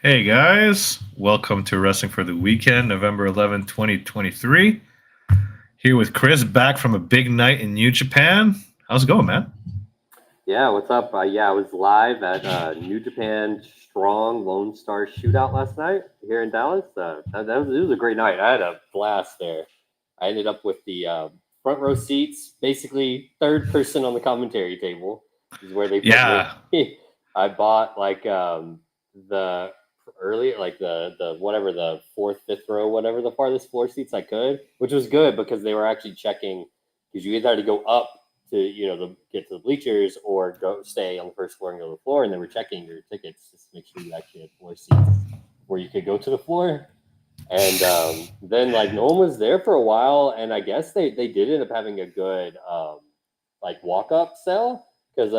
Hey guys, welcome to Wrestling for the Weekend, November 11th, 2023. Here with Chris, back from a big night in New Japan. How's it going, man? Yeah, what's up? I was live at New Japan Strong Lone Star Shootout last night here in Dallas. It was a great night. I had a blast there. I ended up with the front row seats, basically third person on the commentary table is where they put me. I bought the early, like the whatever, the fourth, fifth row, whatever, the farthest floor seats I could, which was good because they were actually checking, because you either had to go up to get to the bleachers or go stay on the first floor and go to the floor, and they were checking your tickets just to make sure you actually had floor seats where you could go to the floor. And then no one was there for a while, and I guess they did end up having a good walk up sale, because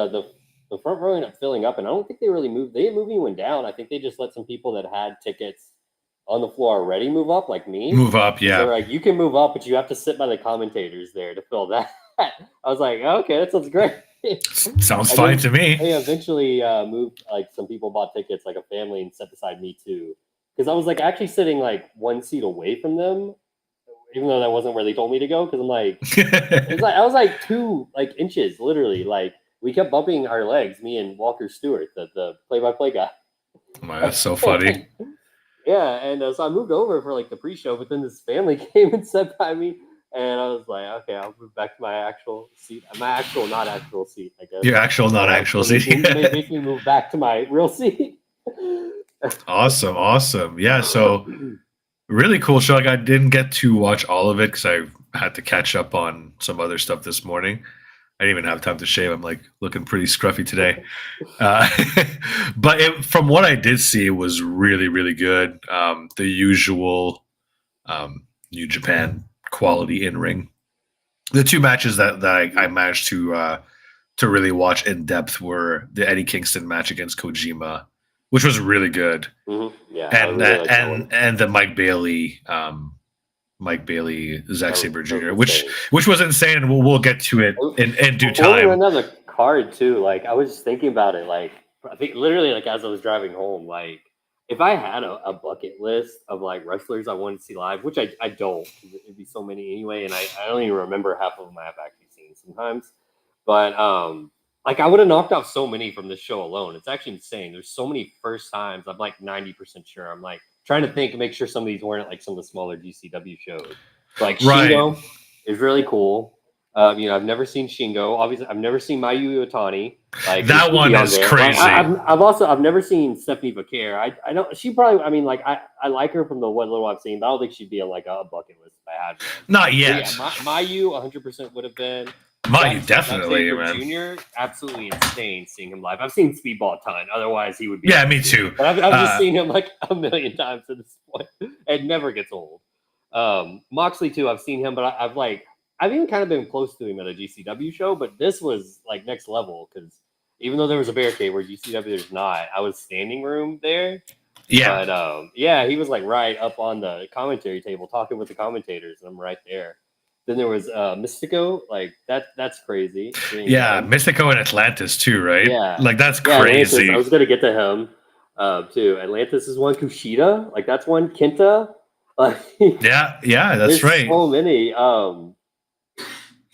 the front row ended up filling up, and I don't think they really moved. They didn't move anyone down. I think they just let some people that had tickets on the floor already move up, like me. Move up, yeah. They're like, you can move up, but you have to sit by the commentators there to fill that. I was like, okay, that sounds great. Sounds fine to me. They eventually moved, some people bought tickets, like a family, and sat beside me too, because I was actually sitting one seat away from them, even though that wasn't where they told me to go. Because I'm I was 2 inches, literally. We kept bumping our legs, me and Walker Stewart, the play-by-play guy. Oh my, that's so funny. Yeah, and so I moved over for the pre-show, but then this family came and sat by me, and I was like, okay, I'll move back to my actual seat, my actual not actual seat, I guess. Your actual not actual seat. Make me move back to my real seat. Awesome. Yeah, so really cool show. I didn't get to watch all of it because I had to catch up on some other stuff this morning. I didn't even have time to shave. I'm looking pretty scruffy today. But from what I did see, it was really, really good. The usual New Japan quality in ring. The 2 matches that I managed to really watch in depth were the Eddie Kingston match against Kojima, which was really good. Mm-hmm. Yeah, and the Mike Bailey Zack Sabre Jr., which was insane, and we'll get to it in due time. Run down the card too. I was just thinking about it. I think literally as I was driving home, if I had a bucket list of wrestlers I wanted to see live, which I don't, it'd be so many anyway, and I don't even remember half of them I have actually seen sometimes. But I would have knocked out so many from this show alone. It's actually insane. There's so many first times. I'm 90% sure. I'm trying to think and make sure some of these weren't some of the smaller GCW shows. Shingo is really cool. I've never seen Shingo. Obviously, I've never seen Mayu Iwatani. That one is crazy. I've never seen Stephanie Vaquer. I don't. She probably. I like her from the one little I've seen, but I don't think she'd be on a bucket list if I had. Not yet. Mayu 100% would have been. Mayu definitely, man. Junior, absolutely insane seeing him live. I've seen Speedball a ton. Otherwise, he would be. Yeah, me too. But I've just seen him a million times at this point. It never gets old. Moxley too. I've seen him, but I've even kind of been close to him at a GCW show. But this was next level, because even though there was a barricade where GCW there's not, I was standing room there. Yeah. But he was right up on the commentary table talking with the commentators, and I'm right there. Then there was Mystico, that's crazy. Yeah, Mystico and Atlantis too, right? Yeah, that's crazy. Atlantis, I was gonna get to him too. Atlantis is one. Kushida, that's one. Kenta, yeah, that's right. So many.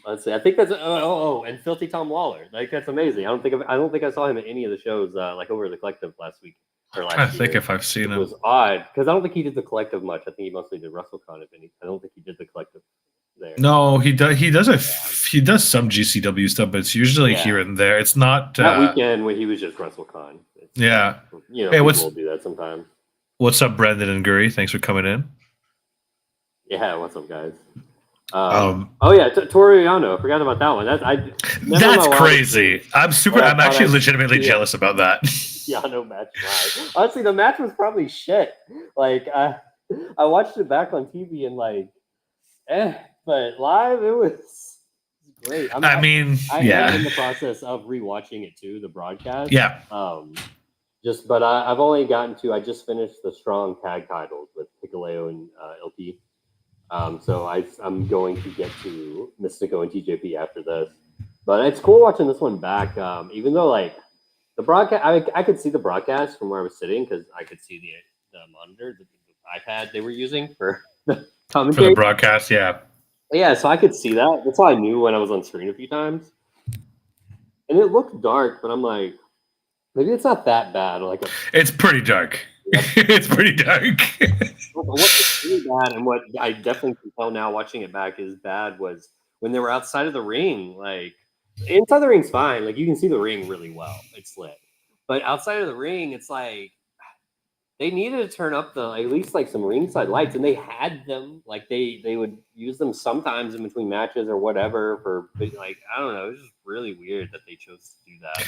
Let's see. I think that's and Filthy Tom Lawler. That's amazing. I don't think I saw him at any of the shows over the Collective last week or last year. I think if I've seen him, it was odd because I don't think he did the Collective much. I think he mostly did WrestleCon. I don't think he did the Collective there. No, he does. He does some GCW stuff, but it's usually here and there. It's not that weekend when he was just WrestleCon. Yeah. Hey, we'll do that sometime. What's up, Brendan and Guri? Thanks for coming in. Yeah, what's up, guys? Toru Yano. I forgot about that one. That's crazy. I'm actually legitimately jealous about that. Yano match live. Honestly, the match was probably shit. I watched it back on TV and but live it was great. I'm in the process of rewatching it too, the broadcast. Yeah. But I've only gotten to. I just finished the Strong tag titles with Hikuleo and LP. So I'm going to get to Mystico and TJP after this. But it's cool watching this one back. Even though The broadcast, I could see the broadcast from where I was sitting because I could see the monitor, the iPad they were using for the For commentary. the broadcast, yeah. Yeah, so I could see that. That's all I knew when I was on screen a few times. And it looked dark, but I'm like, maybe it's not that bad. It's pretty dark. It's pretty dark. What was really bad, and what I definitely can tell now watching it back is bad, was when they were outside of the ring. Like inside the ring's fine, like you can see the ring really well, it's lit. But outside of the ring, it's like they needed to turn up the at least like some ringside lights, and they had them. Like they would use them sometimes in between matches or whatever. Like I don't know, it was just really weird that they chose to do that.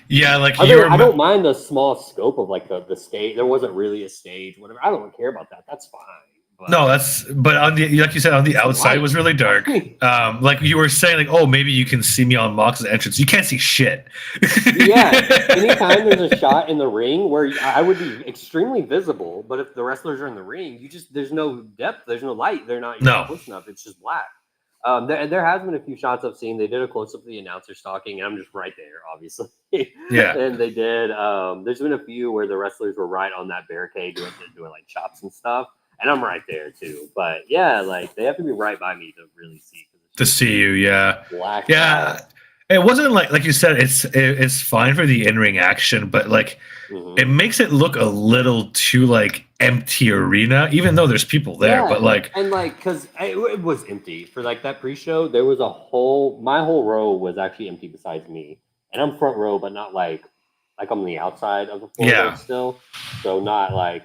Yeah, like I don't mind the small scope of like the stage. There wasn't really a stage, whatever. I don't care about that. That's fine. But on the, like you said, on the outside it was really dark. Like you were saying, like, oh, maybe you can see me on Mox's entrance. You can't see shit. Yeah. Anytime there's a shot in the ring where I would be extremely visible, but if the wrestlers are in the ring, there's no depth, there's no light. They're not close enough. It's just black. There has been a few shots I've seen. They did a close up of the announcers talking, and I'm just right there, obviously. Yeah. And they did. There's been a few where the wrestlers were right on that barricade doing like chops and stuff, and I'm right there too. But yeah, like they have to be right by me to really see. To see you, yeah, black. Yeah. It wasn't like you said. It's fine for the in-ring action, but like it makes it look a little too like empty arena, even though there's people there. But like because it was empty for like that pre-show. There was my whole row was actually empty besides me, and I'm front row, but not like I'm on the outside of the floor still, so not like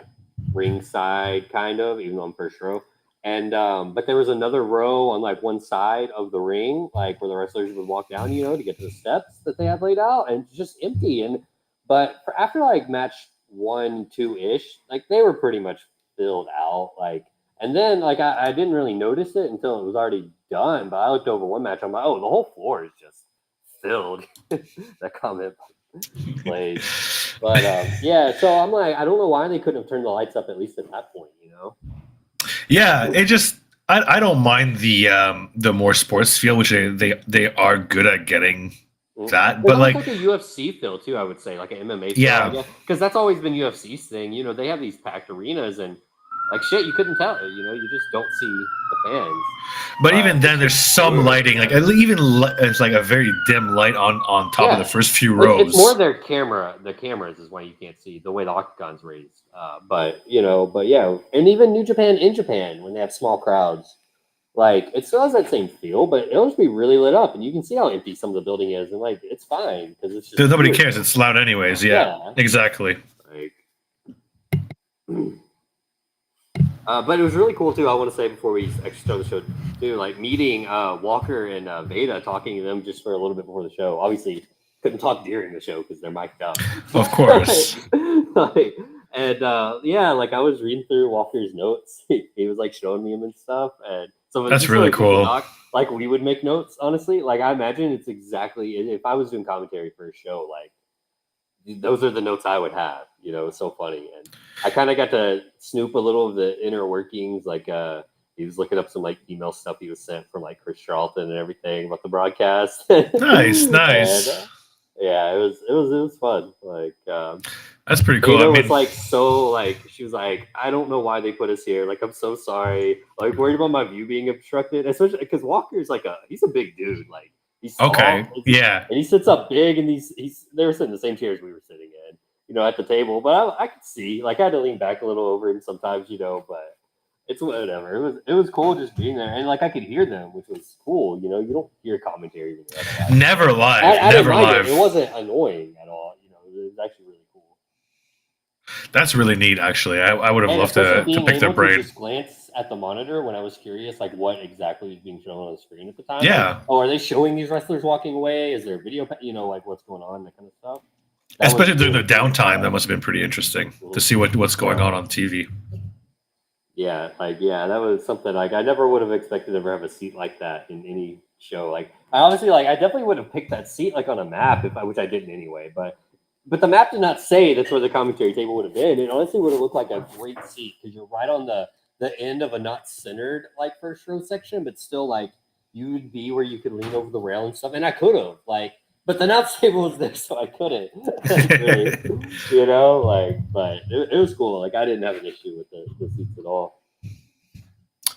ringside kind of, even though I'm first row. And but there was another row on like one side of the ring, like where the wrestlers would walk down, to get to the steps that they had laid out, and it's just empty. But after like match 1, 2-ish, like they were pretty much filled out. Like, and then like I didn't really notice it until it was already done. But I looked over one match, I'm like, oh, the whole floor is just filled. That comment played. But yeah, so I'm like, I don't know why they couldn't have turned the lights up at least at that point, Yeah, it just I don't mind the more sports feel, which they are good at getting that, but like a UFC feel too, I would say, like an MMA feel, yeah, because that's always been UFC's thing. They have these packed arenas, and like shit, you couldn't tell. You just don't see the fans. But even then, there's some lighting, like even it's like a very dim light on top of the first few rows. It's more their camera. The cameras is why you can't see the way the octagon's raised. But yeah, and even New Japan in Japan when they have small crowds. Like it still has that same feel, but it'll just be really lit up, and you can see how empty some of the building is, and like it's fine because it's just nobody cares. It's loud anyways. Yeah. Exactly. Like, but it was really cool too. I want to say before we actually start the show too, like meeting Walker and Veda, talking to them just for a little bit before the show. Obviously, couldn't talk during the show because they're mic'd up. Of course. And like I was reading through Walker's notes. He was like showing me them and stuff, and so that's really cool. Like we would make notes, honestly. Like I imagine it's exactly if I was doing commentary for a show, like those are the notes I would have. It's so funny, and I kind of got to snoop a little of the inner workings. Like he was looking up some like email stuff he was sent from like Chris Charlton and everything about the broadcast. Nice. And, yeah, it was fun. Like that's pretty cool. It was like so like she was like, I don't know why they put us here. Like I'm so sorry. Like worried about my view being obstructed, especially because Walker's like he's a big dude. Like he's okay, yeah, and he sits up big, and they were sitting in the same chairs we were sitting in, at the table. But I could see, like I had to lean back a little over him sometimes, but it's whatever. It was cool just being there, and like I could hear them, which was cool. You don't hear commentary. Never live. Never live. It wasn't annoying at all. It was actually really cool. That's really neat, actually. I would have loved to pick their brain. Just glance at the monitor when I was curious, like what exactly was being shown on the screen at the time. Yeah. Like, are they showing these wrestlers walking away? Is there a video? Like what's going on, that kind of stuff. Especially during the downtime, that must have been pretty interesting to see what's going on TV. Yeah, that was something like I never would have expected to ever have a seat like that in any show. Like I honestly, I definitely would have picked that seat like on a map which I didn't anyway, but the map did not say that's where the commentary table would have been. It honestly would have looked like a great seat because you're right on the end of a not centered like first row section, but still like you would be where you could lean over the rail and stuff. And I could have But the announce table was there, so I couldn't. Really, you know, like, but it was cool. Like, I didn't have an issue with the seats at all.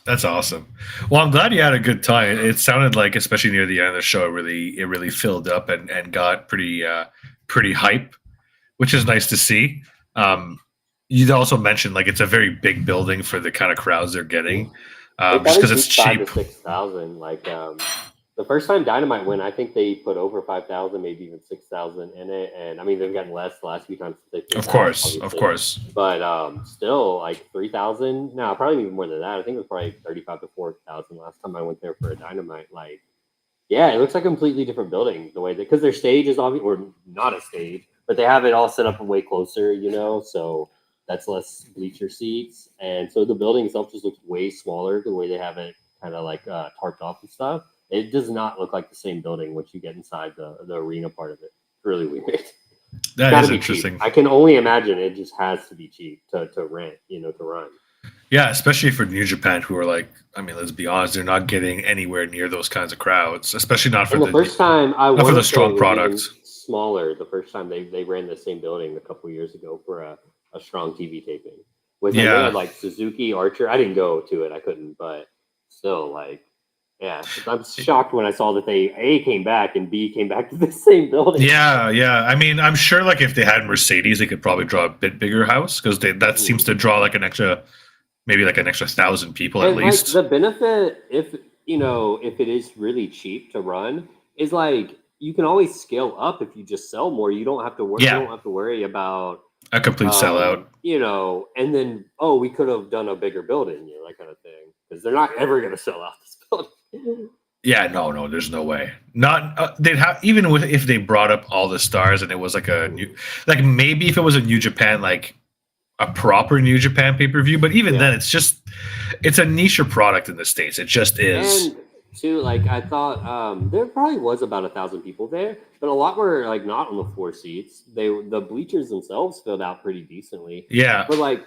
That's awesome. Well, I'm glad you had a good time. It sounded like, especially near the end of the show, it really filled up and got pretty hype, which is nice to see. You'd also mentioned like it's a very big building for the kind of crowds they're getting, just because it's cheap. 5,000 to 6,000. Like, the first time Dynamite went, I think they put over 5,000, maybe even 6,000 in it. And I mean, they've gotten less the last few times they played. Of course. But still, like 3,000. No, probably even more than that. I think it was probably 35 to 4,000 last time I went there for a Dynamite. Like, yeah, it looks like a completely different building the way that, because their stage is obviously, or not a stage, but they have it all set up way closer, you know, so that's less bleacher seats. And so the building itself just looks way smaller the way they have it kind of like tarped off and stuff. It does not look like the same building once you get inside the arena part of it. It's really weird. That is interesting. Cheap. I can only imagine it just has to be cheap to rent, you know, to run. Yeah, especially for New Japan, who are like, I mean, let's be honest, they're not getting anywhere near those kinds of crowds, especially not for the first time. Not for the strong products. Smaller. The first time they ran the same building a couple of years ago for a strong TV taping. With they had like Suzuki, Archer. I didn't go to it. I couldn't, but still, like, yeah, I'm shocked when I saw that they A came back and B came back to the same building. Yeah. I mean, I'm sure like if they had Mercedes, they could probably draw a bit bigger house because that seems to draw like an extra 1,000 people at least. Like, the benefit, if it is really cheap to run, is like you can always scale up if you just sell more. You don't have to worry. You don't have to worry about a complete sellout. You know, and then we could have done a bigger building, you know, that kind of thing, because they're not ever going to sell out this building. Yeah, no, there's no way. Not they'd have, even if they brought up all the stars and it was like a new, like maybe if it was a New Japan, like a proper New Japan pay-per-view, but even then it's a niche product in the States. It just is. And too, like, I thought there probably was about 1,000 people there, but a lot were like not on the floor seats. The bleachers themselves filled out pretty decently. Yeah, but like,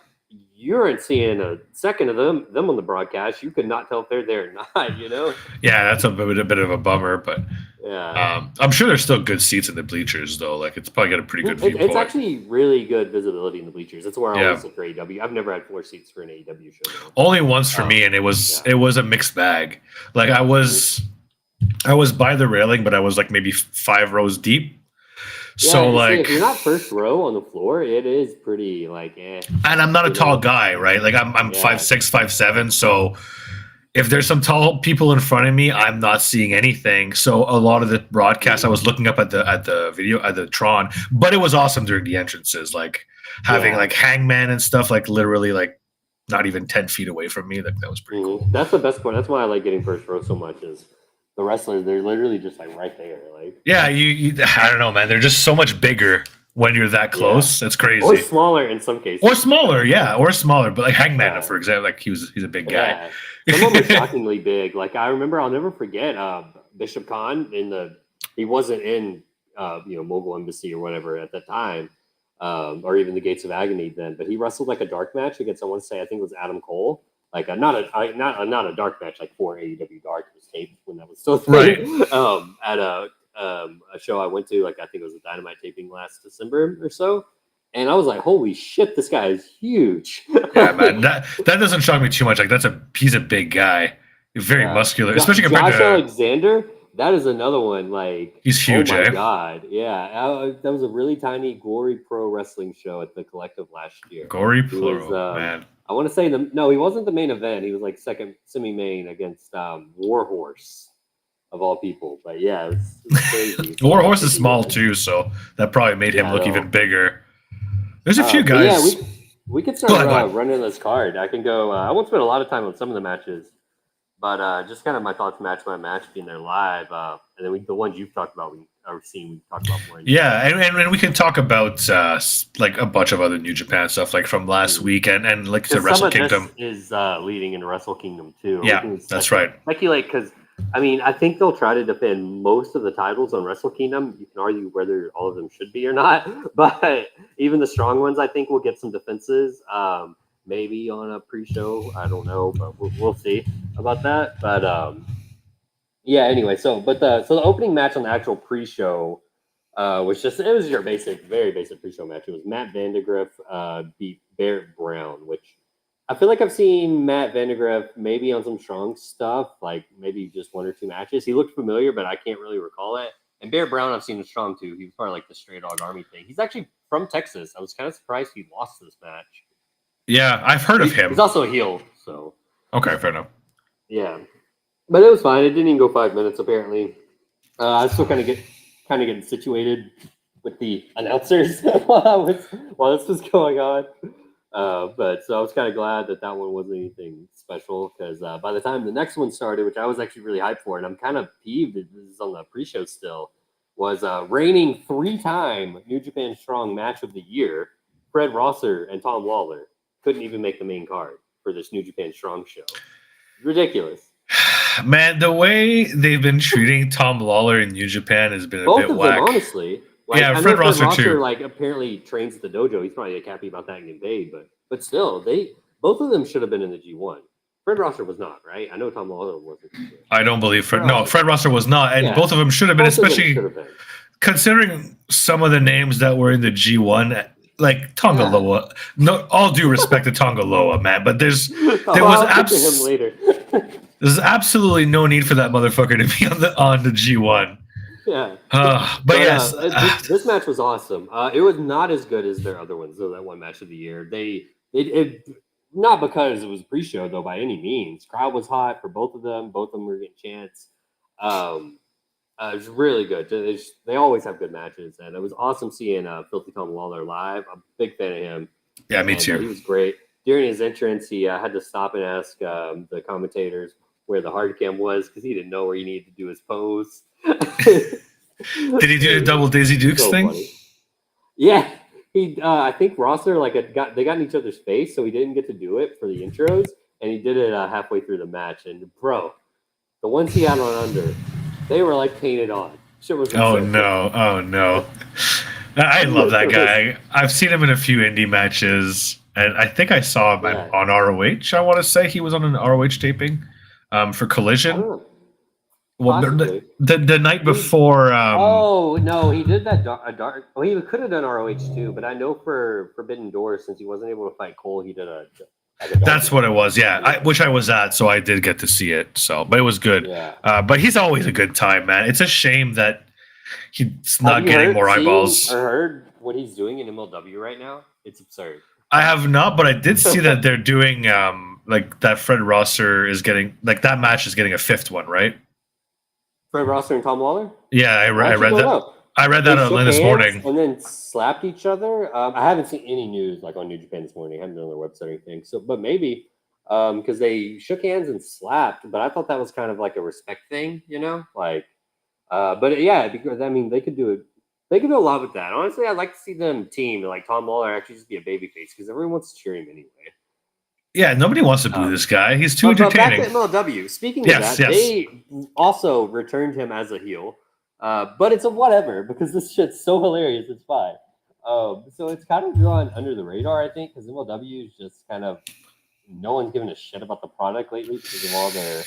you aren't seeing a second of them on the broadcast. You could not tell if they're there or not, you know? Yeah, that's a bit of a bummer, but yeah. I'm sure there's still good seats in the bleachers, though. Like, it's probably got a pretty good viewpoint. It's actually really good visibility in the bleachers. That's where I always look for AEW. I've never had floor seats for an AEW show, though. Only once for me, and it was a mixed bag. Like, I was by the railing, but I was like maybe 5 rows deep. So like, if you're not first row on the floor, it is pretty like And I'm not a tall guy, right? Like I'm 5'6", 5'7", so if there's some tall people in front of me, I'm not seeing anything. So a lot of the broadcast, I was looking up at the video at the Tron, but it was awesome during the entrances, like having like Hangman and stuff, like literally like not even 10 feet away from me. Like that was pretty cool. That's the best part. That's why I like getting first row so much. Is the wrestlers, they're literally just like right there. Like, yeah, you I don't know, man. They're just so much bigger when you're that close. It's crazy. Or smaller in some cases. Or smaller. But like Hangman, for example, like he's a big guy. Some of them are shockingly big. Like, I remember, I'll never forget Bishop Khan he wasn't in Mogul Embassy or whatever at the time, or even the Gates of Agony then, but he wrestled like a dark match against, I want to say, I think it was Adam Cole. Like not a dark match, like for AEW Dark. It was taped when that was still right. At a show I went to, like I think it was a Dynamite taping last December or so, and I was like, "Holy shit, this guy is huge!" Yeah, man, that doesn't shock me too much. Like he's a big guy, very muscular, especially compared to Alexander. That is another one. Like, he's huge. Oh my god, yeah, that was a really tiny Glory Pro Wrestling show at the Collective last year. Glory Pro, man. I want to say he wasn't the main event. He was like second semi-main against Warhorse, of all people. But yeah, it was crazy. Warhorse is small too, so that probably made him look even bigger. There's a few guys. Yeah, we could start running this card. I can go. I won't spend a lot of time on some of the matches, but just kind of my thoughts match by match being there live, and then the ones you've talked about, we talked about more. Yeah, and we can talk about like a bunch of other New Japan stuff, like from last week, and like to Wrestle Kingdom is leading into Wrestle Kingdom too. Yeah, that's right. Speculate, because I mean, I think they'll try to defend most of the titles on Wrestle Kingdom. You can argue whether all of them should be or not, but even the strong ones, I think, will get some defenses. Maybe on a pre-show, I don't know, but we'll see about that. But yeah, anyway, so the opening match on the actual pre-show it was your very basic pre-show match. It was Matt Vandegrift beat Barrett Brown, which I feel like I've seen Matt Vandegrift maybe on some strong stuff, like maybe just one or two matches. He looked familiar, but I can't really recall it. And Barrett Brown, I've seen him strong too. He was part of like the Stray Dog Army thing. He's actually from Texas. I was kind of surprised he lost this match. Yeah, I've heard of him. He's also a heel, so okay, fair enough. Yeah, but it was fine. It didn't even go 5 minutes apparently. I was still kind of getting situated with the announcers while this was going on. But so I was kind of glad that one wasn't anything special because by the time the next one started, which I was actually really hyped for, and I'm kind of peeved that this is on the pre-show still, was reigning 3-time New Japan Strong Match of the Year, Fred Rosser and Tom Lawler couldn't even make the main card for this New Japan Strong show. Ridiculous. Man, the way they've been treating Tom Lawler in New Japan has been a bit whack. Them, honestly. Like, yeah, Fred Rosser too. Like apparently trains at the dojo. He's probably like, happy about that and getting paid, but still, both of them should have been in the G1. Fred Rosser was not, right? I know Tom Lawler wasn't. I don't believe Fred Rosser was not, and both of them should have been, especially considering some of the names that were in the G1. Like Tonga Loa, no, all due respect to Tonga Loa, man, but there was there's absolutely no need for that motherfucker to be on the G1. Yeah, but yes, this match was awesome. It was not as good as their other ones. So that one match of the year, it not because it was pre-show though by any means. Crowd was hot for both of them. Both of them were getting chants. It was really good. They always have good matches, and it was awesome seeing Filthy Tom Lawler live. I'm a big fan of him. Yeah, me too. He was great. During his entrance, he had to stop and ask the commentators where the hard cam was because he didn't know where he needed to do his pose. Did he do the double Daisy Dukes thing? Funny. Yeah, he. I think Rosser they got in each other's face, so he didn't get to do it for the intros, and he did it halfway through the match. And bro, the ones he had on under. They were like painted on. Shit was oh no! I love that guy. I've seen him in a few indie matches, and I think I saw him on ROH. I want to say he was on an ROH taping for Collision. Well, the night before. Oh no, he did that dark. Well, he could have done ROH too, but I know for Forbidden Doors, since he wasn't able to fight Cole, he did a. That's what it was, yeah. Which I was at, so I did get to see it. So, but it was good. Yeah. But he's always a good time, man. It's a shame that he's not getting more eyeballs. I heard what he's doing in MLW right now. It's absurd. I have not, but I did see that they're doing like that. Fred Rosser is getting that match is getting a 5th one, right? Fred Rosser and Tom Lawler. Yeah, I read that. I read that online this morning. And then slapped each other. I haven't seen any news on New Japan this morning. I haven't been on their website or anything. So, but maybe because they shook hands and slapped. But I thought that was kind of like a respect thing, But yeah, because I mean, they could do it. They could do a lot with that. Honestly, I'd like to see them team like Tom Lawler actually just be a babyface because everyone wants to cheer him anyway. Yeah, nobody wants to boo this guy. He's too entertaining. Back to MLW. Speaking of that, they also returned him as a heel. But it's a whatever because this shit's so hilarious. It's fine. So it's kind of gone under the radar, I think, because MLW is just kind of no one's giving a shit about the product lately because of all their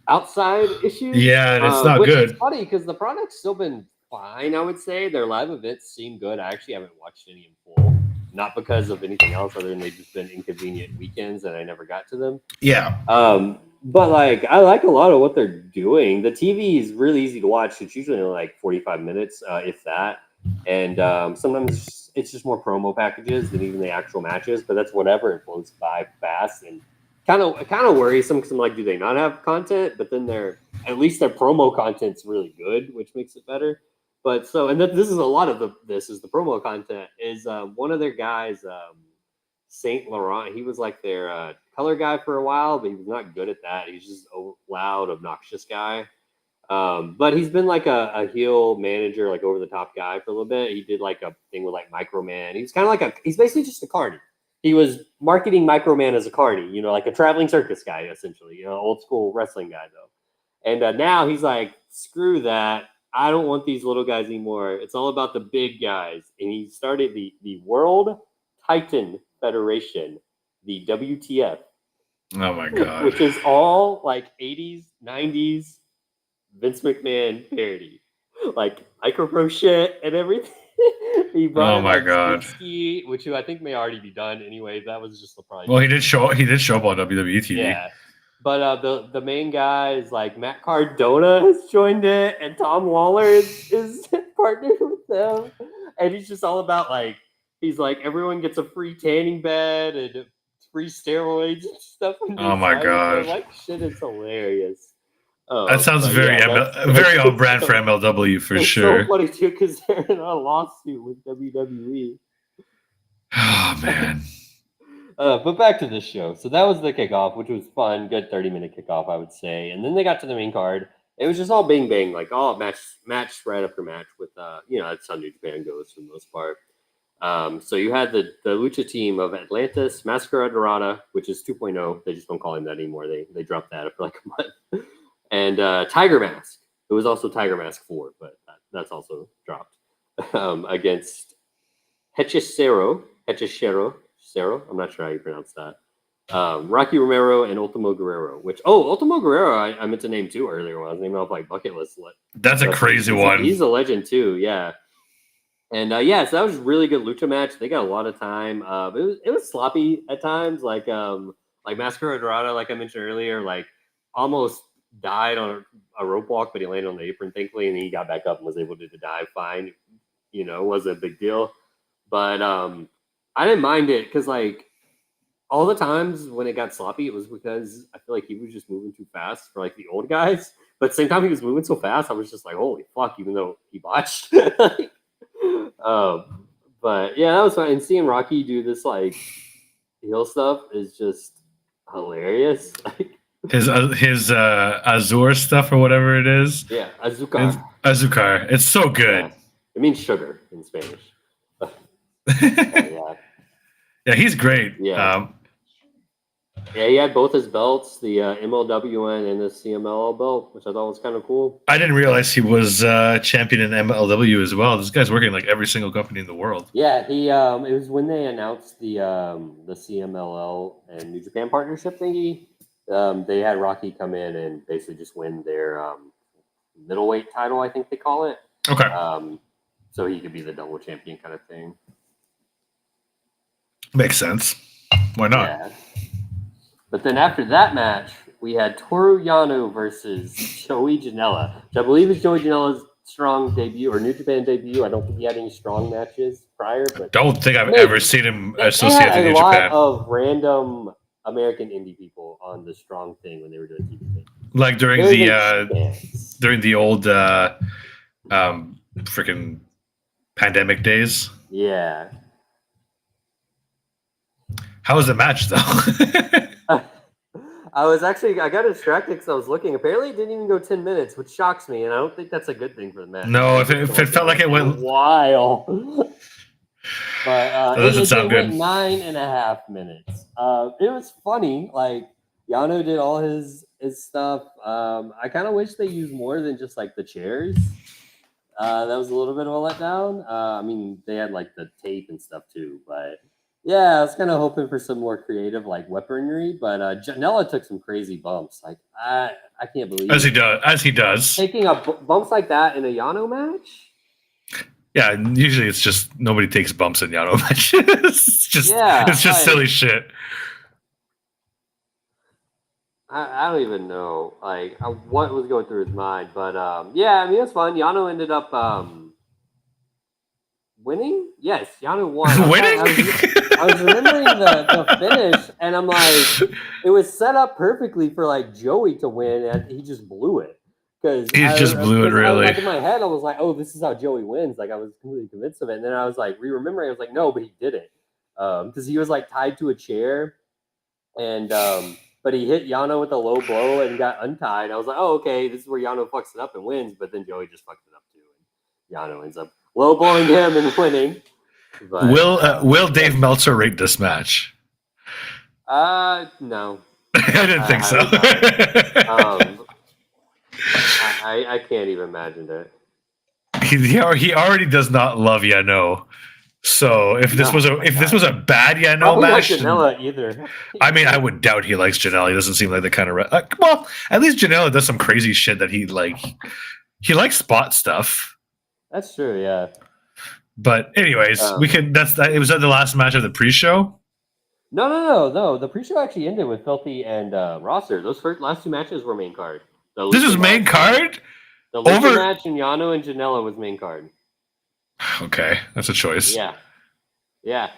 outside issues. Yeah, and it's not good. It's funny because the product's still been fine, I would say. Their live events seem good. I actually haven't watched any in full, not because of anything else other than they've just been inconvenient weekends and I never got to them. Yeah. But I like a lot of what they're doing. The TV is really easy to watch. It's usually only like 45 minutes, if that. And sometimes it's just more promo packages than even the actual matches. But that's whatever. It flows by fast and kind of worrisome because I'm like, do they not have content? But then at least their promo content's really good, which makes it better. But this is a lot of the promo content is one of their guys. Saint Laurent, he was like their color guy for a while, but he was not good at that. He's just a loud, obnoxious guy. But he's been like a heel manager, like over the top guy for a little bit. He did like a thing with like Microman. He's kind of like he's basically just a carny. He was marketing Microman as a carny, like a traveling circus guy, essentially, old school wrestling guy though. And now he's like, screw that. I don't want these little guys anymore. It's all about the big guys. And he started the World Titan Federation, the WTF. Oh my god! Which is all like 80s, 90s Vince McMahon parody. like micro shit and everything. He brought Oh in my like God. Stinsky, which I think may already be done anyway. That was just probably. Well, he did show up on WWE TV. Yeah. But the main guys like Matt Cardona has joined it, and Tom Waller is partnered with them, and he's just all about like he's like everyone gets a free tanning bed and free steroids and stuff. Oh my God. Like shit, it's hilarious. That sounds very very on brand for MLW for sure. It's so funny too because they're in a lawsuit with WWE. Oh man. But back to this show. So that was the kickoff, which was fun. Good 30-minute kickoff, I would say. And then they got to the main card. It was just all bang bang, like all match right after match with that's how New Japan goes for the most part. So you had the Lucha team of Atlantis, Mascara Dorada, which is 2.0. They just don't call him that anymore. They dropped that for like a month. And Tiger Mask. It was also Tiger Mask 4, but that's also dropped. Against Hechicero. I'm not sure how you pronounce that. Rocky Romero and Ultimo Guerrero. Ultimo Guerrero, I meant to name too earlier when I was naming off like bucket list. That's a crazy one. He's a legend too, yeah. And so that was a really good lucha match. They got a lot of time. It was sloppy at times, like Mascara Dorada, like I mentioned earlier, like almost died on a rope walk, but he landed on the apron, thankfully, and he got back up and was able to dive fine. Wasn't a big deal. But I didn't mind it because, like, all the times when it got sloppy, it was because I feel like he was just moving too fast for, like, the old guys. But at the same time he was moving so fast, I was just like, holy fuck, even though he botched. But, yeah, that was fun. And seeing Rocky do this, like, heel stuff is just hilarious. His Azure stuff or whatever it is. Yeah, Azúcar. Azúcar. It's so good. Yeah. It means sugar in Spanish. Yeah, he's great. Yeah. He had both his belts, the MLWN and the CMLL belt, which I thought was kind of cool. I didn't realize he was champion in MLW as well. This guy's working like every single company in the world. Yeah, he it was when they announced the CMLL and New Japan partnership thingy. They had Rocky come in and basically just win their middleweight title, I think they call it. Okay. So he could be the double champion kind of thing. Makes sense. Why not? Yeah. But then after that match, we had Toru Yano versus Joey Janela, which I believe is Joey Janela's strong debut or New Japan debut. I don't think he had any strong matches prior. But don't think I've ever seen him associated with New Japan. A lot of random American indie people on the strong thing when they were doing TV. Like during the old freaking pandemic days. Yeah. How was the match though? I got distracted because I was looking. Apparently it didn't even go 10 minutes, which shocks me, and I don't think that's a good thing for the match. No, if it felt like it went a while. But doesn't sound good. Went 9.5 minutes. It was funny. Like Yano did all his stuff. I kind of wish they used more than just like the chairs. That was a little bit of a letdown. I mean, they had like the tape and stuff too, but yeah, I was kind of hoping for some more creative like weaponry. But Janela took some crazy bumps. Like I can't believe as he does taking bumps like that in a Yano match. Yeah, usually it's just nobody takes bumps in Yano matches. it's just silly shit. I don't even know like what was going through his mind, but yeah, I mean it's fun. Yano ended up winning. Yes, Yano won. Winning. I was remembering the finish, and I'm like, it was set up perfectly for like Joey to win, and he just blew it. Because he just blew it really. Like in my head, I was like, "Oh, this is how Joey wins." Like I was completely convinced of it, and then I was like, remembering, I was like, "No, but he did it," because he was like tied to a chair, and but he hit Yano with a low blow and got untied. I was like, "Oh, okay, this is where Yano fucks it up and wins," but then Joey just fucks it up too, and Yano ends up low blowing him and winning. But, will Dave Meltzer rate this match? No, I didn't think so. I can't even imagine that. He already does not love Yano. So if this was a bad Yano match, like Janela either. I mean, I would doubt he likes Janela. He doesn't seem like the kind of well, at least Janela does some crazy shit that he likes spot stuff. That's true. Yeah. But anyways, we can. That's that. It was at the last match of the pre-show. No. The pre-show actually ended with Filthy and Rosser. Those last two matches were main card. This is main card. The Lucha match and Yano and Janela was main card. Okay, that's a choice. Yeah.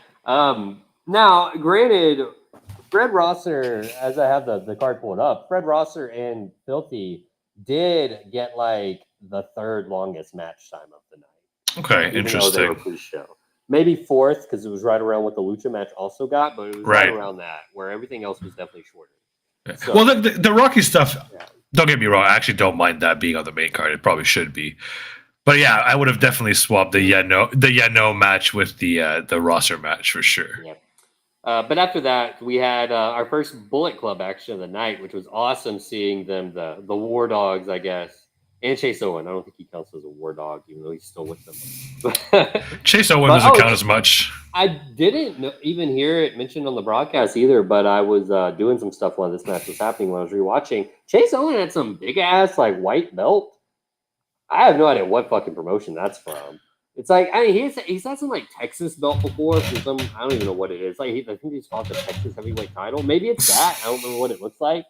Now, granted, Fred Rosser, as I have the card pulled up, Fred Rosser and Filthy did get like the third longest match time of the night. Okay, interesting. Though they were pre-show. Maybe fourth, because it was right around what the Lucha match also got, but it was right around that, where everything else was definitely shorter. Yeah. So, well, the Rocky stuff, don't get me wrong, I actually don't mind that being on the main card. It probably should be. But yeah, I would have definitely swapped the Yano match with the Rosser match for sure. Yeah. But after that, we had our first Bullet Club action of the night, which was awesome seeing them, the War Dogs, I guess. And Chase Owen. I don't think he counts as a war dog, even though he's still with them. Chase Owen doesn't count as much. I didn't even hear it mentioned on the broadcast either, but I was doing some stuff while this match was happening when I was rewatching. Chase Owen had some big-ass, like, white belt. I have no idea what fucking promotion that's from. It's like, I mean, he's had some, like, Texas belt before for some, I don't even know what it is. Like, I think he's fought the Texas heavyweight title. Maybe it's that. I don't remember what it looks like.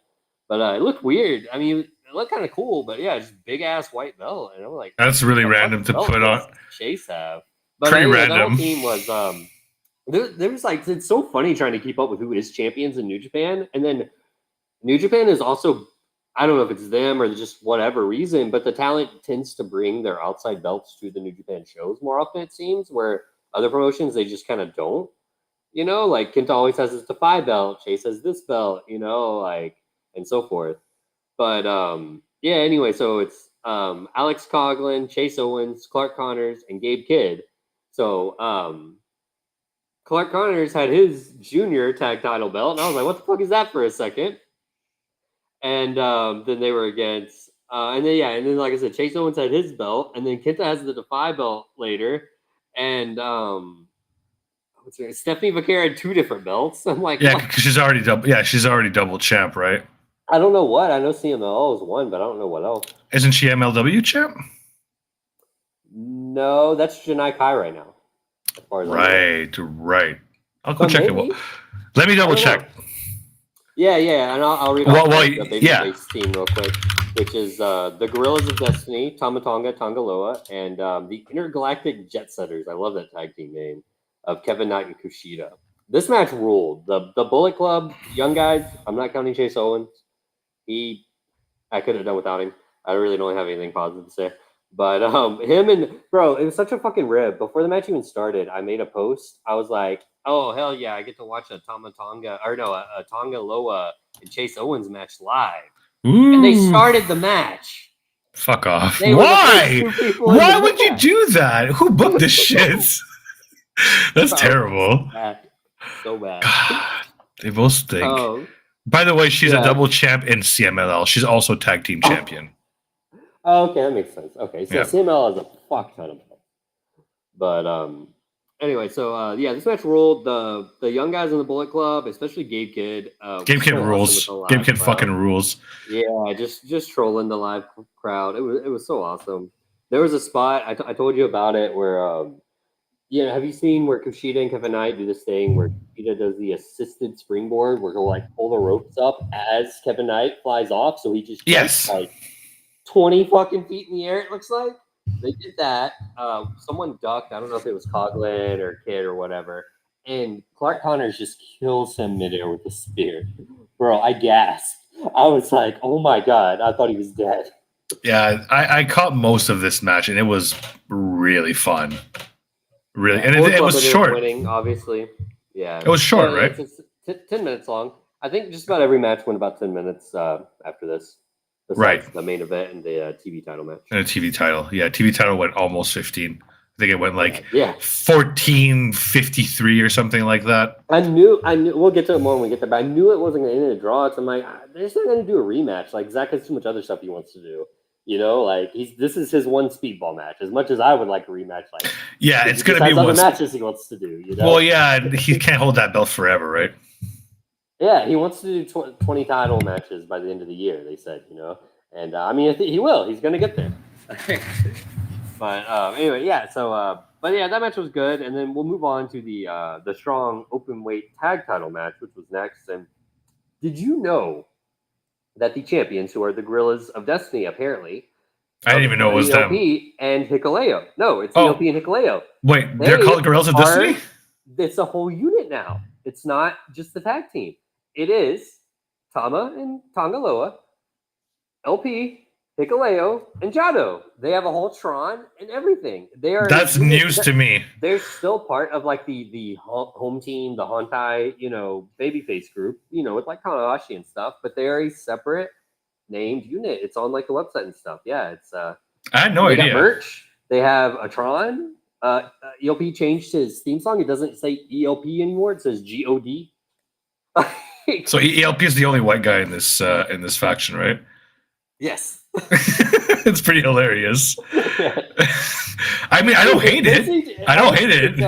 But it looked weird. I mean, it looked kind of cool, but yeah, just big ass white belt, and I'm like, that's really random to put on. Chase have, but pretty anyway, random. The whole team was there was like, it's so funny trying to keep up with who is champions in New Japan, and then New Japan is also, I don't know if it's them or just whatever reason, but the talent tends to bring their outside belts to the New Japan shows more often. It seems, where other promotions they just kind of don't. You know, like Kenta always has his Defy belt, Chase has this belt. You know, like, and so forth. But yeah, anyway, so it's Alex Coughlin, Chase Owens, Clark Connors, and Gabe Kidd. So Clark Connors had his junior tag title belt, and I was like, what the fuck is that for a second? And then they were against, and then like I said, Chase Owens had his belt, and then Kenta has the Defy belt later, and Stephanie Vaquera had two different belts. I'm like, yeah, because she's already double champ, right? I don't know what. I know CMLL is one, but I don't know what else. Isn't she MLW champ? No, that's Janai Kai right now. As far as right. I'll go check it. Let me double check. Yeah, and I'll read off the babyface team real quick, which is the Gorillas of Destiny, Tama Tonga, Tongaloa, and the Intergalactic Jet Setters. I love that tag team name of Kevin Knight and Kushida. This match ruled. The Bullet Club, young guys, I'm not counting Chase Owens. I could have done without him. I really don't have anything positive to say. But him and bro, it was such a fucking rib. Before the match even started, I made a post. I was like, "Oh hell yeah, I get to watch a Tonga Loa and Chase Owens match live." Ooh. And they started the match. Fuck off! Why? Why would you do that? Who booked this shit? That's terrible. So bad. God, they both stink. By the way, she's a double champ in CMLL. She's also tag team champion. Oh, okay, that makes sense. Okay, so CMLL has a fuck ton of them. But anyway, so this match ruled. The young guys in the Bullet Club, especially Gabe Kidd. Gabe Kidd rules. Gabe Kidd fucking rules. Yeah, just trolling the live crowd. It was so awesome. There was a spot I told you about it where have you seen where Kushida and Kevin Knight do this thing where Kushida does the assisted springboard where he'll like pull the ropes up as Kevin Knight flies off, so he just jumps like 20 fucking feet in the air, it looks like. They did that. Someone ducked. I don't know if it was Coughlin or Kidd or whatever. And Clark Connors just kills him midair with a spear. Bro, I gasped. I was like, oh my God. I thought he was dead. Yeah, I caught most of this match, and it was really fun. Really, and it was short. Winning, obviously, yeah. It was short, right? It's 10 minutes long. I think just about every match went about 10 minutes after this. Right. The main event and the TV title match. And a TV title, yeah. TV title went almost 15. I think it went like 14:53 or something like that. I knew. We'll get to it more when we get there. But I knew it wasn't going to end in a draw. So I'm like, they're just not going to do a rematch. Like Zach has too much other stuff he wants to do. You know, like this is his one speedball match. As much as I would like a rematch, like it's going to be one matches he wants to do. You know? Well, yeah, he can't hold that belt forever, right? Yeah, he wants to do 20 title matches by the end of the year. They said, you know, and I mean, he will. He's going to get there. But anyway, yeah. So, but yeah, that match was good, and then we'll move on to the strong open weight tag title match, which was next. And did you know that the champions, who are the Gorillas of Destiny, apparently, I didn't even know it was them. ELP and Hikuleo. No, it's Oh. ELP and Hikuleo. Wait, they're called Gorillas of Destiny? It's a whole unit now. It's not just the tag team. It is Tama and Tangaloa, LP, Hikuleo, and Jado. They have a whole Tron and everything. That's news to me. They're still part of like the home team, the Hontai, babyface group, with like Tanahashi and stuff, but they're a separate named unit. It's on like the website and stuff. Yeah, it's I had no they idea. got merch. They have a Tron. ELP changed his theme song. It doesn't say ELP anymore. It says GOD. So ELP is the only white guy in this faction, right? Yes. It's pretty hilarious. I mean, I don't hate it. I don't hate it.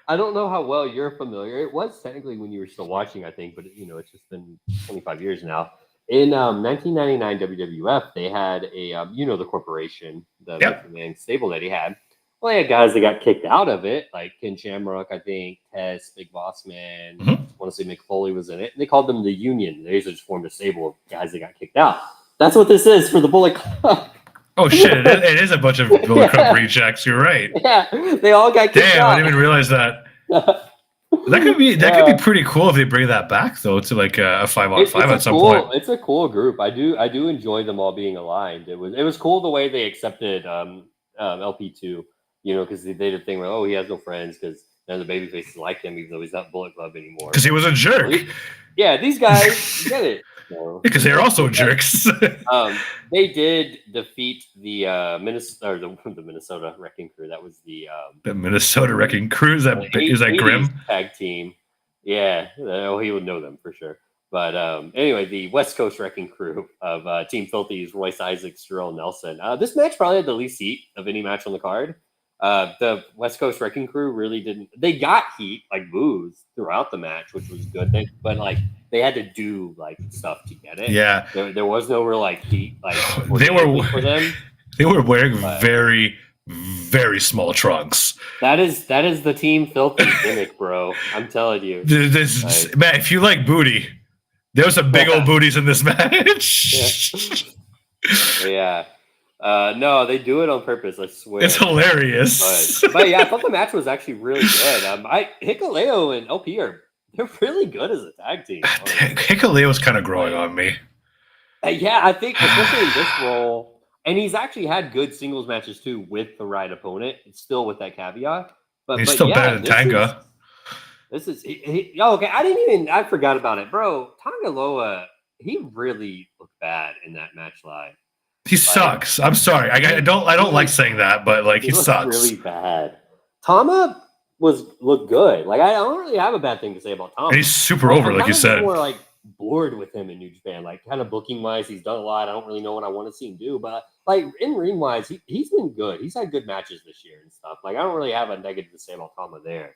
I don't know how well you're familiar. It was technically when you were still watching, I think, but it's just been 25 years now. In 1999 WWF, they had a the corporation, the man stable that he had. Well, they had guys that got kicked out of it, like Ken Shamrock, I think, Tess, Big Boss Man. I want to say Mick Foley was in it. And they called them the Union. They just formed a stable of guys that got kicked out. That's what this is for the Bullet Club. Oh shit! It is a bunch of Bullet Club rejects. You're right. Yeah, they all got kicked out. Damn, I didn't even realize that. That could be pretty cool if they bring that back though to like a 5-on-5 at some point. It's a cool group. I do enjoy them all being aligned. It was cool the way they accepted LP2. Because they did a thing where he has no friends because none of the babyfaces like him, even though he's not Bullet Club anymore. Because he was a jerk. These guys get it. Because they're also jerks. They did defeat the Minnesota Wrecking Crew. That was the Minnesota Wrecking Crew. Is that Grim tag team? Yeah, he would know them for sure. But anyway, the West Coast Wrecking Crew of Team Filthy's Royce Isaacs, Jarrell Nelson. This match probably had the least heat of any match on the card. The West Coast Wrecking Crew really didn't. They got heat, like boos, throughout the match, which was good. But like they had to do like stuff to get it. Yeah, there was no real like heat. Like they were for them. They were wearing very, very small trunks. That is the Team Filthy gimmick, bro. I'm telling you. Man, if you like booty, there was some big old booties in this match. Yeah. No, they do it on purpose. I swear, it's hilarious. But yeah, I thought the match was actually really good. Hikuleo and LP they're really good as a tag team. Hikuleo's kind of growing on me. Yeah, I think especially in this role, and he's actually had good singles matches too with the right opponent. It's still with that caveat, but he's still better than Tanga. This is okay. I forgot about it, bro. Tangaloa, he really looked bad in that match live. He sucks. I'm sorry. I don't like saying that, but like he sucks really bad. Tama looked good. Like I don't really have a bad thing to say about Tama. And he's super over, like you said. More like bored with him in New Japan. Like kind of booking wise, he's done a lot. I don't really know what I want to see him do, but like in ring wise, he's been good. He's had good matches this year and stuff. Like I don't really have a negative to say about Tama there.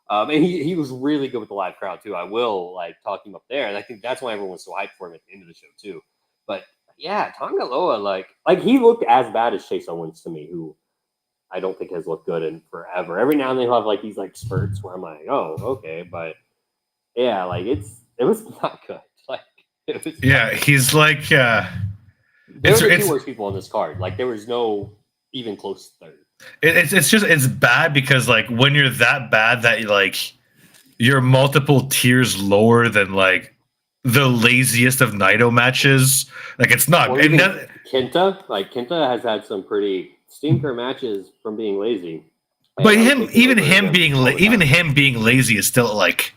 And he was really good with the live crowd too. I will like talk him up there, and I think that's why everyone was so hyped for him at the end of the show too. But yeah, Tangaloa, like he looked as bad as Chase Owens to me, who I don't think has looked good in forever. Every now and then he'll have like these like spurts where I'm like, oh, okay, but yeah, like it was not good. Like it was he's like there were the two worst people on this card. Like there was no even close third. It's bad because like when you're that bad that you're multiple tiers lower than like the laziest of Naito matches. Like it's not. Kenta has had some pretty stinker matches from being lazy. But him being lazy is still like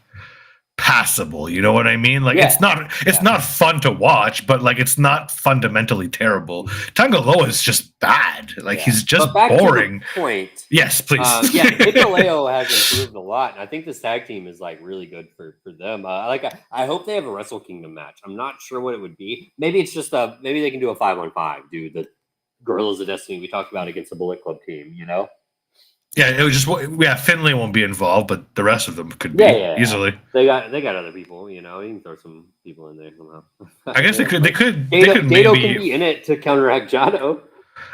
passable. You know what I mean? Like it's not fun to watch, but like it's not fundamentally terrible. Tangaloa is just bad. Like he's just boring. To the point. Yes, please. Hikuleo has improved a lot, and I think this tag team is like really good for them. I hope they have a Wrestle Kingdom match. I'm not sure what it would be. Maybe it's just maybe they can do a 5-on-5. Do the Gorillas of Destiny we talked about against the Bullet Club team. Yeah, it was just Finlay won't be involved, but the rest of them could be easily. They got other people, You can throw some people in there somehow. I guess they could. Gato maybe can be in it to counteract Jado.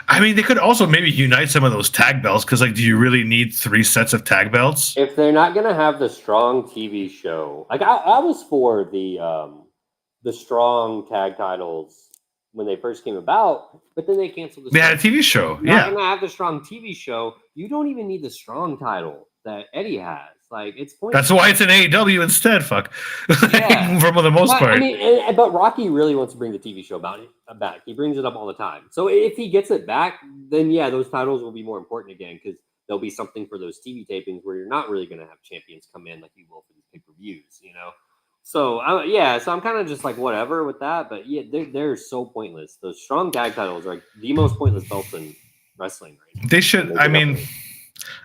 I mean, they could also maybe unite some of those tag belts because, like, do you really need 3 sets of tag belts? If they're not gonna have the strong TV show, like I was for the strong tag titles when they first came about, but then they canceled the. They had a TV show, Not gonna have the strong TV show. You don't even need the strong title that Eddie has. Like it's pointless. That's why it's an AEW instead. Fuck. Yeah. For the most part. I mean, but Rocky really wants to bring the TV show back. He brings it up all the time. So if he gets it back, then yeah, those titles will be more important again because there'll be something for those TV tapings where you're not really going to have champions come in like you will for these pay-per-views, you know? So, so I'm kind of just like whatever with that. But yeah, they're so pointless. Those strong tag titles are like the most pointless belts in wrestling right now. They should, I mean,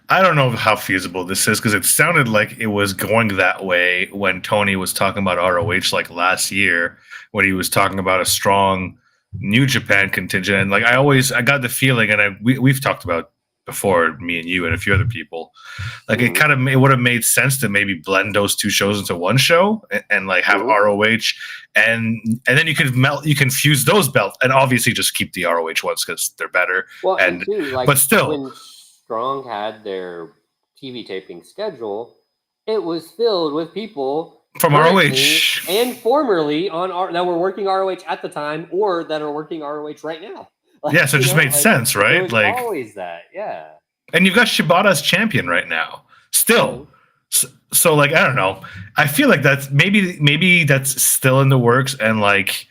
I don't know how feasible this is because it sounded like it was going that way when Tony was talking about ROH like last year when he was talking about a strong New Japan contingent. And like I got the feeling, and we've talked about before, me and you and a few other people, like it would have made sense to maybe blend those 2 shows into one show and like have ROH and then you can fuse those belts and obviously just keep the ROH ones because they're better. Well, and too, like, but still, when Strong had their TV taping schedule, it was filled with people from ROH and formerly that were working ROH at the time or that are working ROH right now. Like, yeah, so it just made sense, right? It was always that, yeah. And you've got Shibata as champion right now, still. So like, I don't know. I feel like that's maybe that's still in the works, and like,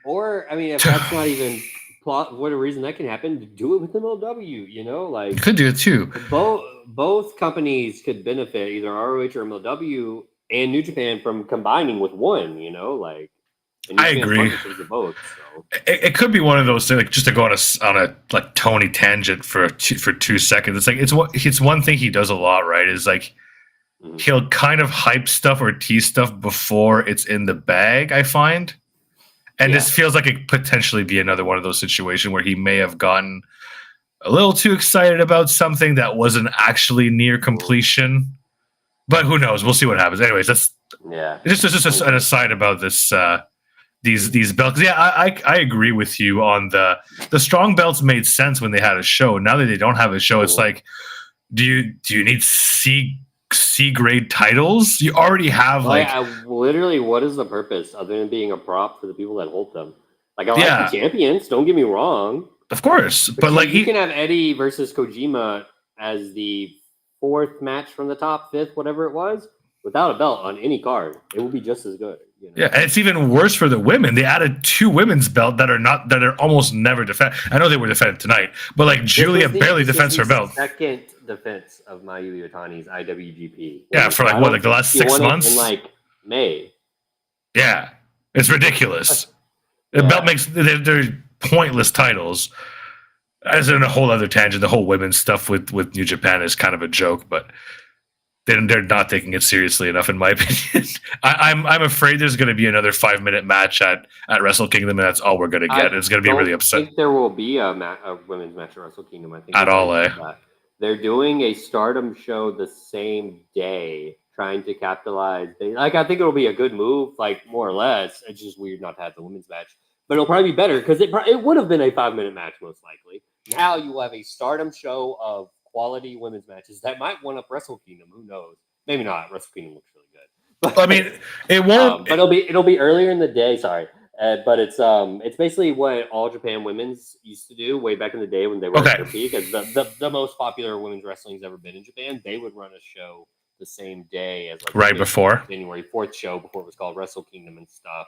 or I mean, if that's not even plot, what a reason that can happen, do it with MLW. You know, like you could do it too. Both companies could benefit, either ROH or MLW and New Japan, from combining with one. You know, like. I agree. Both, so. It could be one of those things, like just to go on a like Tony tangent for 2 seconds. It's like it's one thing he does a lot, right? Is like he'll kind of hype stuff or tease stuff before it's in the bag. I find, and this feels like it could potentially be another one of those situations where he may have gotten a little too excited about something that wasn't actually near completion. But who knows? We'll see what happens. Anyways, that's just an aside about this. These belts. Yeah, I agree with you on the strong belts made sense when they had a show. Now that they don't have a show, it's like, do you need C grade titles? You already have literally, what is the purpose other than being a prop for the people that hold them? Like I like the champions. Don't get me wrong. Of course, but like you can have Eddie versus Kojima as the 4th match from the top, 5th, whatever it was, without a belt on any card. It will be just as good. You know? Yeah, and it's even worse for the women. They added 2 women's belt that are almost never defended. I know they were defended tonight, but like Julia barely defends her belt. Second defense of Mayu Iwatani's IWGP. Yeah, for like the last 6 months in like May. Yeah, it's ridiculous. The belt makes they're pointless titles. As in a whole other tangent, the whole women's stuff with New Japan is kind of a joke, but. They're not taking it seriously enough, in my opinion. I'm afraid there's going to be another 5-minute match at Wrestle Kingdom, and that's all we're going to get. It's going to be really upset. I think there will be a women's match at Wrestle Kingdom. I think at all. They're doing a Stardom show the same day, trying to capitalize. I think it'll be a good move, like more or less. It's just weird not to have the women's match, but it'll probably be better because it would have been a 5-minute match most likely. Now you will have a Stardom show of quality women's matches that might one up Wrestle Kingdom. Who knows? Maybe not. Wrestle Kingdom looks really good. But, I mean, it won't. But it'll be earlier in the day. Sorry, but it's basically what All Japan Women's used to do way back in the day when they were at their peak. As the most popular women's wrestling's ever been in Japan. They would run a show the same day as like right before January 4th show before it was called Wrestle Kingdom and stuff.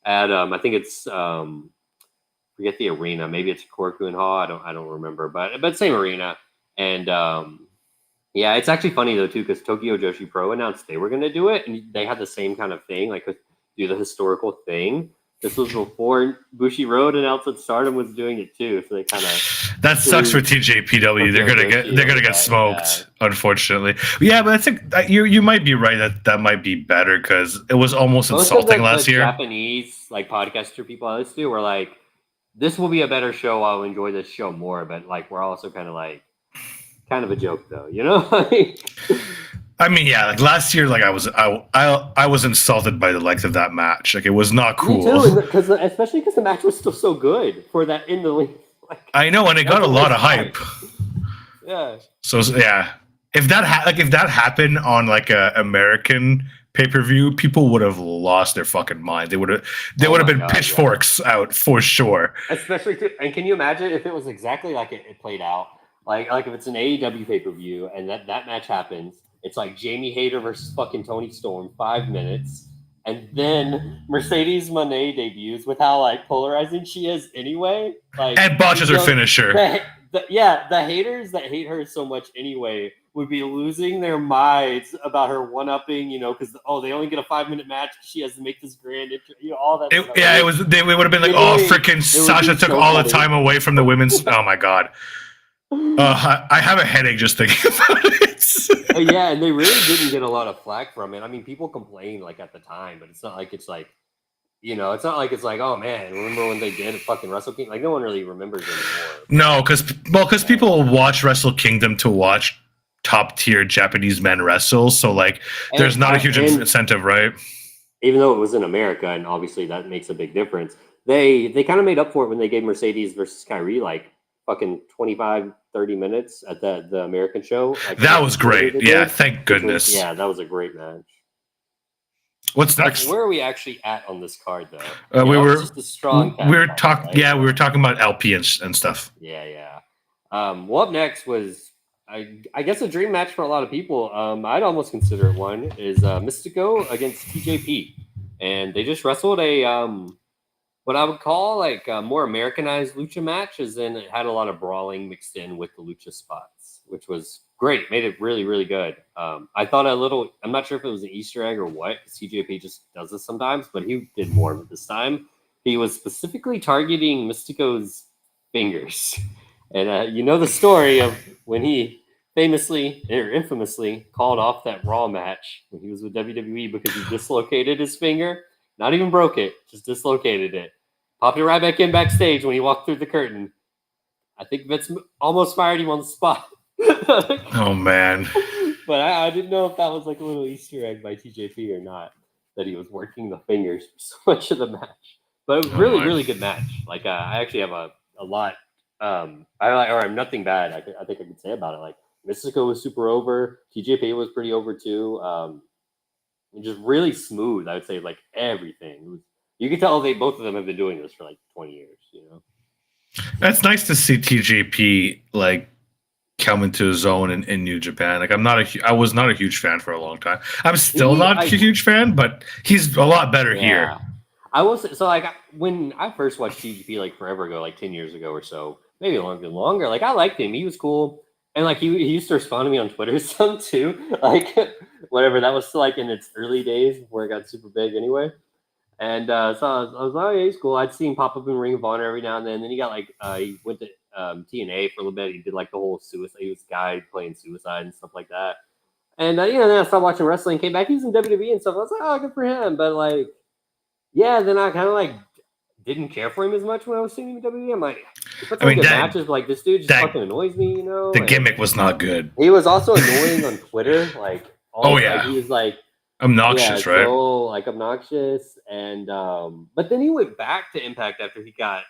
At I think it's forget the arena. Maybe it's Korakuen Hall. I don't remember, but same arena. And it's actually funny though too because Tokyo Joshi Pro announced they were going to do it, and they had the same kind of thing, like do the historical thing. This was before Bushi Road announced that Stardom was doing it too, so they kind of that sucks for TJPW. They're gonna get smoked, unfortunately. Yeah, but I think you might be right that might be better because it was almost insulting last year. Japanese like podcaster people I listen to were like, "This will be a better show. I'll enjoy this show more," but like we're also kind of a joke though, you know? I mean, yeah, like last year, like I was insulted by the length of that match. Like it was not cool. Me too, especially because the match was still so good for that in the league. Like, I know, and it got a lot of hype. Yeah. So yeah, if that happened on like a American pay-per-view, people would have lost their fucking mind. They would have been pitchforks out for sure. Especially, and can you imagine if it was exactly like it played out? Like if it's an AEW pay-per-view and that match happens, it's like Jamie Hayter versus fucking Toni Storm, 5 minutes, and then Mercedes Moné debuts with how like polarizing she is anyway. Like, and botches her finisher. The haters that hate her so much anyway would be losing their minds about her one-upping, because they only get a 5-minute match. She has to make this grand intro, all that. It was. They would have been like, freaking Sasha took all the time away from the women's. Oh my god. I have a headache just thinking about it. Yeah, and they really didn't get a lot of flack from it. I mean, people complained like at the time, but it's not like it's like, it's not like it's like, oh man, remember when they did a fucking Wrestle Kingdom? Like no one really remembers anymore. No, because people watch Wrestle Kingdom to watch top tier Japanese men wrestle, so like there's not a huge incentive, right? Even though it was in America, and obviously that makes a big difference. They kind of made up for it when they gave Mercedes versus Kyrie like fucking 25-30 minutes at the American show. Like, that was great. Yeah, thank goodness. That was a great match. What's next? Where are we actually at on this card, though? We were just a strong. We were talking. Right? Yeah, we were talking about LP and stuff. Yeah. Well, up next was I guess a dream match for a lot of people. I'd almost consider it one is Mystico against TJP, and they just wrestled a what I would call like a more Americanized lucha match, as in it had a lot of brawling mixed in with the lucha spots, which was great. Made it really, really good. I thought I'm not sure if it was an Easter egg or what, because TJP just does this sometimes, but he did more of it this time. He was specifically targeting Mystico's fingers. And you know the story of when he famously or infamously called off that Raw match when he was with WWE because he dislocated his finger. Not even broke it, just dislocated it. Popped it right back in backstage when he walked through the curtain. I think Vince almost fired him on the spot. Oh, man. But I didn't know if that was like a little Easter egg by TJP or not, that he was working the fingers for so much of the match. But it was really good match. Like, I actually have a lot. I'm nothing bad I think I could say about it. Like, Mystico was super over. TJP was pretty over too. And just really smooth, I would say, like everything. You can tell both of them have been doing this for like 20 years, That's nice to see TJP like come into his own in New Japan. Like I was not a huge fan for a long time. I'm still not a huge fan, but he's a lot better here. I will say, so like when I first watched TJP like forever ago, like 10 years ago or so, maybe a little bit longer, like I liked him. He was cool. And like he used to respond to me on Twitter some too. Like whatever, that was still like in its early days before it got super big anyway. And so I was like, oh, yeah, he's cool. I'd see him pop up in Ring of Honor every now and then. Then he got like he went to TNA for a little bit. He did like the whole suicide. He was a guy playing suicide and stuff like that. And then I stopped watching wrestling. Came back. He's in WWE and stuff. I was like, oh, good for him. But like, yeah. Then I kind of like didn't care for him as much when I was seeing him in WWE. I'm like, good matches. But, like this dude just fucking annoys me. The gimmick was not good. He was also annoying on Twitter. Like, he was like. Obnoxious, right? So like obnoxious, and but then he went back to Impact after he got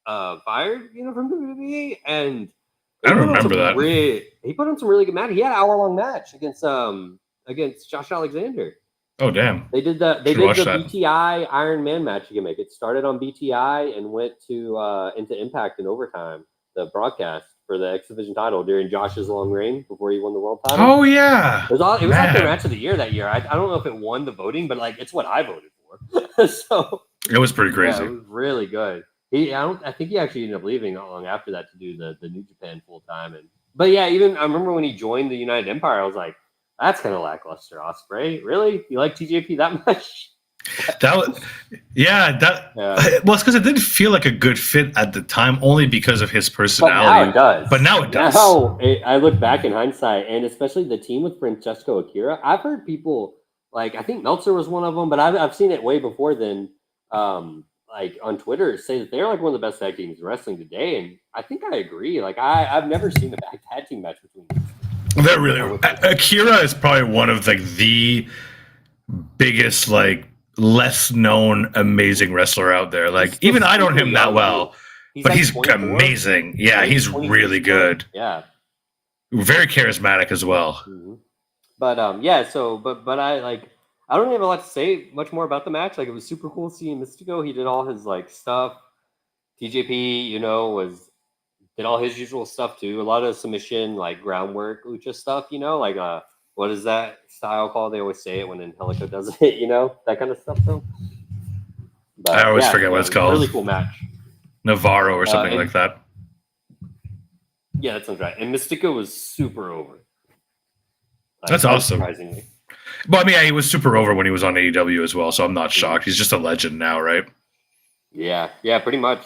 fired, from WWE, and I don't remember that. He put on some really good match. He had an hour-long match against Josh Alexander. Oh damn! They did the BTI Iron Man match gimmick. It started on BTI and went to into Impact in overtime. The broadcast for the X Division title during Josh's long reign before he won the world title. Oh yeah, it was like their match of the year that year. I don't know if it won the voting, but like it's what I voted for. So it was pretty crazy. Yeah, it was really good. I think he actually ended up leaving not long after that to do the New Japan full time. But yeah, even I remember when he joined the United Empire, I was like, that's kind of lackluster, Ospreay. Really, you like TJP that much? Well, it's because it didn't feel like a good fit at the time, only because of his personality. But now it does. Now I look back in hindsight, and especially the team with Francesco Akira. I've heard people like I think Meltzer was one of them, but I've seen it way before then. Like on Twitter, say that they're like one of the best tag teams in wrestling today, and I think I agree. Like I've never seen a bad tag team match between them. They're really Akira is probably one of like the biggest like less known amazing wrestler out there. Like even I don't know him that well. But he's amazing. Yeah, he's really good. Yeah. Very charismatic as well. Mm-hmm. But yeah, so but I don't have a lot to say much more about the match. Like, it was super cool seeing Mystico. He did all his like stuff. TJP, did all his usual stuff too. A lot of submission, like groundwork, lucha stuff. Like what is that style called? They always say it when Angelico does it. That kind of stuff. Though. But I always forget what it's called. Really cool match. Navarro or something like that. Yeah, that sounds right. And Mystico was super over. That's awesome. Surprisingly. Well, I mean, he was super over when he was on AEW as well, so I'm not shocked. He's just a legend now, right? Yeah, pretty much.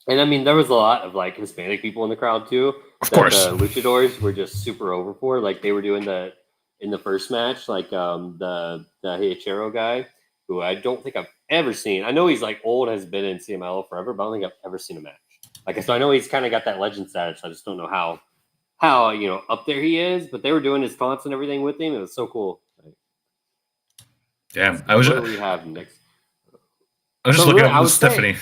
And I mean, there was a lot of like Hispanic people in the crowd too. Of course, the luchadors were just super over for. Like, they were doing in the first match, like the Hechero guy, who I don't think I've ever seen. I know he's like old, has been in CMLL forever, but I don't think I've ever seen a match. Like, so I know he's kind of got that legend status. I just don't know how up there he is. But they were doing his taunts and everything with him. It was so cool. Damn, what do we have next? I was just looking at Stephanie.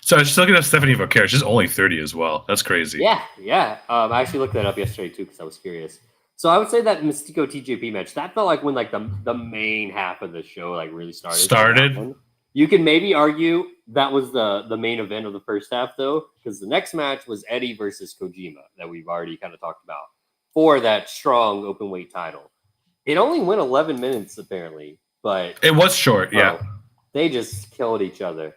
So I was just looking at Stephanie Vaquer. She's only 30 as well. That's crazy. Yeah. I actually looked that up yesterday too because I was curious. So I would say that Mystico TJP match, that felt like when like the main half of the show like really started. You can maybe argue that was the main event of the first half though, because the next match was Eddie versus Kojima that we've already kind of talked about for that strong open weight title. It only went 11 minutes apparently, but it was short. Yeah, they just killed each other.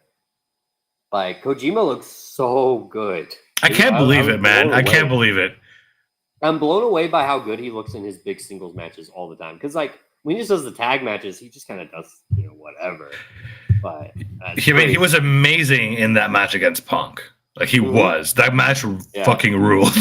Like, Kojima looks so good. I can't believe it, man. I can't believe it. I'm blown away by how good he looks in his big singles matches all the time. Because, like, when he just does the tag matches, he just kind of does, whatever. But he was amazing in that match against Punk. Like, he was. That match fucking ruled.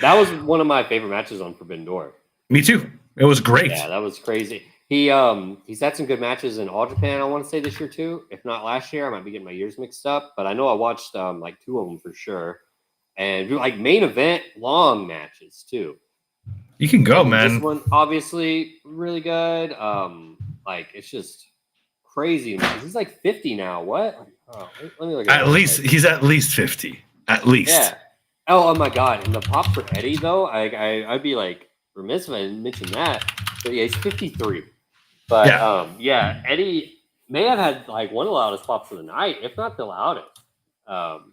That was one of my favorite matches on Forbidden Door. Me too. It was great. Yeah, that was crazy. He's had some good matches in All Japan, I want to say, this year too. If not last year, I might be getting my years mixed up. But I know I watched like 2 of them for sure. And like main event long matches too. You can go, man. This one obviously really good. Like, it's just crazy. He's like 50 now. What? Oh, let me look at he's at least 50. At least. Yeah. Oh my god. And the pop for Eddie though, I'd be like remiss if I didn't mention that. But yeah, he's 53. But Eddie may have had like one of the loudest pops of the night, if not the loudest.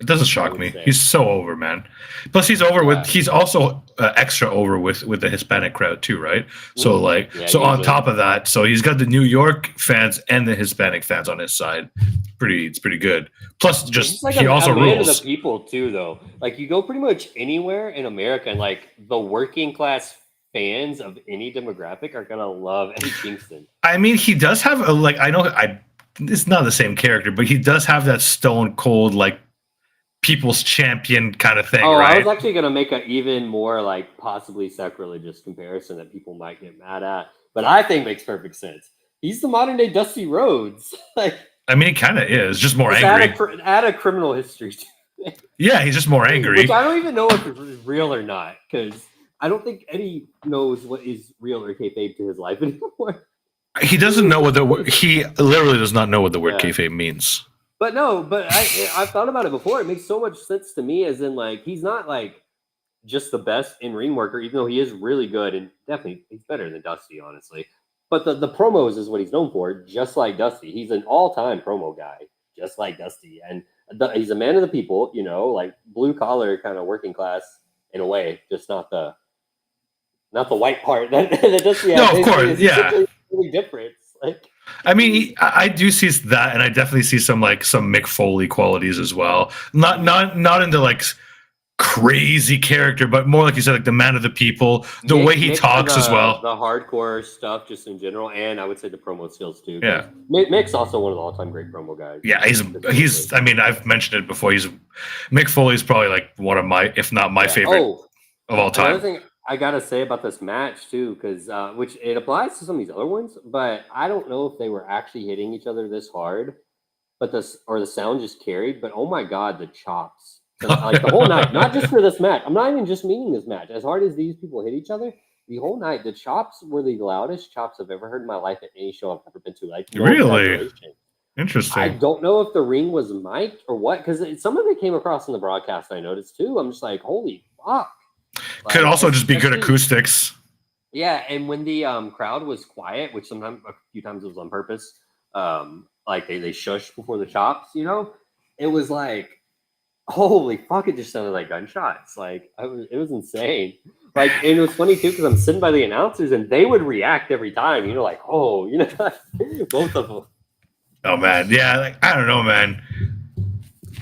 It doesn't shock me. He's so over, man. Plus, he's over with. He's also extra over with the Hispanic crowd too, right? So on top of that, so he's got the New York fans and the Hispanic fans on his side. It's pretty good. Plus, he also rules. The people too, though. Like, you go pretty much anywhere in America, and like the working class fans of any demographic are gonna love Eddie Kingston. I mean, he does have it's not the same character, but he does have that stone cold like people's champion kind of thing, right? I was actually gonna make an even more like possibly sacrilegious comparison that people might get mad at, but I think makes perfect sense. He's the modern day Dusty Rhodes. Like, I mean, he kind of is, just more angry. Add a criminal history. Yeah, he's just more angry. Which I don't even know if it's real or not, because I don't think Eddie knows what is real or kayfabe to his life anymore. He doesn't know he literally does not know what the word kayfabe means. But I've thought about it before. It makes so much sense to me, as in like he's not like just the best in ring worker, even though he is really good and definitely he's better than Dusty, honestly. But the promos is what he's known for, just like Dusty. He's an all-time promo guy, just like Dusty, and he's a man of the people, like blue collar kind of working class in a way, just not the white part that Dusty has. No, of course, yeah. Really different. Like, I mean, I do see that, and I definitely see some Mick Foley qualities as well. Not into like crazy character, but more like you said, like the man of the people, the way he talks as well. The hardcore stuff, just in general, and I would say the promo skills too. Yeah, Mick's also one of the all-time great promo guys. Yeah, he's. I mean, I've mentioned it before. Mick Foley's probably like one of my, if not my favorite of all time. Another thing I gotta say about this match too, because which it applies to some of these other ones, but I don't know if they were actually hitting each other this hard, but the sound just carried. But oh my god, the chops! Like the whole night, not just for this match. I'm not even just meaning this match. As hard as these people hit each other, the whole night, the chops were the loudest chops I've ever heard in my life at any show I've ever been to. Like, really? I Interesting. don't know if the ring was mic'd or what, because some of it came across in the broadcast. I noticed too. I'm just like, holy fuck! Could Like, also just be good especially acoustics. yeah, and when the crowd was quiet, which sometimes a few times it was on purpose, like they shushed before the chops, it was like holy fuck! It just sounded like gunshots. Like it was insane. Like, and it was funny too because I'm sitting by the announcers and they would react every time. Like oh, both of them. Oh man, yeah. Like I don't know, man.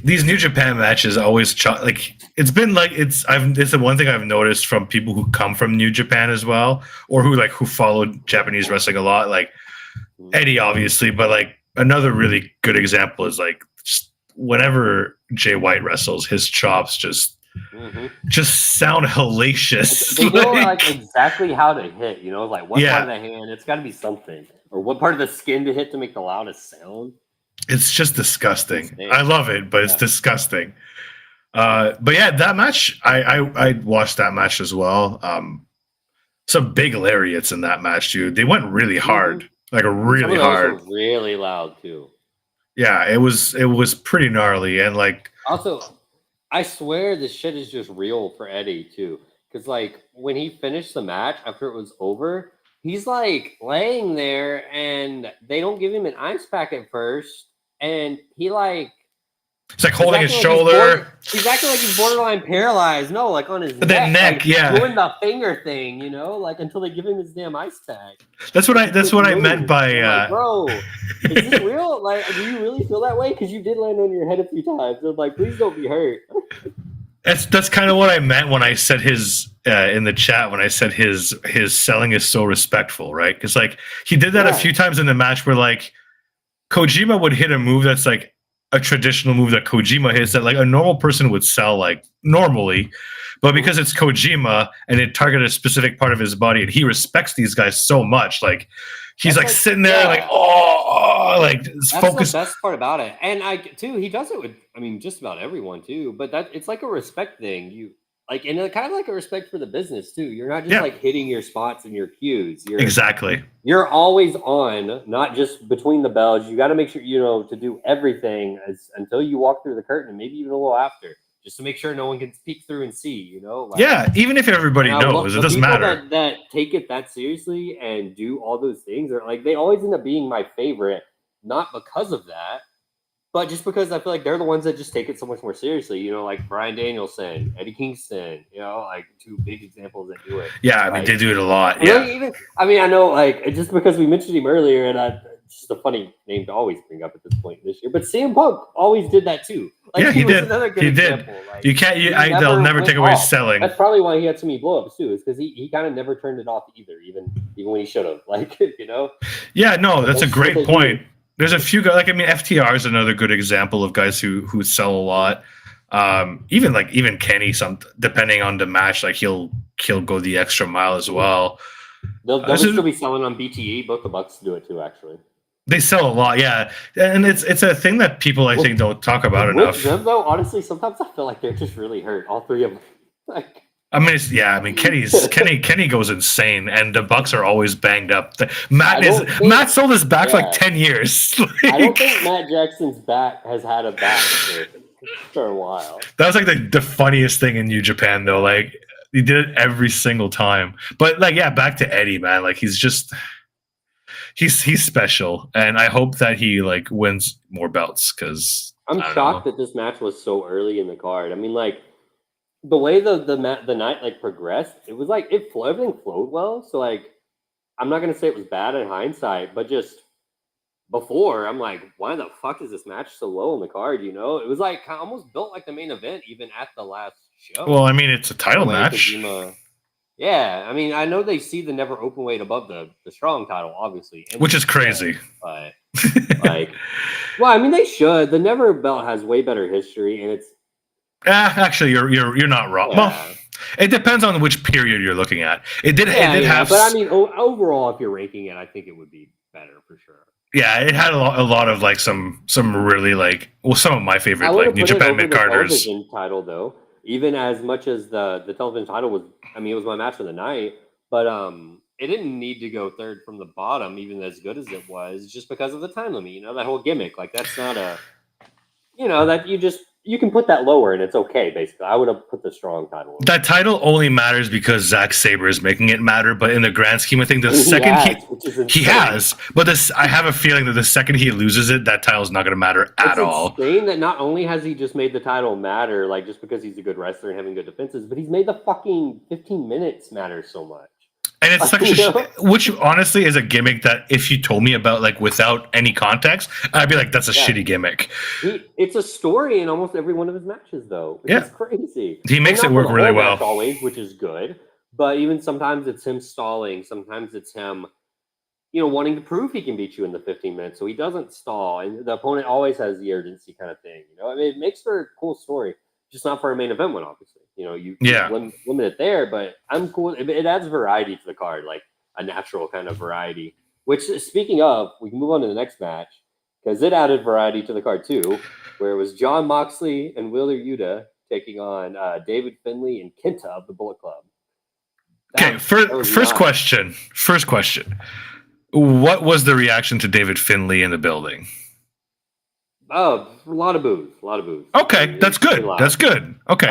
These New Japan matches always like it's been like it's the one thing I've noticed from people who come from New Japan as well, or who followed Japanese wrestling a lot. Like Eddie, obviously, but like another really good example is like just whenever Jay White wrestles, his chops just sound hellacious. They know like exactly how to hit. Like what part Yeah, of the hand. It's got to be something, or what part of the skin to hit to make the loudest sound. it's just disgusting. Insane. I love it, but it's disgusting. But yeah, that match, I watched that match as well. Some big lariats in that match, dude. They went really hard, like really hard. Were really loud too. Yeah, it was pretty gnarly, and like also, I swear this shit is just real for Eddie too, because like when he finished the match after it was over, he's like laying there, and they don't give him an ice pack at first, and he like. It's like holding his shoulder. He's acting like he's borderline paralyzed. No, like on his neck. Like, yeah. Doing the finger thing, like until they give him his damn ice pack. That's what I meant by. Like, bro, is this real? Like, do you really feel that way? Because you did land on your head a few times. I'm like, please don't be hurt. That's kind of what I meant when I said his in the chat when I said his selling is so respectful, right? Because like he did that a few times in the match where like Kojima would hit a move that's like a traditional move that Kojima hits that like a normal person would sell like normally, but because it's Kojima and it targeted a specific part of his body and he respects these guys so much, like he's like sitting there like like focus. That's the best part about it, and he does it with just about everyone too. But it's like a respect thing. You like and kind of like a respect for the business too. You're not just like hitting your spots and your cues. You're always on, not just between the bells. You got to make sure to do everything until you walk through the curtain, and maybe even a little after, just to make sure no one can peek through and see. Like, even if everybody knows, it doesn't matter. That take it that seriously and do all those things are like they always end up being my favorite, not because of that, but just because I feel like they're the ones that just take it so much more seriously, like Bryan Danielson, Eddie Kingston, like two big examples that do it. Yeah, they do it a lot. Yeah. I know, like, just because we mentioned him earlier, and it's just a funny name to always bring up at this point this year, but CM Punk always did that too. Like, he did. Another good example. Like, you can't, they'll never take away selling. That's probably why he had so many blow-ups too, is because he kind of never turned it off either, even when he should have. Like, Yeah, no, that's a great point. There's a few guys, like FTR is another good example of guys who sell a lot. Even Kenny, depending on the match, like he'll go the extra mile as well. They'll still be selling on BTE. Both the Bucks do it too, actually. They sell a lot, yeah, and it's a thing that people I think don't talk about enough. Them, though, honestly, sometimes I feel like they're just really hurt. All three of them, like. Kenny goes insane, and the Bucks are always banged up. Matt sold his back for like 10 years. I don't think Matt Jackson's back has had a back for a while. That was like the funniest thing in New Japan, though. Like he did it every single time. But like, yeah, back to Eddie, man. Like he's special, and I hope that he like wins more belts because I'm shocked that this match was so early in the card. The way the night like progressed, it was like everything flowed well. So like, I'm not gonna say it was bad in hindsight, but just before, I'm like, why the fuck is this match so low on the card? It was like almost built like the main event, even at the last show. Well, it's a title match. Yeah, I know they see the never open weight above the strong title, obviously, which is crazy. But like, they should. The never belt has way better history, and it's. Actually, you're not wrong. Yeah. Well, it depends on which period you're looking at. It did have, but overall, if you're ranking it, I think it would be better for sure. Yeah, it had a lot of like some really like some of my favorite like New Japan mid-carders. Television title though, even as much as the television title was, it was my match of the night. But it didn't need to go third from the bottom, even as good as it was, just because of the time limit. You know, that whole gimmick. Like that's not a, you know, that you can put that lower and it's okay. Basically, I would have put the strong title. Over. That title only matters because Zack Sabre is making it matter. But in the grand scheme of things, the second he has, but this I have a feeling that the second he loses it, that title is not going to matter at all. It's insane that not only has he just made the title matter, like just because he's a good wrestler and having good defenses, but he's made the fucking 15 minutes matter so much. And it's such a which honestly is a gimmick that if you told me about like without any context, I'd be like, that's a shitty gimmick. It's a story in almost every one of his matches, though, which is crazy. He makes it work really well. Always, which is good. But even sometimes it's him stalling. Sometimes it's him, you know, wanting to prove he can beat you in the 15 minutes. So he doesn't stall. And the opponent always has the urgency kind of thing. You know, I mean, it makes for a cool story. Just not for a main event one, obviously. You know, you limit it there, but I'm cool. It adds variety to the card, like a natural kind of variety. Which, speaking of, we can move on to the next match because it added variety to the card too, where it was Jon Moxley and Wheeler Yuta taking on David Finlay and Kenta of the Bullet Club. First question. What was the reaction to David Finlay in the building? Oh, a lot of boos. Okay, that's good. That's good. Okay.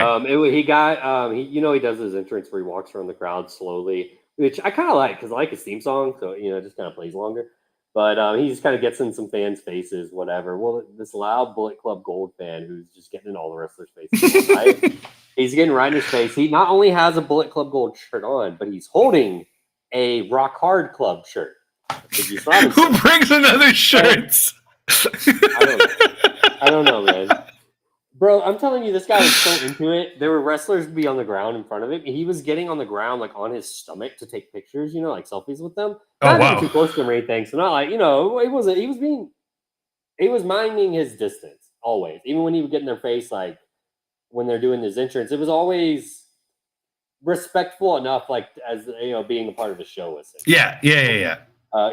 He does his entrance where he walks around the crowd slowly, which I kind of like because I like his theme song, so you know, it just kind of plays longer. But he just kind of gets in some fans' faces, whatever. Well, this loud Bullet Club Gold fan who's just getting in all the wrestlers' faces, right? He's getting right in his face. He not only has a Bullet Club Gold shirt on, but he's holding a Rock Hard Club shirt. Who brings another shirt? I don't know, man. Bro, I'm telling you, this guy was so into it. There were wrestlers to be on the ground in front of him. He was getting on the ground, like on his stomach, to take pictures, you know, like selfies with them. Not even too close to him or anything. So not like, you know, he was minding his distance always. Even when he would get in their face, like when they're doing his entrance, it was always respectful enough, like as you know, being a part of the show. Yeah.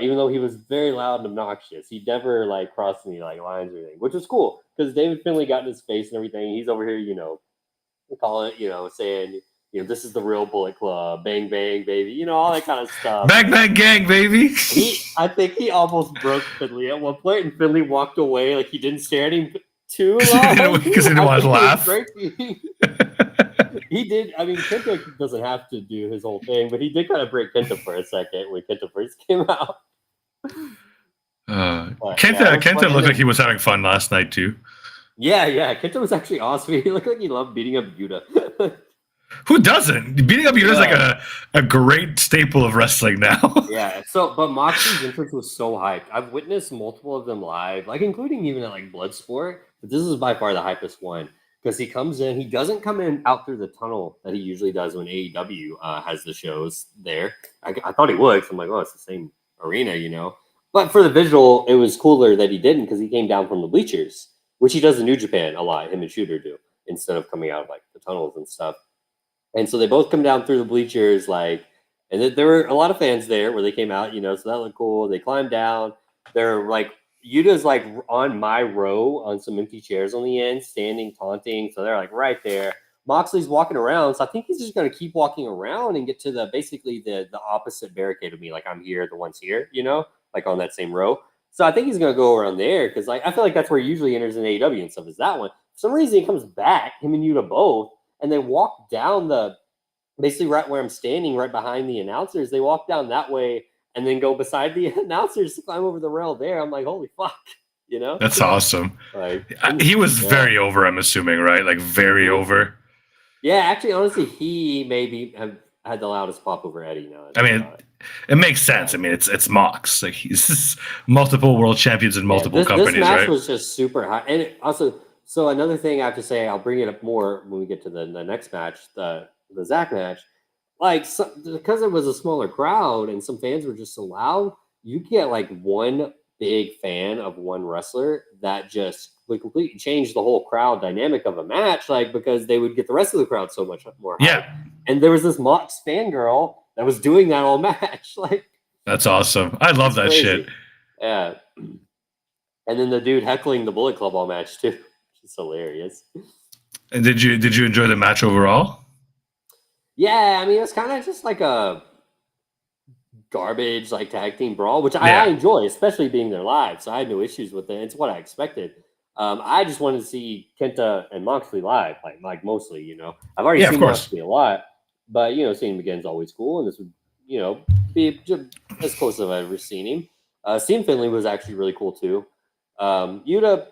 Even though he was very loud and obnoxious, he never like crossed any like lines or anything, which was cool because David Finlay got in his face and everything. He's over here, you know, calling it, you know, saying, you know, this is the real Bullet Club, bang bang baby, you know, all that kind of stuff. Bang bang gang baby. I think he almost broke Finlay at one point, and Finlay walked away like he didn't stare at him too long because he didn't want to laugh. He did. I mean, Kenta doesn't have to do his whole thing, but he did kind of break Kenta for a second when Kenta first came out. Kenta looked like he was having fun last night too. Yeah. Kenta was actually awesome. He looked like he loved beating up Yuta. Who doesn't? Beating up Yuta is like a great staple of wrestling now. Yeah. So, but Moxley's entrance was so hyped. I've witnessed multiple of them live, like including even at like Bloodsport. But this is by far the hypest one. Because he comes in, he doesn't come in out through the tunnel that he usually does when AEW has the shows there. I thought he would, because I'm like, oh, it's the same arena, you know. But for the visual, it was cooler that he didn't because he came down from the bleachers, which he does in New Japan a lot, him and Shooter do, instead of coming out of like the tunnels and stuff. And so they both come down through the bleachers, like, and there were a lot of fans there where they came out, you know, so that looked cool. They climbed down. They're like, Yuta's like on my row on some empty chairs on the end, standing, taunting. So they're like right there. Moxley's walking around. So I think he's just going to keep walking around and get to the opposite barricade of me. Like I'm here, the one's here, you know, like on that same row. So I think he's going to go around there because like I feel like that's where he usually enters in AEW and stuff is that one. For some reason he comes back, him and Yuta both, and they walk down basically right where I'm standing, right behind the announcers. They walk down that way. And then go beside the announcers to climb over the rail there. I'm like, holy fuck, you know? That's awesome. Like he was very over, I'm assuming, right? Like very over. Yeah, actually, honestly, he maybe have had the loudest pop over Eddie now. I mean, it makes sense. I mean, it's Mox. Like he's multiple world champions in multiple companies, this match right? was just super high. And also, so another thing I have to say, I'll bring it up more when we get to the next match, the Zach match. Like, because it was a smaller crowd and some fans were just so loud, you get like one big fan of one wrestler that just would completely change the whole crowd dynamic of a match, like because they would get the rest of the crowd so much more hype. Yeah. And there was this Mox fangirl that was doing that all match. Like, that's awesome. I love that crazy. shit. Yeah. And then the dude heckling the Bullet Club all match too. It's hilarious. And did you enjoy the match overall? Yeah, I mean, it was kind of just like a garbage like tag team brawl, which I enjoy, especially being there live. So I had no issues with it. It's what I expected. I just wanted to see Kenta and Moxley live, like mostly, you know. I've already seen Moxley a lot, but you know, seeing him again is always cool, and this would, you know, be just as close as I've ever seen him. Seeing Finley was actually really cool too. Yuta,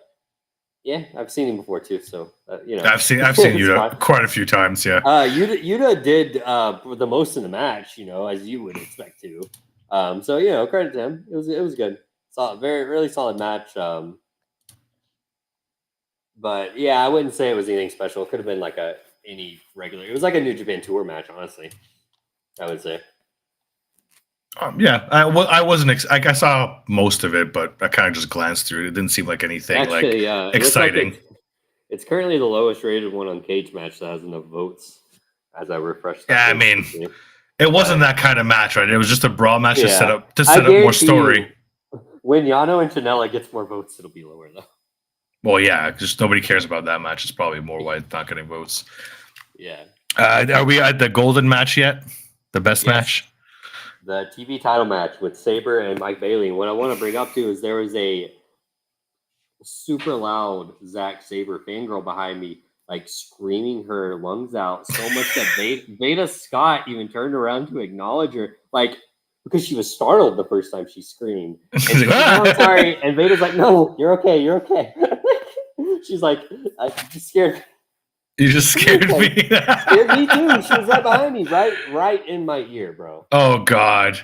yeah, I've seen him before too, so you know, I've seen Yuta quite a few times. Yeah, Yuta did the most in the match, you know, as you would expect to. So you know, credit to him. It was good. Solid, really solid match. But yeah, I wouldn't say it was anything special. It could have been like any regular. It was like a New Japan Tour match, honestly. I would say. Yeah, I wasn't. I saw most of it, but I kind of just glanced through it. It didn't seem like anything exciting. It's currently the lowest rated one on Cage Match that has enough votes. As I refresh. Yeah, I mean, it wasn't that kind of match, right? It was just a brawl match to set up more story. When Yano and Janela gets more votes, it'll be lower though. Well, yeah, because nobody cares about that match. It's probably more why it's not getting votes. Yeah. Are we at the golden match yet? The best match? The TV title match with Sabre and Mike Bailey. And what I want to bring up too is there was a super loud Zack Sabre fangirl behind me, like screaming her lungs out so much that Veda Scott even turned around to acknowledge her, like because she was startled the first time she screamed. And she's like, oh, I'm sorry. And Veda's like, no, you're okay. You're okay. She's like, I just scared. You just scared me. Scared me too. She was right behind me, right in my ear, bro. Oh God.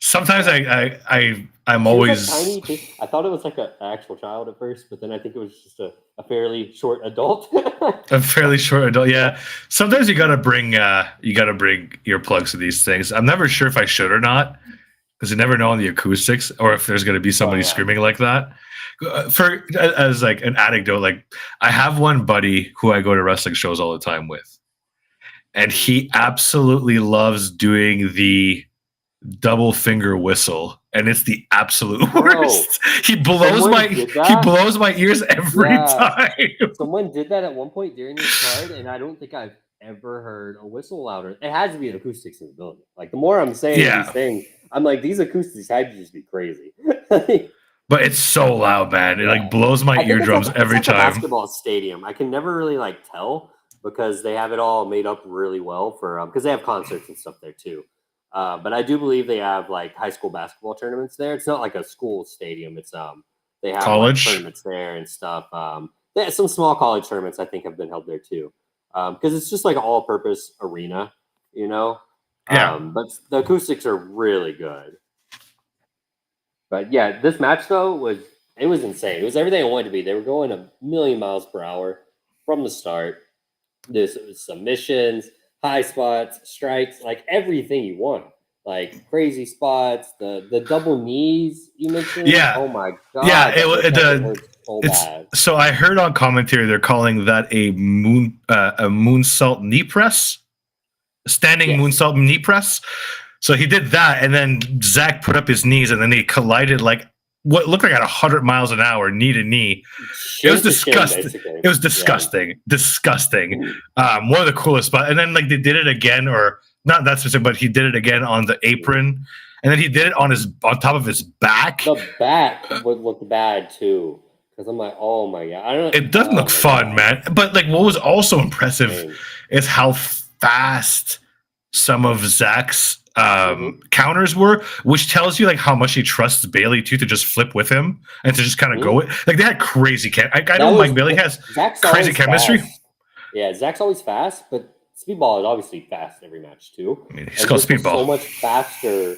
Sometimes I'm always like tiny. I thought it was like an actual child at first, but then I think it was just a fairly short adult. A fairly short adult, yeah. Sometimes you gotta bring earplugs to these things. I'm never sure if I should or not, because you never know on the acoustics or if there's gonna be somebody screaming like that. For as like an anecdote, like I have one buddy who I go to wrestling shows all the time with, and he absolutely loves doing the double finger whistle, and it's the absolute worst. He blows my ears every time. Someone did that at one point during this card, and I don't think I've ever heard a whistle louder. It has to be an acoustics in the building. Like the more I'm saying these things, I'm like, these acoustics had to just be crazy. But it's so loud, man. It like blows my eardrums every time. A basketball stadium. I can never really like tell because they have it all made up really well for because they have concerts and stuff there too. But I do believe they have like high school basketball tournaments there. It's not like a school stadium. It's they have college tournaments there and stuff. They have some small college tournaments I think have been held there too. Because it's just like an all-purpose arena, you know. Yeah. But the acoustics are really good. But yeah, this match though was insane. It was everything I wanted to be. They were going 1,000,000 miles per hour from the start. This was submissions, high spots, strikes, like everything you want. Like crazy spots, the double knees you mentioned. Yeah. Oh my god. Yeah, so I heard on commentary they're calling that a moonsault knee press, standing moonsault knee press. So he did that, and then Zach put up his knees, and then they collided like what looked like at 100 miles an hour, knee to knee. It was disgusting. It was disgusting. Yeah. Disgusting. One of the coolest spots. And then like they did it again, or not that specific, but he did it again on the apron, and then he did it on top of his back. The back would look bad too, because I'm like, oh my god, I don't. It doesn't look fun, man. But like, what was also impressive is how fast some of Zach's counters were, which tells you like how much he trusts Bailey to just flip with him and to just kind of go it. Like they had crazy. I know Mike Bailey has crazy chemistry. Fast. Yeah, Zach's always fast, but Speedball is obviously fast every match too. I mean, he's called Speedball. So much faster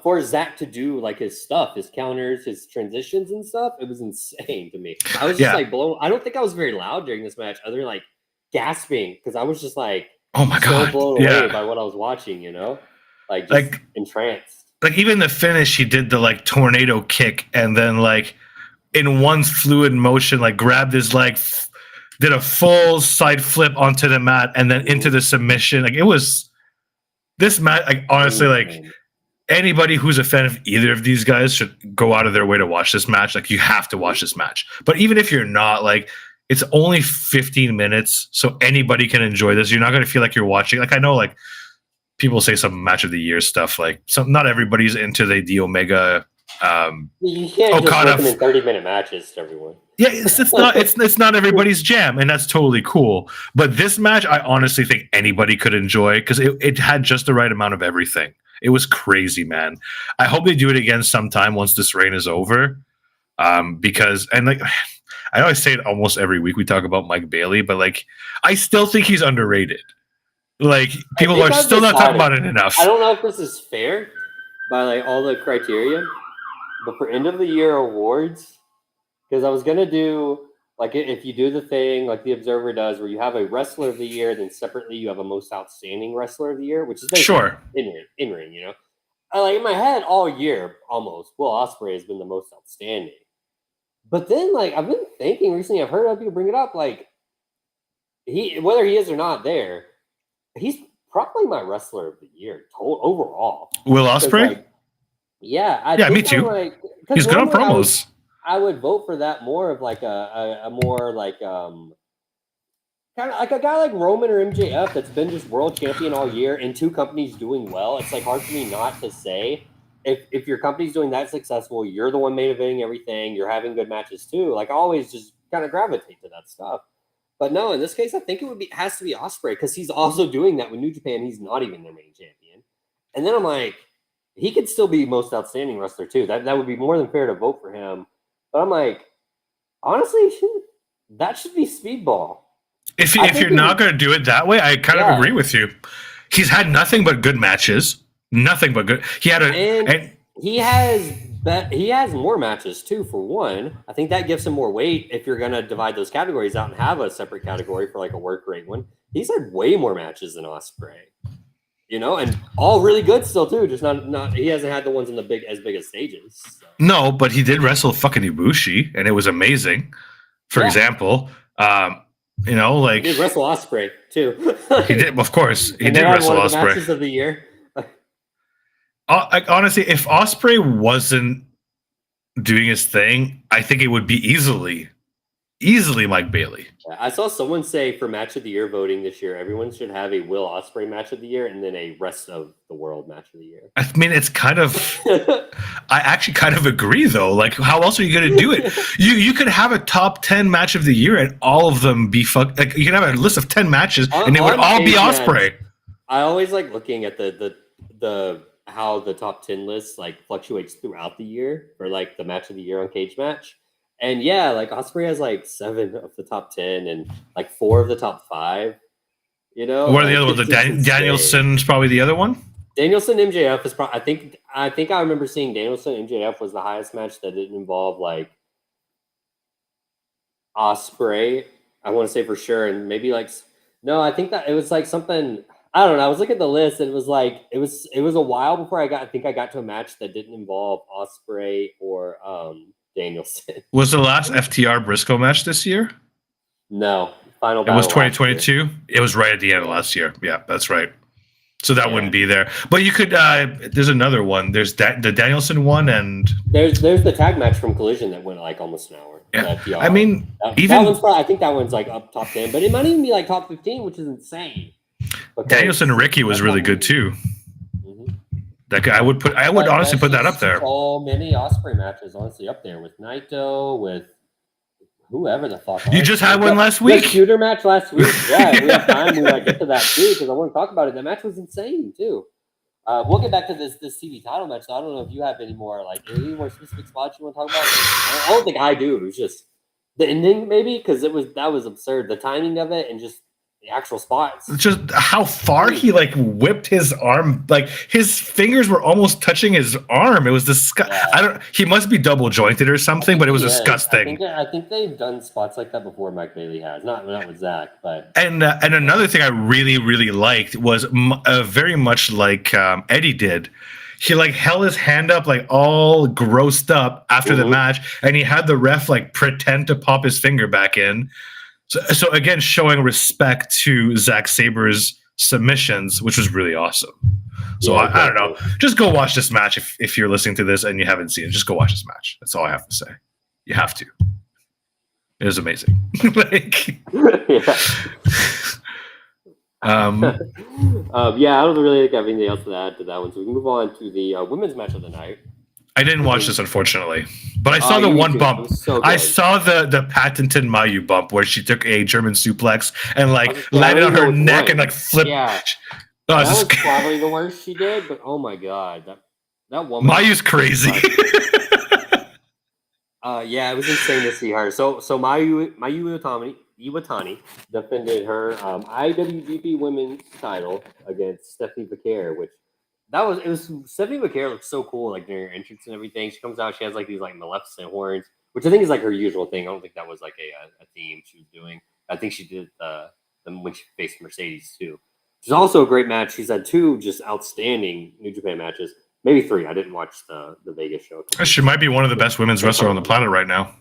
for Zach to do like his stuff, his counters, his transitions and stuff. It was insane to me. I was just like blown. I don't think I was very loud during this match, other than like gasping because I was just like, oh my god, blown away by what I was watching. You know. Like entranced. Like even the finish, he did the like tornado kick, and then like in one fluid motion, like grabbed his leg, did a full side flip onto the mat, and then into the submission. Like it was this match. Like honestly, like anybody who's a fan of either of these guys should go out of their way to watch this match. Like you have to watch this match. But even if you're not, like it's only 15 minutes, so anybody can enjoy this. You're not going to feel like you're watching. Like I know, like. people say some match of the year stuff, like not everybody's into the Omega. You can't just recommend 30-minute matches to everyone. Yeah, it's not everybody's jam, and that's totally cool. But this match, I honestly think anybody could enjoy because it had just the right amount of everything. It was crazy, man. I hope they do it again sometime once this reign is over. Because like I always say it almost every week we talk about Mike Bailey, but like I still think he's underrated. Like people are still not talking about it enough. I don't know if this is fair by like all the criteria, but for end of the year awards, because I was gonna do like if you do the thing like the Observer does, where you have a wrestler of the year, then separately you have a most outstanding wrestler of the year, which is basically in ring. You know, I like in my head all year almost. Will Ospreay has been the most outstanding, but then like I've been thinking recently, I've heard other people bring it up, like whether he is or not there. He's probably my wrestler of the year overall. Will Ospreay? Like, yeah, me too. He's good on promos. I would vote for that more of like a more like kind of like a guy like Roman or MJF that's been just world champion all year and two companies doing well. It's like hard for me not to say if your company's doing that successful, you're the one main eventing everything, you're having good matches too. Like I always just kind of gravitate to that stuff. But no, in this case, I think has to be Ospreay because he's also doing that with New Japan. He's not even their main champion. And then I'm like, he could still be most outstanding wrestler too. That would be more than fair to vote for him. But I'm like, honestly, that should be Speedball. If you're not going to do it that way, I kind of agree with you. He's had nothing but good matches. Nothing but good. He has more matches too. For one, I think that gives him more weight. If you're gonna divide those categories out and have a separate category for like a work rate one, he's had way more matches than Ospreay. You know, and all really good still too. Just not. He hasn't had the ones in the big stages. So. No, but he did wrestle fucking Ibushi, and it was amazing. For example, you know, like he did wrestle Ospreay too. He did, of course, he did wrestle Ospreay. Matches of the year. Honestly, if Ospreay wasn't doing his thing, I think it would be easily Mike Bailey. I saw someone say for match of the year voting this year, everyone should have a Will Ospreay match of the year and then a rest of the world match of the year. I mean, it's kind of. I actually kind of agree, though. Like, how else are you going to do it? You could have a top 10 match of the year and all of them be like you could have a list of 10 matches and they would all be Ospreay. I always like looking at the how the top 10 list like fluctuates throughout the year for like the match of the year on Cage Match. And yeah, like Ospreay has like 7 of the top 10 and like 4 of the top 5. You know, what are the other ones? Danielson's probably the other one. Danielson MJF is probably. I think I remember seeing Danielson MJF was the highest match that didn't involve like Ospreay. I want to say for sure, and maybe like no, I think that it was like something. I don't know. I was looking at the list, and it was like it was a while before I got to a match that didn't involve Ospreay or Danielson. Was the last FTR Briscoe match this year? No, final. It was 2022. It was right at the end of last year. Yeah, that's right. So that wouldn't be there. But you could. There's another one. There's the Danielson one, and there's the tag match from Collision that went like almost an hour. Yeah. I mean, that one's probably, I think that one's like up top 10, but it might even be like top 15, which is insane. Danielson and Ricky was really good too. Mm-hmm. That guy, I would honestly put that up there. So many Ospreay matches, honestly, up there with Naito, with whoever the fuck. You just had one last week. The shooter match last week. Yeah, we have time. We might get to that too because I want to talk about it. That match was insane too. We'll get back to this TV title match. So I don't know if you have any more any more specific spots you want to talk about. I don't think I do. It was just the ending, maybe, because that was absurd. The timing of it and just the actual spots. Just how far he like whipped his arm, like his fingers were almost touching his arm. It was disgusting. Yeah. He must be double jointed or something, but it was disgusting. I think they've done spots like that before. Mike Bailey has not with Zach, but and another thing I really liked was very much like Eddie did. He like held his hand up like all grossed up after the match, and he had the ref like pretend to pop his finger back in. So again, showing respect to Zack Saber's submissions, which was really awesome. So I don't know. Just go watch this match if you're listening to this and you haven't seen it. Just go watch this match. That's all I have to say. You have to. It was amazing. Yeah, I don't really have anything else to add to that one, so we can move on to the women's match of the night. I didn't watch this, unfortunately, but I saw You the need one to. It bump. was so I good. saw the patented Mayu bump where she took a German suplex and like I landed don't on even her know which neck one. and like flipped. Yeah, Oh, that this was is- probably the worst she did, but oh my god, that woman. Mayu's crazy. Yeah, it was insane to see her. So Mayu Iwatani defended her IWGP Women's title against Stephanie Becker, which it was Stephanie Becker looks so cool like during her entrance and everything. She comes out, she has like these like Maleficent horns, which I think is like her usual thing. I don't think that was like a theme she was doing. I think she did them when she faced Mercedes too. She's also a great match. She's had two just outstanding New Japan matches. Maybe three. I didn't watch the Vegas show. She might be one of the best women's wrestlers on the planet right now.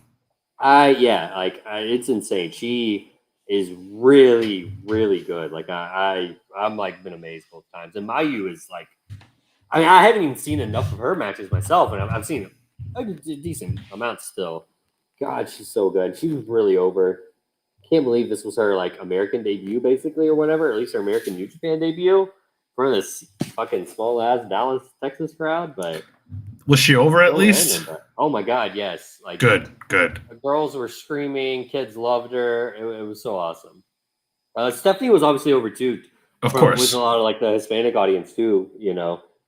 It's insane. She is really, really good. Like I'm like been amazed both times. And Mayu is like, I haven't even seen enough of her matches myself, and I've seen a decent amount still. God, she's so good. She was really over. Can't believe this was her like American debut, basically, or whatever. At least her American New Japan debut for this fucking small ass Dallas, Texas crowd. But was she over at least? Random, oh my god, yes! Like good. The girls were screaming, kids loved her. It was so awesome. Stephanie was obviously over too, of course, with a lot of like the Hispanic audience too.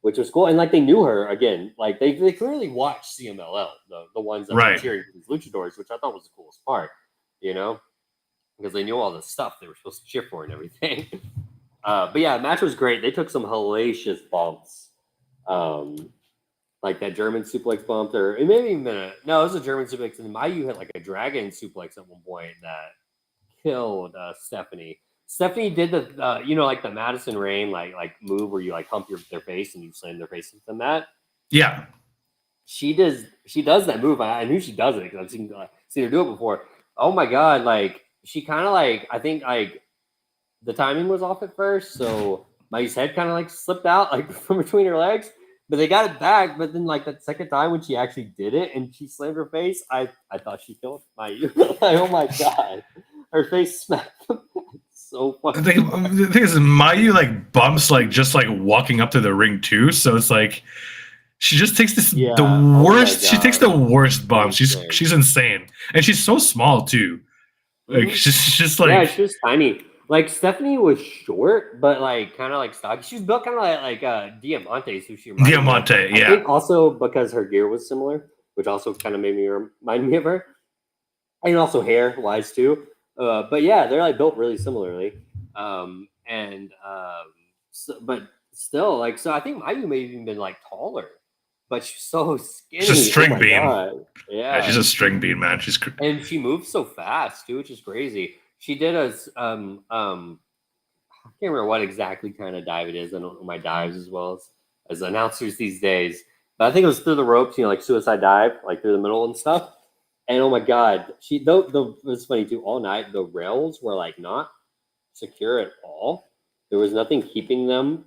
Which was cool, and like they knew her again. Like they clearly watched CMLL, the ones that were cheering for these luchadors, which I thought was the coolest part. Because they knew all the stuff they were supposed to cheer for and everything. But yeah, the match was great. They took some hellacious bumps. Like that German suplex bump, or it maybe even it was a German suplex, and Mayu hit like a dragon suplex at one point that killed Stephanie. Stephanie did the like the Madison Rain like move where you like hump their face and you slam their face into the mat. Yeah, she does that move. I knew she does it because I've seen her do it before. Oh my god, like she kind of like I think like the timing was off at first, so Mayu's head kind of like slipped out like from between her legs. But they got it back. But then, like that second time when she actually did it and she slammed her face, I thought she killed Mayu. Like, oh my god, her face smacked. So funny. The thing is, Mayu like bumps like just like walking up to the ring too. So it's like she just takes the worst. She takes the worst bumps. She's insane, and she's so small too. Like she's just like she was tiny. Like Stephanie was short, but like kind of like stocky. She was built kind of like Diamante, who she reminded Diamante, me of. yeah. I think also because her gear was similar, which also kind of made me remind me of her, and also hair wise too. But yeah, they're like built really similarly. But still, like so, I think Mayu may have even been like taller, but she's so skinny. She's a string bean. God. Yeah, she's a string bean, man. And she moves so fast too, which is crazy. She did a I can't remember what exactly kind of dive it is. I don't know my dives as well as announcers these days. But I think it was through the ropes, like suicide dive, like through the middle and stuff. And oh my god, it was funny too. All night the rails were like not secure at all. There was nothing keeping them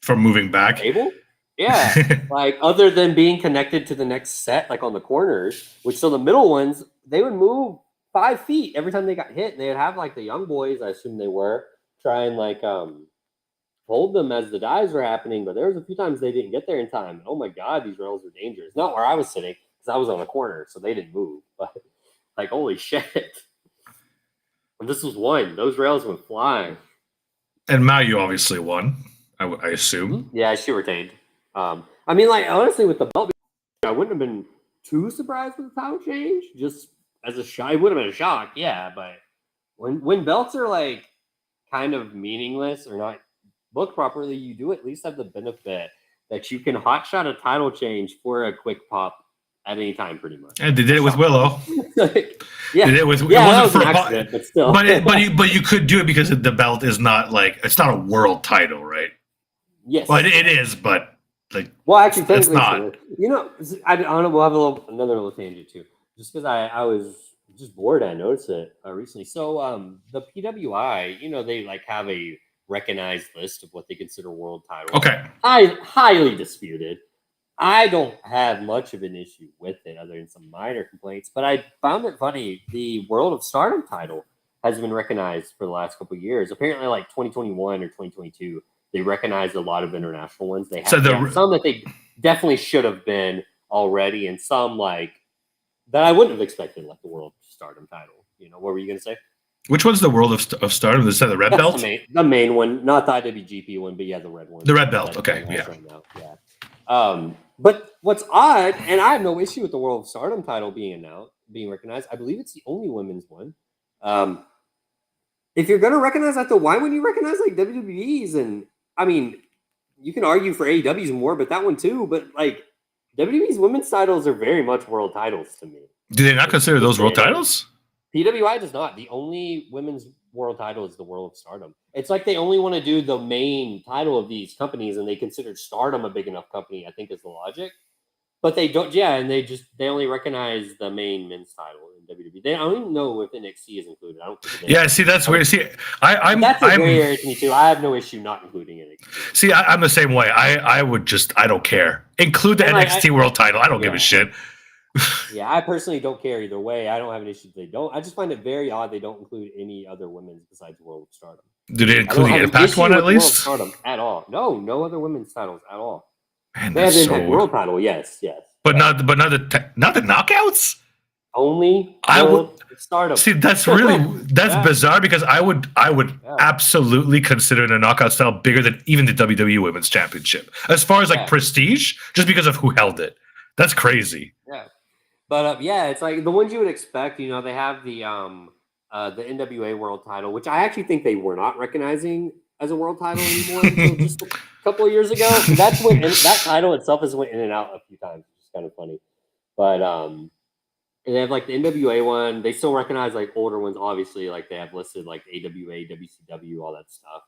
from moving back. Able? Yeah, like other than being connected to the next set, like on the corners, which so the middle ones they would move 5 feet every time they got hit. They'd have like the young boys, I assume they were, try and like hold them as the dives were happening. But there was a few times they didn't get there in time. And oh my god, these rails were dangerous. Not where I was sitting because I was on the corner, so they didn't move. But like holy shit, and this was one. Those rails went flying. And Mayu obviously won. I assume. Yeah, she retained. I mean, like honestly, with the belt, I wouldn't have been too surprised with the title change. Just as a shock, it would have been a shock, yeah. But when belts are like kind of meaningless or not booked properly, you do at least have the benefit that you can hotshot a title change for a quick pop at any time, pretty much. And they did it with Willow. Yeah, they did it with, yeah, it wasn't for an accident, but still. but you could do it because the belt is not like it's not a world title, right? Yes. Well, it is, but like, well, actually, technically, it's not. I don't know. We'll have another little tangent too, just because I was just bored. I noticed it recently. So, the PWI, they like have a recognized list of what they consider world titles. Okay. Highly disputed. I don't have much of an issue with it, other than some minor complaints. But I found it funny. The World of Stardom title has been recognized for the last couple of years. Apparently, like 2021 or 2022, they recognized a lot of international ones. They have some that they definitely should have been already, and some like that I wouldn't have expected, like the World Stardom title. What were you going to say? Which one's the World of Stardom? Is that the red belt? The main one, not the IWGP one, but the red one. The red belt. Okay, yeah. Right now. Yeah. But what's odd, and I have no issue with the World of Stardom title being recognized. I believe it's the only women's one. If you're going to recognize that, though, why wouldn't you recognize like WWE's? And I mean, you can argue for AEW's more, but that one too. But like WWE's women's titles are very much world titles to me. Do they not consider those world titles? PWI does not. The only women's world title is the World of Stardom. It's like they only want to do the main title of these companies, and they considered Stardom a big enough company, I think is the logic. But they don't, and they only recognize the main men's title in WWE. I don't even know if NXT is included. I don't think see, that's weird. See, that's weird to me too. I have no issue not including NXT. See, I'm the same way. I don't care. Include the NXT world title. I don't give a shit. Yeah, I personally don't care either way. I don't have an issue if they don't. I just find it very odd they don't include any other women's besides World of Stardom. Do they include the Impact one at least? Stardom at all? No other women's titles at all. Man, they have the Impact World title, yes. But not the knockouts. Only Stardom. See, that's bizarre because I would absolutely consider the knockout style bigger than even the WWE Women's Championship as far as like prestige, just because of who held it. That's crazy. Yeah. But it's like the ones you would expect. They have the NWA World Title, which I actually think they were not recognizing as a world title anymore until just a couple of years ago. That's when that title itself has went in and out a few times, which is kind of funny. But they have like the NWA one. They still recognize like older ones, obviously. Like they have listed like AWA, WCW, all that stuff.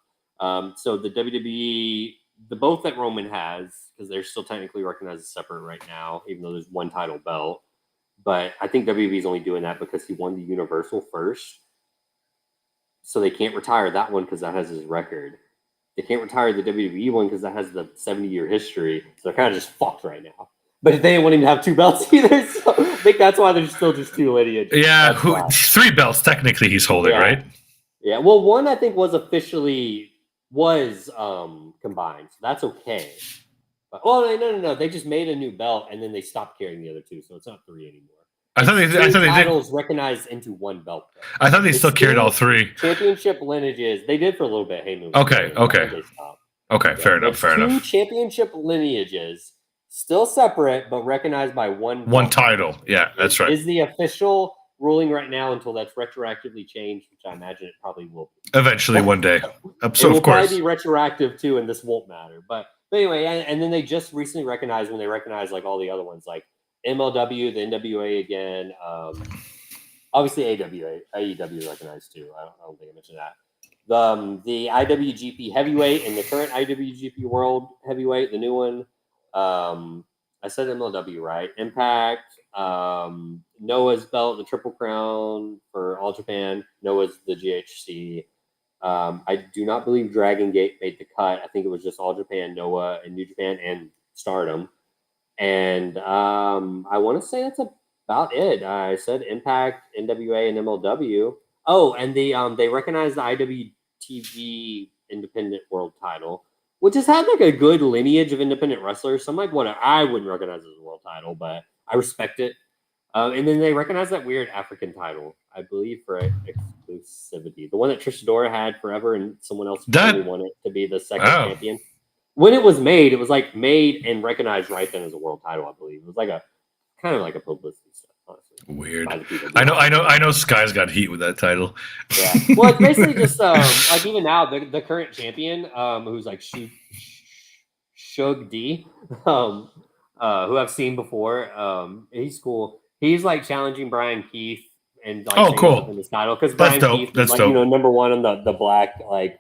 So the WWE. The both that Roman has, because they're still technically recognized as separate right now, even though there's one title belt. But I think WWE is only doing that because he won the Universal first. So they can't retire that one because that has his record. They can't retire the WWE one because that has the 70-year history. So they're kind of just fucked right now. But they didn't want him to have two belts either. So I think that's why there's still just two lineage. Yeah, three belts technically he's holding, right? Yeah, well, one I think was combined, so that's okay. But no, they just made a new belt and then they stopped carrying the other two, so it's not three anymore. I thought they titles recognized into one belt. I thought they still carried all three championship lineages. They did for a little bit. Okay. Fair enough. Two championship lineages still separate but recognized by one title. Yeah, that's right. Is the official ruling right now until that's retroactively changed, which I imagine it probably will be. Eventually, one day. So, of course. Probably be retroactive, too, and this won't matter. But anyway, and then they just recently recognized when they recognized, like, all the other ones, like MLW, the NWA again, obviously AEW recognized, too. I don't think I mentioned that. The IWGP Heavyweight and the current IWGP World Heavyweight, the new one. I said MLW, right? Impact, Noah's belt, the Triple Crown for All Japan. Noah's the GHC. I do not believe Dragon Gate made the cut. I think it was just All Japan, Noah, and New Japan, and Stardom. And I want to say that's about it. I said Impact, NWA, and MLW. Oh, and they recognized the IWTV Independent World Title, which has had like a good lineage of independent wrestlers. Some like what I wouldn't recognize as a world title, but I respect it. And then they recognize that weird African title, I believe, for exclusivity. The one that Trish Adora had forever, and someone else really wanted to be the second champion. When it was made and recognized right then as a world title, I believe. It was like a kind of like a publicity stuff, honestly. Weird. I know Sky's got heat with that title. Yeah. Well, it's basically just like even now the current champion, who's like Shug D, who I've seen before. He's cool. He's like challenging Brian Keith and like cool in this title because Brian Keith is like number one on the black like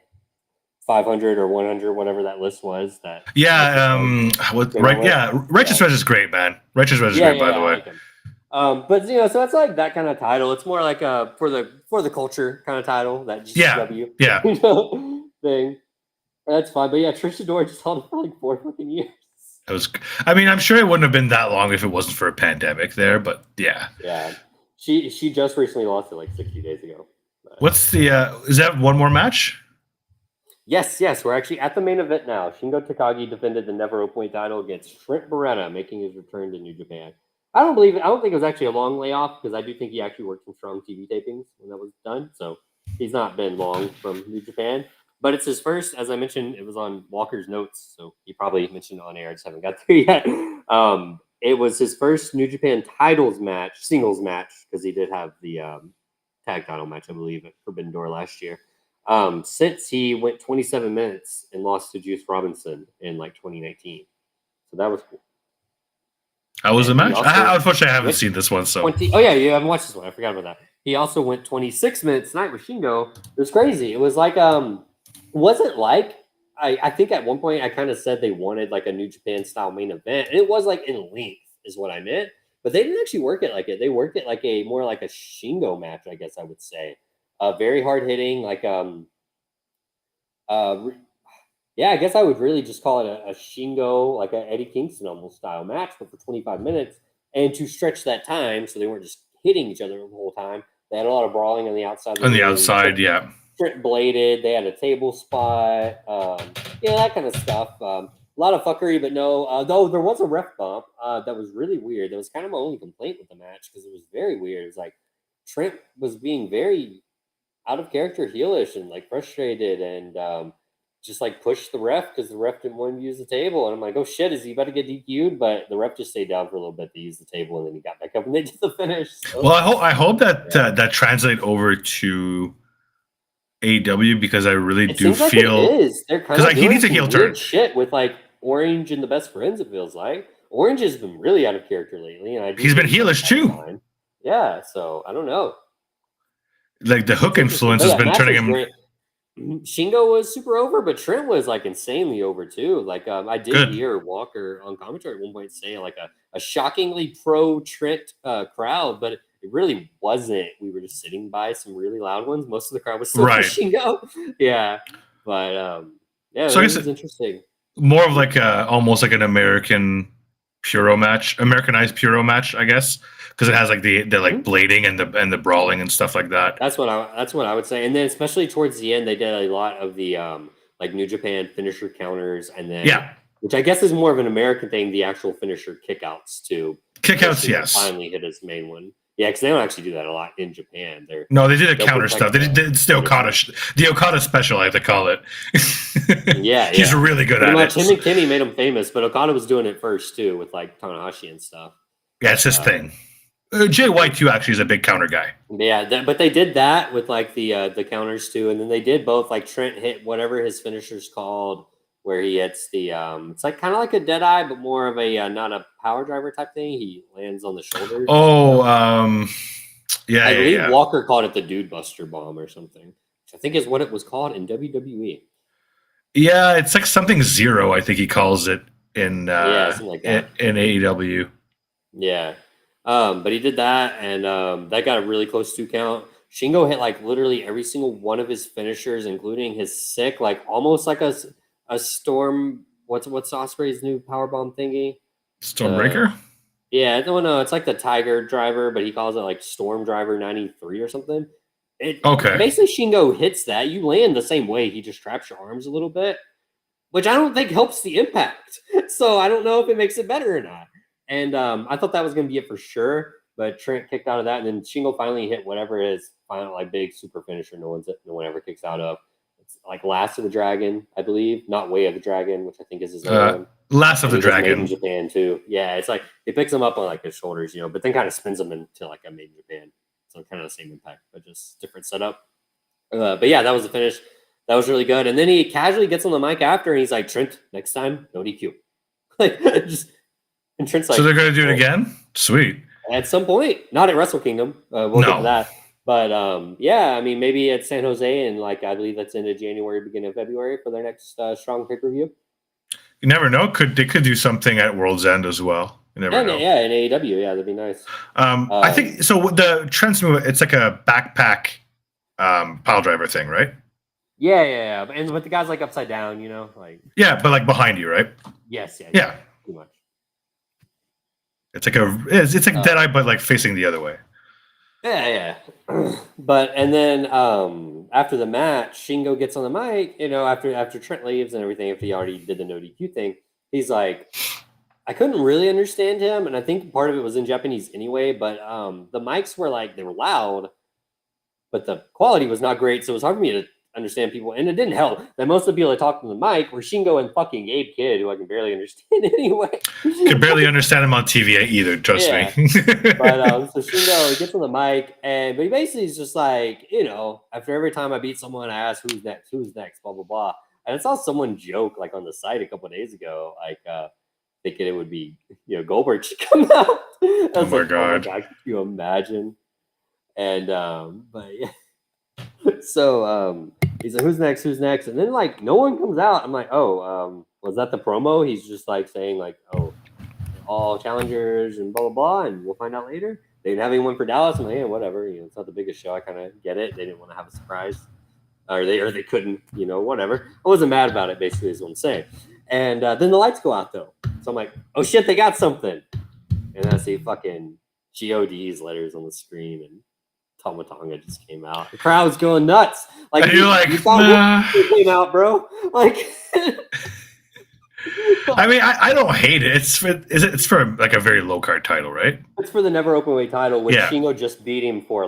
500 or 100 whatever that list was. That Righteous Reg is great, man. Righteous Reg is great, by the way. Like but so it's like that kind of title. It's more like a for the culture kind of title, that GCW thing. That's fine. But Trish Adora just held it for like 4 fucking years. I'm sure it wouldn't have been that long if it wasn't for a pandemic there, but yeah. Yeah. She just recently lost it like 60 days ago. What's the? Is that one more match? Yes, we're actually at the main event now. Shingo Takagi defended the Never Openweight title against Trent Beretta, making his return to New Japan. I don't think it was actually a long layoff because I do think he actually worked some strong TV tapings when that was done. So he's not been long from New Japan. But it's his first, as I mentioned, it was on Walker's notes, so he probably mentioned on air. I just haven't got there yet. It was his first New Japan singles match, because he did have the tag title match, I believe, at Forbidden Door last year. Since he went 27 minutes and lost to Juice Robinson in like 2019. So that was cool. How was the match? Unfortunately, I haven't seen this one. So oh yeah, you haven't watched this one. I forgot about that. He also went 26 minutes tonight with Shingo. It was crazy. It was like wasn't like I think at one point I kind of said they wanted like a New Japan style main event. And it was like in length is what I meant. But they didn't actually work it like it. They worked it like a more like a Shingo match, I guess I would say. Very hard hitting, like yeah, I guess I would really just call it a Shingo, like a Eddie Kingston almost style match, but for 25 minutes. And to stretch that time, so they weren't just hitting each other the whole time. They had a lot of brawling on the outside. On the outside, yeah. Trent bladed. They had a table spot. That kind of stuff. A lot of fuckery, but no. Though there was a ref bump that was really weird. That was kind of my only complaint with the match because it was very weird. It was like Trent was being very out of character, heelish, and like frustrated, and just like pushed the ref because the ref didn't want to use the table. And I'm like, oh shit, is he about to get DQ'd? But the ref just stayed down for a little bit to use the table, and then he got back up and they did the finish. So, well, I hope that that translate over to AEW, because I really do feel like it is. They're kind of he needs a heel turn. Shit with like Orange and the Best Friends. It feels like Orange has been really out of character lately, and he's been heelish too. Yeah, so I don't know. Like the hook influence has been turning him. Great. Shingo was super over, but Trent was like insanely over too. Like I did hear Walker on commentary at one point say like a shockingly pro Trent crowd, but it really wasn't. We were just sitting by some really loud ones. Most of the crowd was still for Shingo. Yeah, but yeah, so it was interesting. More of like almost like an Americanized Puro match, I guess, because it has like the like blading and the brawling and stuff like that. That's what I would say. And then especially towards the end, they did a lot of the like New Japan finisher counters, and then which I guess is more of an American thing, the actual finisher kickouts too. Kickouts, yes. Finally hit his main one. Yeah, because they don't actually do that a lot in Japan. They did a counter stuff. They did the Okada special, I have to call it. Yeah, he's really good at it. Him and Kenny made him famous, but Okada was doing it first too with like Tanahashi and stuff. Yeah, it's his thing. Jay White too actually is a big counter guy. Yeah, but they did that with like the counters too, and then they did both. Like Trent hit whatever his finisher's called, where he hits the it's like kind of like a dead eye, but more of a not a power driver type thing. He lands on the shoulders. Oh, yeah. I believe Walker called it the Dude Buster Bomb or something, which I think is what it was called in WWE. Yeah, it's like something zero. I think he calls it in something like that. in AEW. Yeah. But he did that, and that got a really close 2 count. Shingo hit like literally every single one of his finishers, including his sick, like almost like a storm. What's Ospreay's new powerbomb thingy? Stormbreaker? Yeah, no, it's like the Tiger Driver, but he calls it like Storm Driver 93 or something. Basically, Shingo hits that. You land the same way. He just traps your arms a little bit, which I don't think helps the impact. So I don't know if it makes it better or not. And I thought that was going to be it for sure, but Trent kicked out of that, and then Shingo finally hit whatever his final like big super finisher no one ever kicks out of. It's like Last of the Dragon, I believe, not Way of the Dragon, which I think is his own. Last of the Dragon in Japan too. Yeah, it's like he picks him up on like his shoulders, but then kind of spins him into like a Made in Japan. So kind of the same impact, but just different setup. But yeah, that was the finish. That was really good. And then he casually gets on the mic after, and he's like, "Trent, next time, no DQ." Like just. And Trent's like, so they're going to do it again? Sweet. At some point. Not at Wrestle Kingdom. We'll get to that. But, yeah, I mean, maybe at San Jose, and, like, I believe that's into January, beginning of February for their next strong pay-per-view. You never know. They could do something at World's End as well. You never know. Yeah, in AEW. Yeah, that'd be nice. I think, so the Trent's move, it's like a backpack pile driver thing, right? Yeah. But the guy's, like, upside down, like. Yeah, but, like, behind you, right? Yes, yeah. Pretty much. It's like Deadeye, but like facing the other way. Yeah. But and then after the match, Shingo gets on the mic, after Trent leaves and everything, after he already did the no DQ thing, he's like, I couldn't really understand him, and I think part of it was in Japanese anyway, but the mics were like, they were loud, but the quality was not great, so it was hard for me to understand people, and it didn't help that most of the people that talked on the mic were Shingo and fucking Abe Kid, who I can barely understand anyway. Could barely understand him on TV either, trust me. But so Shingo gets on the mic, but he basically is just like, after every time I beat someone, I ask who's next, blah blah blah. And I saw someone joke like on the site a couple of days ago, like thinking it would be Goldberg should come out. Oh my god! Can you imagine? And but yeah. So he's like, who's next? And then like no one comes out. I'm like, was that the promo? He's just like saying like, all challengers and blah blah blah, and we'll find out later. They didn't have anyone for Dallas. I'm like, whatever. It's not the biggest show. I kind of get it. They didn't want to have a surprise, or they couldn't. Whatever. I wasn't mad about it. Basically, is what I'm saying. And then the lights go out though, so I'm like, oh shit, they got something. And I see fucking GOD's letters on the screen, and Tama Tonga just came out. The crowd's going nuts. Like, and you're like, you nah. Came out, bro. Like, I mean, I don't hate it. It's for like a very low card title, right? It's for the never openweight title, which Shingo just beat him for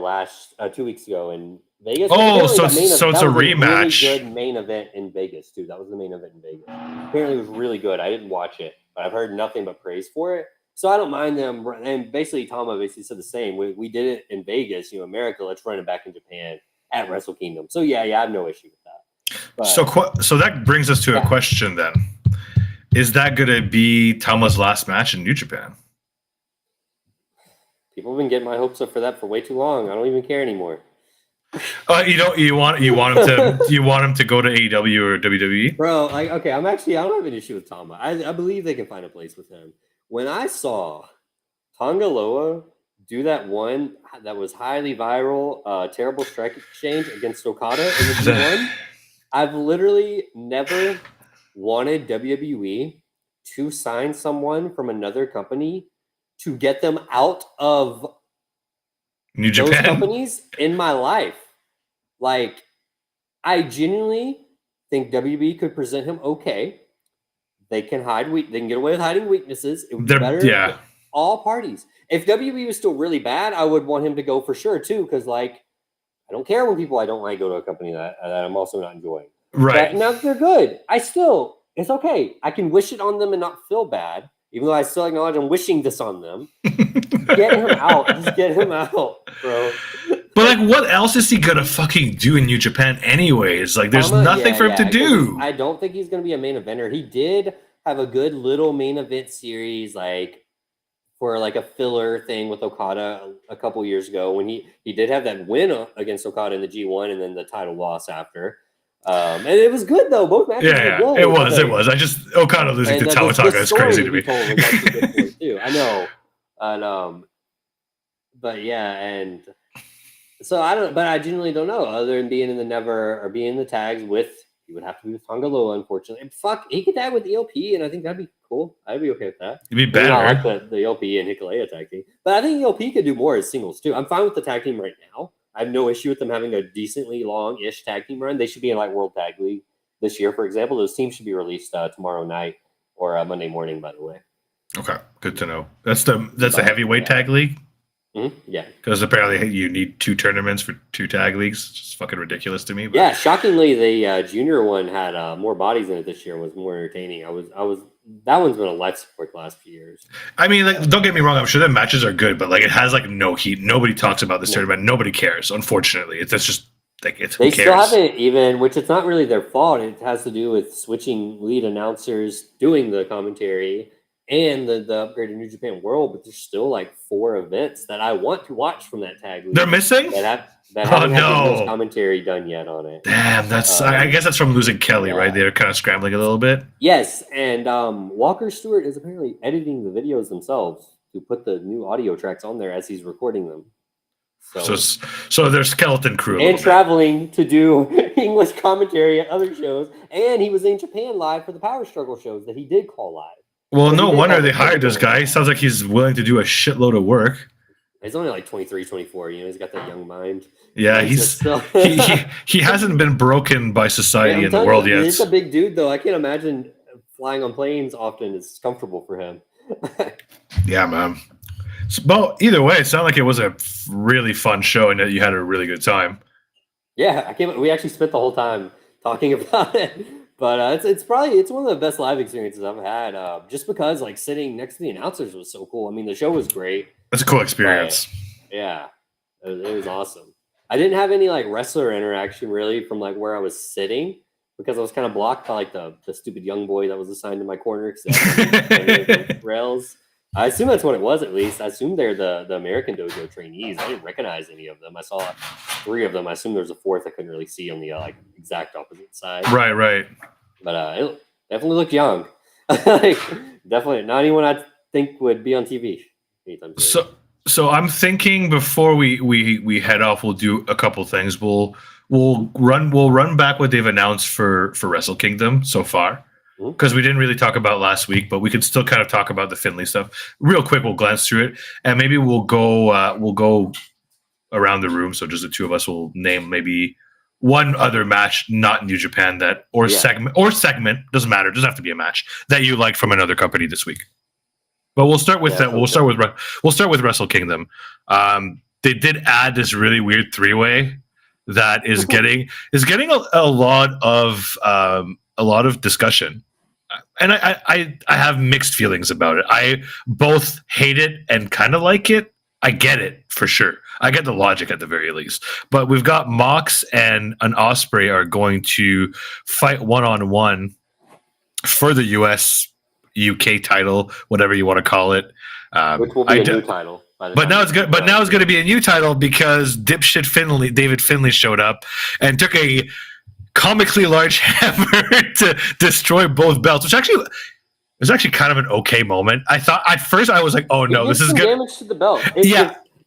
2 weeks ago in Vegas. So it's a rematch. Really good main event in Vegas too. That was the main event in Vegas. Apparently, it was really good. I didn't watch it, but I've heard nothing but praise for it. So I don't mind them. And basically, Tama said the same. We did it in Vegas, America. Let's run it back in Japan at Wrestle Kingdom. So yeah, I have no issue with that. But, so that brings us to a question then. Is that going to be Tama's last match in New Japan? People have been getting my hopes up for that for way too long. I don't even care anymore. You want him to go to AEW or WWE? Bro, I don't have an issue with Tama. I believe they can find a place with him. When I saw Tonga Loa do that one that was highly viral, terrible strike exchange against Okada in the G1, I've literally never wanted WWE to sign someone from another company to get them out of New Japan. Those companies in my life. Like, I genuinely think WWE could present him okay. They can they can get away with hiding weaknesses. It would be better for all parties. If WWE was still really bad, I would want him to go for sure too, because like I don't care when people I don't like go to a company that I'm also not enjoying. Right. But now that they're good, it's okay. I can wish it on them and not feel bad, even though I still acknowledge I'm wishing this on them. Get him out. Just get him out, bro. But like, what else is he gonna fucking do in New Japan anyways? Like, there's nothing for him to do. I don't think he's gonna be a main eventer. He did have a good little main event series, like for like a filler thing with Okada a couple years ago when he did have that win against Okada in the G1 and then the title loss after. And it was good though. Both matches were good. It was. I just Okada losing to Tama Tonga is crazy to me. Too. I know. And but yeah, and so I genuinely don't know. Other than being in the never or being in the tags with, he would have to be with Tonga Loa, unfortunately. And fuck, he could tag with the ELP, and I think that'd be cool. I'd be okay with that. It'd be better. I like the ELP and Hikulea tag team, but I think ELP could do more as singles too. I'm fine with the tag team right now. I have no issue with them having a decently long-ish tag team run. They should be in like World Tag League this year, for example. Those teams should be released tomorrow night or Monday morning, by the way. Okay, good to know. That's the heavyweight tag league. Mm-hmm. Yeah, because apparently you need 2 tournaments for 2 tag leagues. It's just fucking ridiculous to me. But. Yeah, shockingly, the junior one had more bodies in it this year. Was more entertaining. That one's been a life support the last few years. I mean, like, don't get me wrong. I'm sure the matches are good, but like, it has like no heat. Nobody talks about this tournament. Nobody cares. Unfortunately, it's just like it's. They still haven't even, which it's not really their fault. It has to do with switching lead announcers doing the commentary. And the upgraded New Japan World, but there's still like 4 events that I want to watch from that tag league. They're missing? That haven't had commentary done yet on it. Damn, that's I guess that's from losing Kelly, right? They're kind of scrambling a little bit. Yes, and Walker Stewart is apparently editing the videos themselves to put the new audio tracks on there as he's recording them. So there's skeleton crew. And traveling to do English commentary at other shows. And he was in Japan live for the Power Struggle shows that he did call live. Well, no wonder they hired this guy. Sounds like he's willing to do a shitload of work. He's only like 23, 24. You know, he's got that young mind. Yeah, Mindset still. he hasn't been broken by society I'm in the telling world you, yet. he's a big dude, though. I can't imagine flying on planes often is comfortable for him. Yeah, man. Well, either way, it sounded like it was a really fun show and that you had a really good time. Yeah, I can't. We actually spent the whole time talking about it, but it's probably one of the best live experiences I've had. Just because like sitting next to the announcers was so cool. I mean, the show was great. It's a cool experience. Yeah, it was awesome. I didn't have any like wrestler interaction really from like where I was sitting because I was kind of blocked by like the stupid young boy that was assigned to my corner because rails. I assume that's what it was at least. I assume they're the American Dojo trainees. I didn't recognize any of them. I saw 3 of them. I assume there's a 4th I couldn't really see on the like exact opposite side. Right. But it definitely looked young. Like, definitely not anyone I think would be on TV anytime soon. So I'm thinking before we head off, we'll do a couple things. We'll run back what they've announced for Wrestle Kingdom so far, because we didn't really talk about last week, but we could still kind of talk about the Finley stuff real quick. We'll glance through it, and maybe we'll go around the room. So just the two of us will name maybe one other match, not New Japan, segment doesn't matter. It doesn't have to be a match that you liked from another company this week. But we'll start with that. We'll start with Wrestle Kingdom. They did add this really weird 3-way that is getting a lot of discussion, and I have mixed feelings about it. I both hate it and kind of like it. I get it for sure. I get the logic at the very least. But we've got Mox and an Osprey are going to fight 1-on-1 for the UK title, whatever you want to call it, which will be a new title. But now it's good. But now it's going to be a new title because dipshit David Finley showed up and took a comically large hammer to destroy both belts, which actually was kind of an okay moment. I thought at first I was like, "Oh no, this is good." Damage to the belt.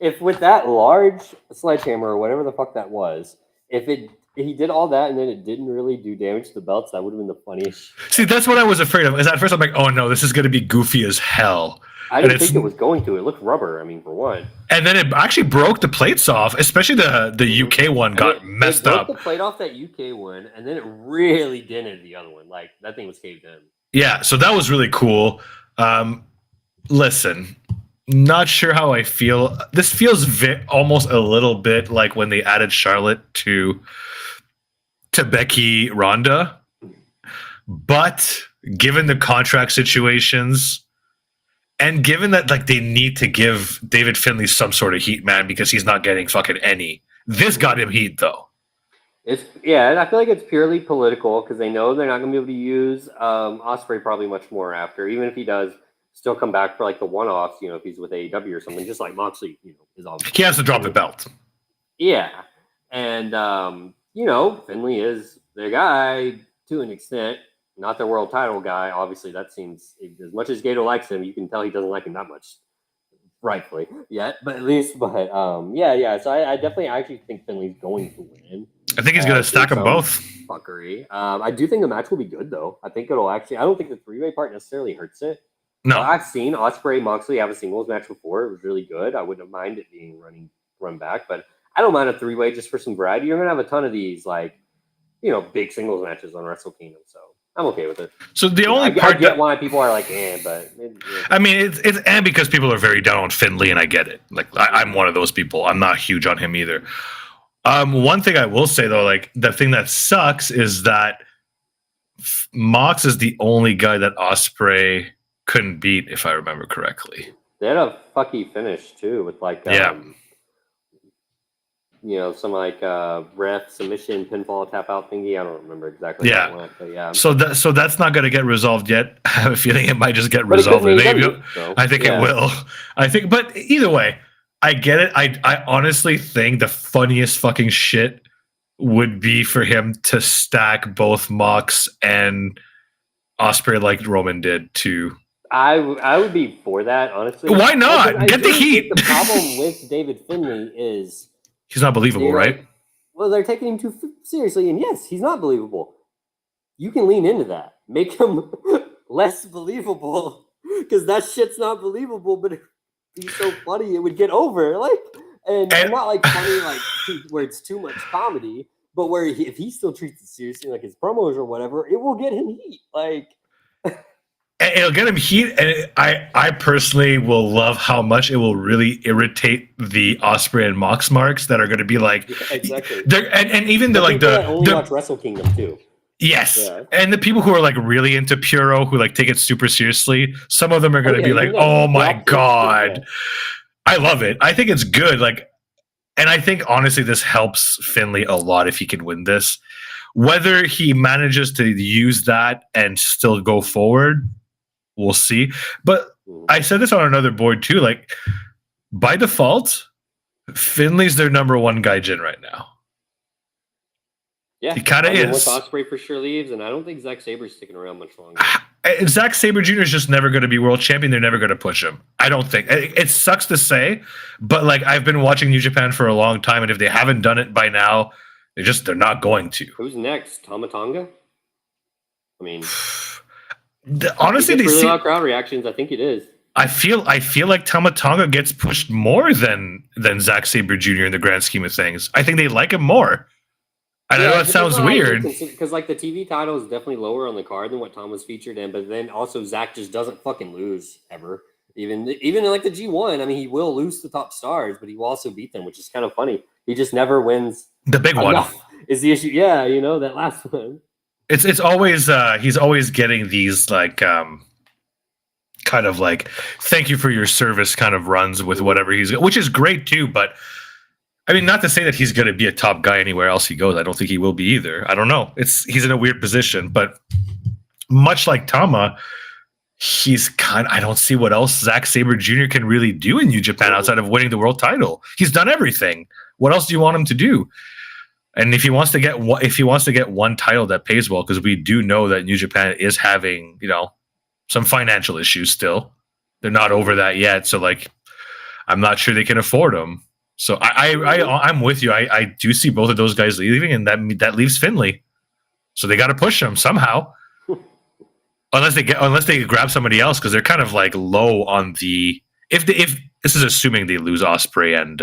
If with that large sledgehammer or whatever the fuck that was, if he did all that and then it didn't really do damage to the belts, that would have been the funniest. See, that's what I was afraid of. Is at first I'm like, oh no, this is going to be goofy as hell. I didn't think it was going to. It looked rubber. I mean, for one. And then it actually broke the plates off, especially the UK one got messed up. It broke the plate off that UK one, and then it really dented the other one. Like that thing was caved in. Yeah, so that was really cool. Listen. Not sure how I feel. This feels almost a little bit like when they added Charlotte to Becky Ronda. But given the contract situations and given that like they need to give David Finley some sort of heat, man, because he's not getting fucking any. This got him heat though. And I feel like it's purely political because they know they're not going to be able to use Osprey probably much more after, even if he does still come back for like the one-offs, you know, if he's with AEW or something, just like Moxley, you know, is on. He has to drop the belt. Yeah. And, you know, Finley is their guy to an extent, not their world title guy. Obviously, that seems, as much as Gato likes him, you can tell he doesn't like him that much, rightfully, yet, but at least, So I definitely actually think Finley's going to win. I think he's going to stack them both. Fuckery. I do think the match will be good, though. I think it'll actually, I don't think the 3-way part necessarily hurts it. No, I've seen Osprey Moxley have a singles match before. It was really good. I wouldn't mind it being run back, but I don't mind a 3-way just for some variety. You're gonna have a ton of these, like, you know, big singles matches on Wrestle Kingdom, so I'm okay with it. So the only part I get why people are like, but I mean, it's and because people are very down on Finley, and I get it. Like, I'm one of those people. I'm not huge on him either. One thing I will say though, like the thing that sucks is that Mox is the only guy that Osprey couldn't beat, if I remember correctly. They had a fucky finish too, with like you know, some like ref submission pinfall tap out thingy. I don't remember exactly how it went, but yeah. So that's not going to get resolved yet. I have a feeling it might just get resolved. I think it will. I think, but either way, I get it. I honestly think the funniest fucking shit would be for him to stack both Mox and Osprey like Roman did too. I would be for that, honestly. Why not? Get the heat. The problem with David Finley is he's not believable, right? Well, they're taking him too seriously, and yes, he's not believable. You can lean into that. Make him less believable, because that shit's not believable, but be so funny. It would get over and not like funny where it's too much comedy, but where if he still treats it seriously, like his promos or whatever, it will get him heat. It'll get him heat, and I personally will love how much it will really irritate the Osprey and Mox marks that are going to be like, exactly. And even the that only watch Wrestle Kingdom too. Yes, and the people who are like really into Puro, who like take it super seriously, some of them are going to be like, "Oh my god, I love it. I think it's good." And I think honestly, this helps Finlay a lot if he can win this. Whether he manages to use that and still go forward, we'll see. But I said this on another board too. Like by default, Finlay's their number one gaijin right now. Yeah, he kind of is. Once Osprey for sure leaves, and I don't think Zack Saber's sticking around much longer. Zack Sabre Jr. is just never going to be world champion. They're never going to push him. I don't think. It sucks to say, but like I've been watching New Japan for a long time, and if they haven't done it by now, they're not going to. Who's next? Tama Tonga? I mean, honestly, they really loud crowd reactions. I think it is. I feel like Tama Tonga gets pushed more than Zack Sabre Jr. in the grand scheme of things. I think they like him more. I know that sounds weird. Because like the TV title is definitely lower on the card than what Tom was featured in, but then also Zach just doesn't fucking lose ever. Even in like the G1, I mean, he will lose the top stars, but he will also beat them, which is kind of funny. He just never wins. The big one is the issue. Yeah, that last one. It's always he's always getting these like kind of like thank you for your service kind of runs with whatever which is great too, but I mean, not to say that he's going to be a top guy anywhere else he goes. I don't think he will be either. I don't know. He's in a weird position, but much like Tama, I don't see what else Zack Sabre Jr. can really do in New Japan outside of winning the world title. He's done everything. What else do you want him to do? And if he wants to get one title that pays well, because we do know that New Japan is having, some financial issues still. They're not over that yet. So like, I'm not sure they can afford him. So I'm with you. I do see both of those guys leaving, and that leaves Finlay. So they got to push him somehow, unless they grab somebody else, because they're kind of like low on the. If this is assuming they lose Osprey and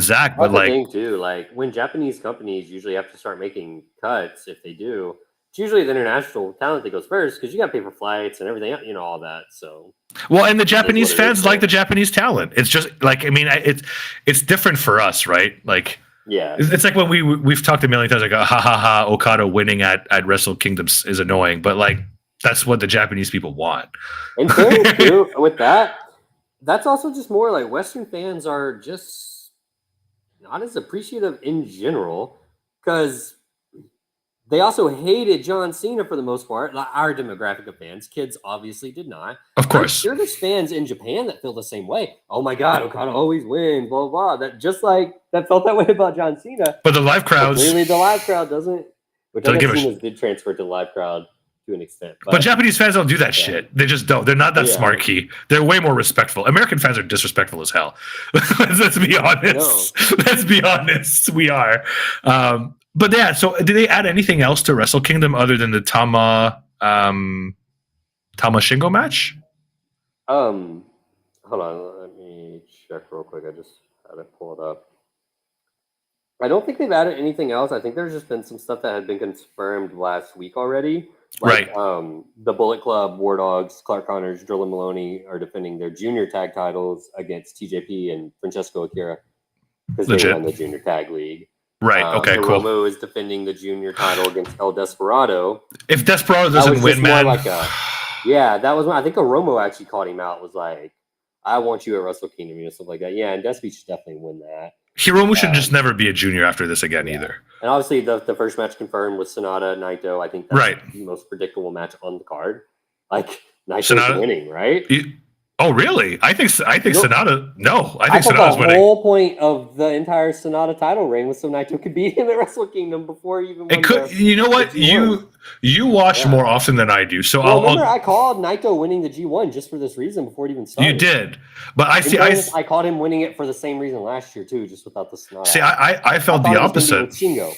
Zach, but like thing too, like when Japanese companies usually have to start making cuts, if they do, it's usually the international talent that goes first because you got to pay for flights and everything, all that. So. Well, and the Japanese fans like the Japanese talent. It's just like, I mean, it's different for us, right? Like, yeah, it's like when we've talked a million times, like, ha, Okada winning at Wrestle Kingdom is annoying, but like, that's what the Japanese people want. And too, with that's also just more like Western fans are just not as appreciative in general because they also hated John Cena for the most part. Like our demographic of fans, kids obviously did not. Of course, I'm sure there's fans in Japan that feel the same way. Oh my God, Okada always wins, blah blah. That just like that felt that way about John Cena. But the live crowds, clearly, the live crowd doesn't. Which I guess Cena's did transfer to the live crowd to an extent. But Japanese fans don't do that shit. They just don't. They're not that smart key. They're way more respectful. American fans are disrespectful as hell. Let's be honest. Let's be honest. We are. But yeah, so did they add anything else to Wrestle Kingdom other than the Tama Shingo match? Hold on, let me check real quick. I just had it pulled up. I don't think they've added anything else. I think there's just been some stuff that had been confirmed last week already. Like, right. The Bullet Club, War Dogs, Clark Connors, Drill and Maloney are defending their junior tag titles against TJP and Francesco Akira because they won the junior tag league. Right. Okay. Cool. Romo is defending the junior title against El Desperado. If Desperado doesn't win, man. That was when I think Romo actually called him out. Was like, I want you at Wrestle Kingdom, stuff like that. Yeah, and Despy should definitely win that. Hiromu should just never be a junior after this again either. And obviously, the first match confirmed was Sonata Naito. I think that's the most predictable match on the card. Like Naito's winning, right? Oh, really? I think Sonata. No, I think Sonata's winning. The whole point of the entire Sonata title reign was so Naito could beat him at Wrestle Kingdom before he even won. It could. You know what? You watch more often than I do. So I called Naito winning the G1 just for this reason before it even started. You did, but I called him winning it for the same reason last year too, just without the Sonata. See, I felt the opposite. Shingo.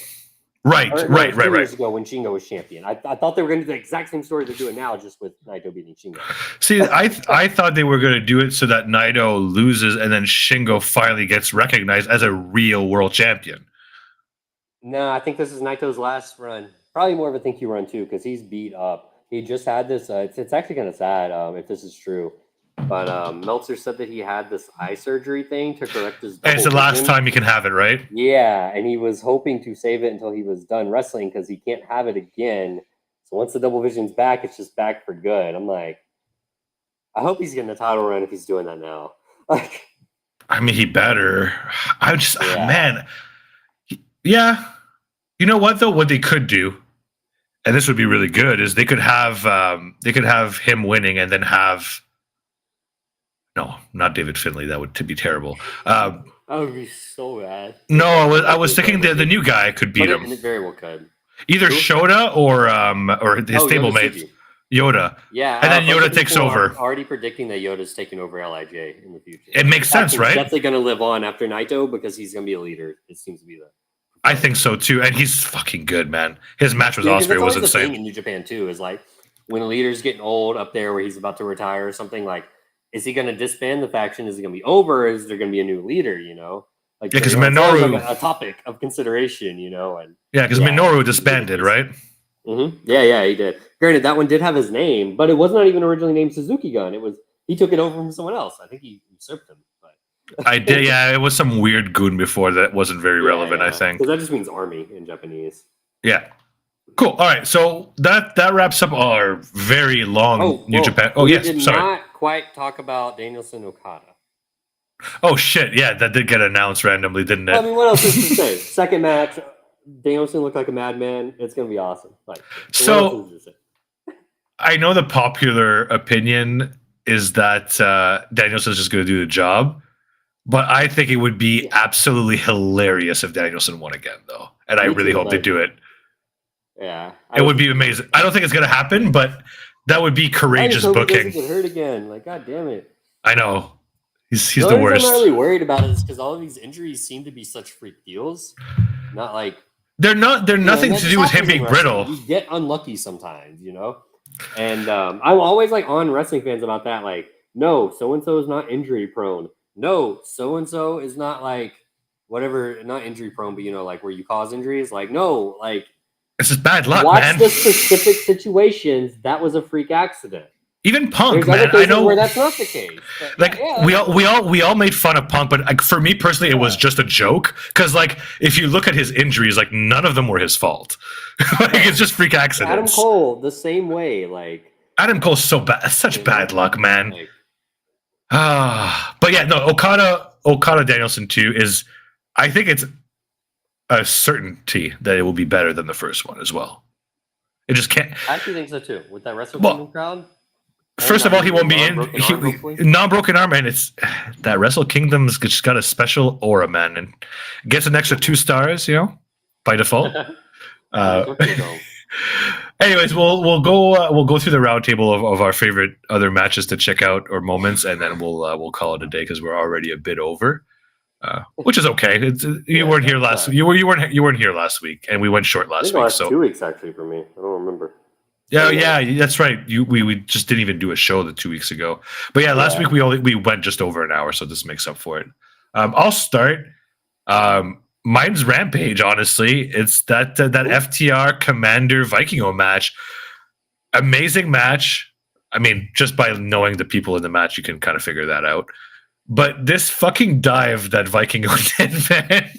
Right. 2 years ago when Shingo was champion. I thought they were going to do the exact same story they're doing now, just with Naito beating Shingo. See, I thought they were going to do it so that Naito loses and then Shingo finally gets recognized as a real world champion. No, I think this is Naito's last run. Probably more of a thank you run too, because he's beat up. He just had this. It's actually kind of sad if this is true. But Meltzer said that he had this eye surgery thing to correct his double It's the last time you can have it, right? Yeah, and he was hoping to save it until he was done wrestling because he can't have it again. So once the double vision's back, it's just back for good. I'm like, I hope he's getting a title run if he's doing that now. Like, I mean, he better. I just, man. Yeah. You know what, though? What they could do, and this would be really good, is they could have him winning and then have... No, not David Finlay. That would be terrible. that would be so bad. No, I was thinking the new guy could beat him. It very well could. Either Shota or his stablemate Yoda. Yeah, and then Yoda takes over. Already predicting that Yoda's taking over Lij in the future. It makes sense, right? He's definitely going to live on after Naito because he's going to be a leader. It seems to be that. I think so too, and he's fucking good, man. His match with Ospreay was insane. The thing in New Japan too is like when a leader's getting old up there, where he's about to retire or something like. Is he going to disband the faction? Is it going to be over? Or is there going to be a new leader? You know, like because Minoru like a topic of consideration. You know, and because Minoru disbanded, right? Mm-hmm. Yeah, he did. Granted, that one did have his name, but it was not even originally named Suzuki Gun. It was he took it over from someone else. I think he usurped him. But I did. Yeah, it was some weird goon before that wasn't very relevant. I think because that just means army in Japanese. Yeah. Cool. All right. So that wraps up our very long New Japan. Oh, yes. We did not quite talk about Danielson Okada. Oh, shit. Yeah, that did get announced randomly, didn't it? I mean, what else is to say? Second match, Danielson looked like a madman. It's going to be awesome. So I know the popular opinion is that Danielson's just going to do the job, but I think it would be absolutely hilarious if Danielson won again, though. And I really hope they do it. Yeah, it would be amazing. I don't think it's going to happen, but that would be courageous booking. He get hurt again. Like, God damn it. I know. He's the worst. I'm not really worried about it is because all of these injuries seem to be such freak deals. Not like they're nothing to do with him being brittle. You get unlucky sometimes, you know. And I'm always like on wrestling fans about that. Like, no, so and so is not injury prone. No, so and so is not like whatever, not injury prone, but you know, like where you cause injuries. Like, no, like. This is bad luck, Watch man. The specific situations. That was a freak accident. Even Punk, man. I know where that's not the case. But, like we all made fun of Punk, but like, for me personally, it was just a joke. Because like if you look at his injuries, like none of them were his fault. Like it's just freak accidents. Adam Cole the same way. Like Adam Cole's so bad, such bad luck, man. But yeah, no. Okada Danielson too is. I think it's a certainty that it will be better than the first one as well. It just can't. I actually think so too. With that Wrestle Kingdom crowd. First of all, he won't be in non-broken arm, and it's that Wrestle Kingdom's just got a special aura, man, and gets an extra 2 stars, you know, by default. Anyways, we'll go through the roundtable of our favorite other matches to check out or moments, and then we'll call it a day because we're already a bit over. Which is okay. You weren't here last. You weren't here last week, and we went short last week. So 2 weeks actually for me. I don't remember. Yeah, that's right. We just didn't even do a show 2 weeks ago. But yeah, last week we went just over an hour, so this makes up for it. I'll start. Mine's Rampage. Honestly, it's that FTR Commander Vikingo match. Amazing match. I mean, just by knowing the people in the match, you can kind of figure that out. But this fucking dive that Vikingo did, man.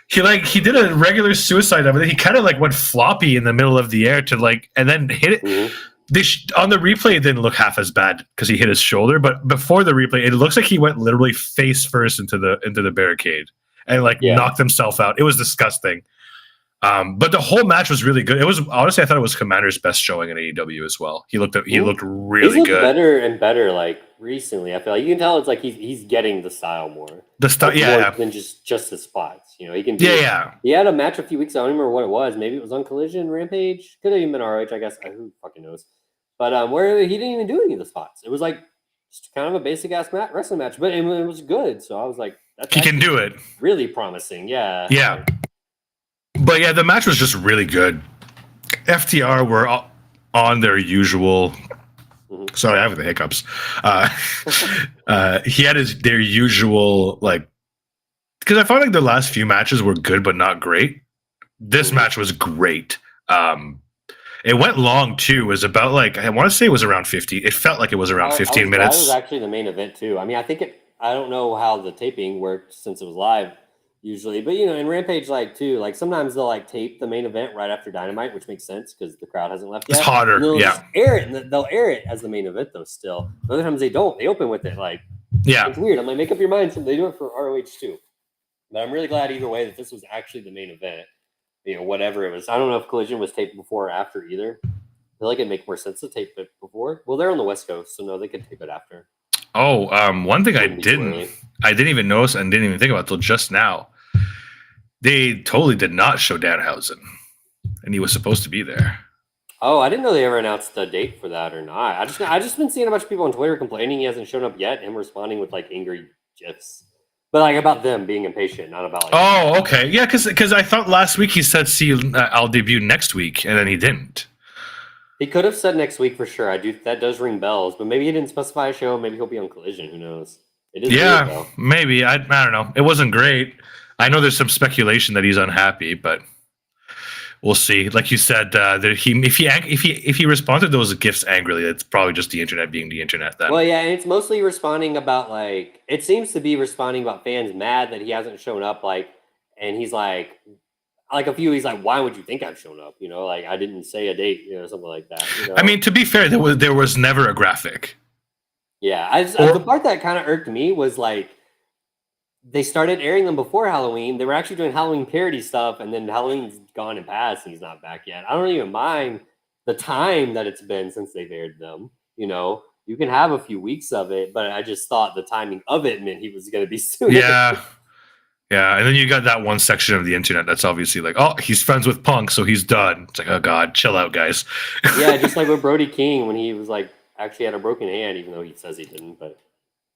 He did a regular suicide dive, and then he kind of like went floppy in the middle of the air to like, and then hit it. Mm-hmm. On the replay, it didn't look half as bad because he hit his shoulder, but before the replay, it looks like he went literally face first into the barricade and like knocked himself out. It was disgusting. But the whole match was really good. It was honestly, I thought it was Commander's best showing in AEW as well. He looked really good. Better and better like recently. I feel like you can tell it's like he's getting the style more. The style, more than just his spots. You know, he can. He had a match a few weeks ago. I don't remember what it was. Maybe it was on Collision, Rampage. Could have even been ROH. I guess who fucking knows. But where he didn't even do any of the spots. It was like just kind of a basic ass wrestling match, but it was good. So I was like, he can do it. Really promising. Yeah. Yeah. But yeah, the match was just really good. FTR were on their usual. Sorry, I have the hiccups. He had their usual like, because I found like the last few matches were good but not great. This match was great. It went long too. It was about like, I want to say it was around 50. It felt like it was around 15 minutes. That was actually the main event too. I mean, I don't know how the taping worked since it was live usually, but in Rampage, like too, like sometimes they'll like tape the main event right after Dynamite, which makes sense because the crowd hasn't left yet. It's hotter, they'll yeah. Just air it, and they'll air it as the main event though. Still, other times they don't. They open with it, like it's weird. I'm like, make up your mind. So they do it for ROH too. But I'm really glad either way that this was actually the main event. Whatever it was. I don't know if Collision was taped before or after either. I feel like it'd make more sense to tape it before. Well, they're on the West Coast, so no, they could tape it after. Oh, one thing I didn't even notice and didn't even think about till just now. They totally did not show Danhausen, and he was supposed to be there. Oh, I didn't know they ever announced a date for that or not. I just been seeing a bunch of people on Twitter complaining he hasn't shown up yet, and him responding with like angry gifs. But like about them being impatient, not about like. Oh, okay, yeah, because I thought last week he said, "See, I'll debut next week," and then he didn't. He could have said next week for sure. That does ring bells, but maybe he didn't specify a show. Maybe he'll be on Collision. Who knows? It is weird, though. Maybe. I don't know. It wasn't great. I know there's some speculation that he's unhappy, but we'll see. Like you said, that if he responded to those gifts angrily, it's probably just the internet being the internet. Then. Well, yeah, and it's mostly responding about like it seems to be responding about fans mad that he hasn't shown up. Like, and he's like a few. He's like, why would you think I've shown up? Like I didn't say a date, something like that. I mean, to be fair, there was never a graphic. Yeah, the part that kind of irked me was like. They started airing them before Halloween. They were actually doing Halloween parody stuff, and then Halloween's gone and passed, and he's not back yet. I don't even mind the time that it's been since they've aired them. You can have a few weeks of it, but I just thought the timing of it meant he was going to be soon. Yeah. Yeah, and then you got that one section of the internet that's obviously like, oh, he's friends with Punk, so he's done. It's like, oh, God, chill out, guys. Yeah, just like with Brody King when he was like, actually had a broken hand, even though he says he didn't, but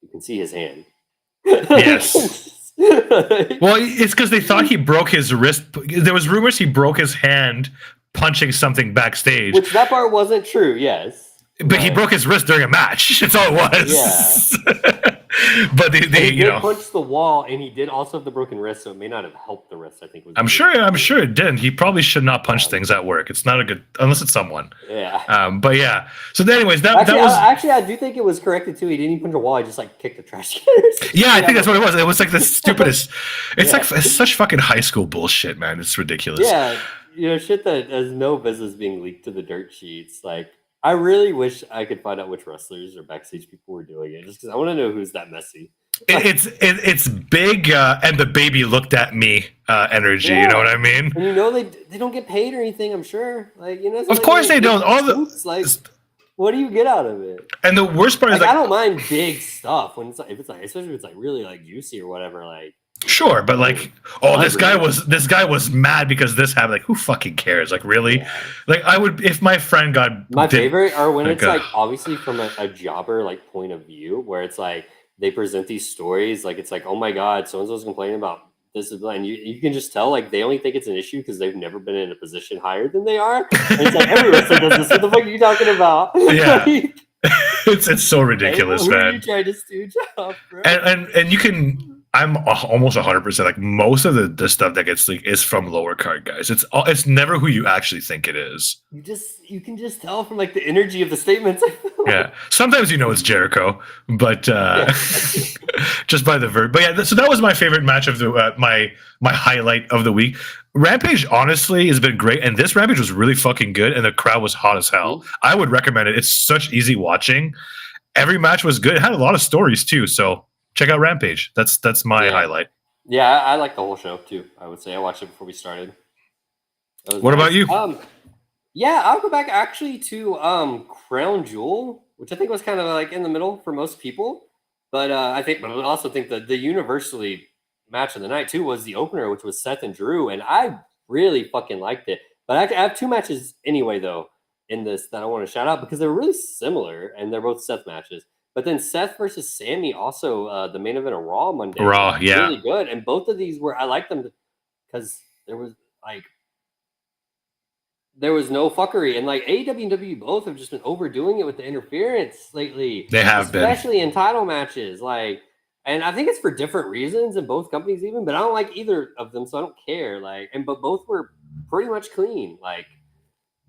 you can see his hand. Yes. Well, it's because they thought he broke his wrist. There was rumors he broke his hand punching something backstage. Which that part wasn't true, yes. But he broke his wrist during a match. That's all it was. Yeah. But they did punch the wall, and he did also have the broken wrist, so it may not have helped the wrist. I think. I'm sure it didn't. He probably should not punch things at work. It's not a good unless it's someone. Yeah. But yeah. So, anyways, that was actually I do think it was corrected too. He didn't even punch a wall. He just like kicked the trash can. Yeah, I think that's what it was. It was like the stupidest. It's like it's such fucking high school bullshit, man. It's ridiculous. Yeah, shit that has no business being leaked to the dirt sheets. Like, I really wish I could find out which wrestlers or backstage people were doing it, just because I want to know who's that messy. It's big, and the baby looked at me energy. Yeah. You know what I mean? And they don't get paid or anything. I'm sure. Like of course they don't. All the what do you get out of it? And the worst part is I don't mind big stuff when especially if it's like really like juicy or whatever. Like sure, but like this guy was mad because this happened. Like who fucking cares? Like really? Yeah. Like I would if my friend got my favorite are when it's like obviously from a jobber like point of view where it's like. They present these stories like it's like, oh my God, so and so's complaining about this and you can just tell like they only think it's an issue because they've never been in a position higher than they are. And it's like every wrestler does this. What the fuck are you talking about? Yeah, it's so ridiculous, man. Who are you trying to stooge off, bro? And you can. I'm almost 100% like most of the stuff that gets leaked is from lower card guys. It's never who you actually think it is. You can just tell from like the energy of the statements. Yeah, sometimes it's Jericho, but just by the verb. But yeah, so that was my favorite match of the my highlight of the week. Rampage honestly has been great, and this Rampage was really fucking good, and the crowd was hot as hell. Mm-hmm. I would recommend it. It's such easy watching. Every match was good. It had a lot of stories too, so. Check out Rampage. That's my highlight. Yeah, I like the whole show too. I would say I watched it before we started. What about you? Yeah, I'll go back actually to Crown Jewel, which I think was kind of like in the middle for most people. But I also think that the universally match of the night too was the opener, which was Seth and Drew, and I really fucking liked it. But I have two matches anyway though in this that I want to shout out because they're really similar and they're both Seth matches. But then Seth versus Sammy, also the main event of Raw Monday. Raw, yeah. Really good. And both of these I liked them because there was like there was no fuckery, and like AEW and WWE both have just been overdoing it with the interference lately. They have been, especially in title matches. Like, and I think it's for different reasons in both companies, even. But I don't like either of them, so I don't care. Like, but both were pretty much clean. Like,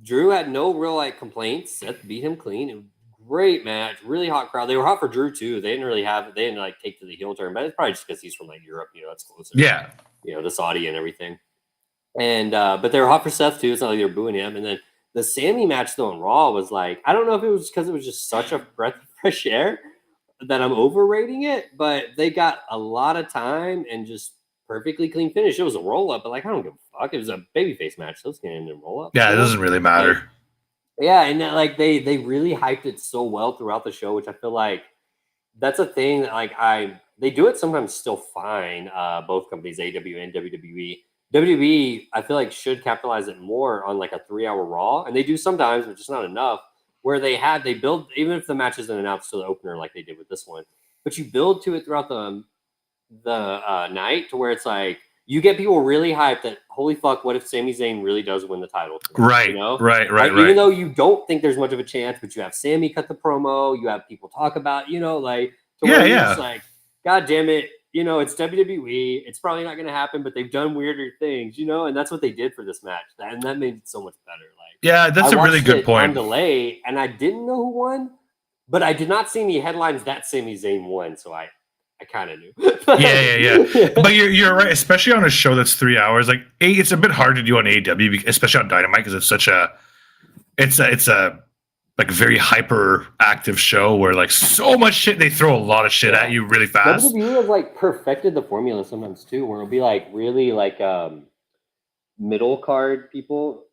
Drew had no real like complaints. Seth beat him clean. It was a great match, really hot crowd. They were hot for Drew too. They didn't like take to the heel turn, but it's probably just because he's from like Europe. It's closer. Yeah, to Saudi and everything. And but they were hot for Seth too. It's not like they were booing him. And then the Sammy match though on Raw was like, I don't know if it was because it was just such a breath of fresh air that I'm overrating it, but they got a lot of time and just perfectly clean finish. It was a roll up, but like I don't give a fuck. It was a babyface match. So it's gonna end in roll up. Yeah, it doesn't really matter. Like, yeah, and like they really hyped it so well throughout the show, which I feel like that's a thing that like they do it sometimes still fine. Both companies, AEW and WWE. WWE, I feel like should capitalize it more on like a 3-hour Raw, and they do sometimes, but just not enough. Where they build, even if the match isn't announced to the opener like they did with this one, but you build to it throughout the night to where it's like you get people really hyped that holy fuck, what if Sami Zayn really does win the title? Right, right. Even though you don't think there's much of a chance, but you have Sami cut the promo, you have people talk about, like where you're just like, God damn it. It's WWE. It's probably not going to happen, but they've done weirder things, and that's what they did for this match, and that made it so much better. Like, yeah, that's a really good point. On delay, and I didn't know who won, but I did not see any headlines that Sami Zayn won, so I kind of knew. yeah. But you're right, especially on a show that's 3 hours. Like, it's a bit hard to do on AEW, especially on Dynamite, because it's such a like very hyper active show where like so much shit, they throw a lot of shit at you really fast. WWE has like perfected the formula sometimes too, where it'll be like really like middle card people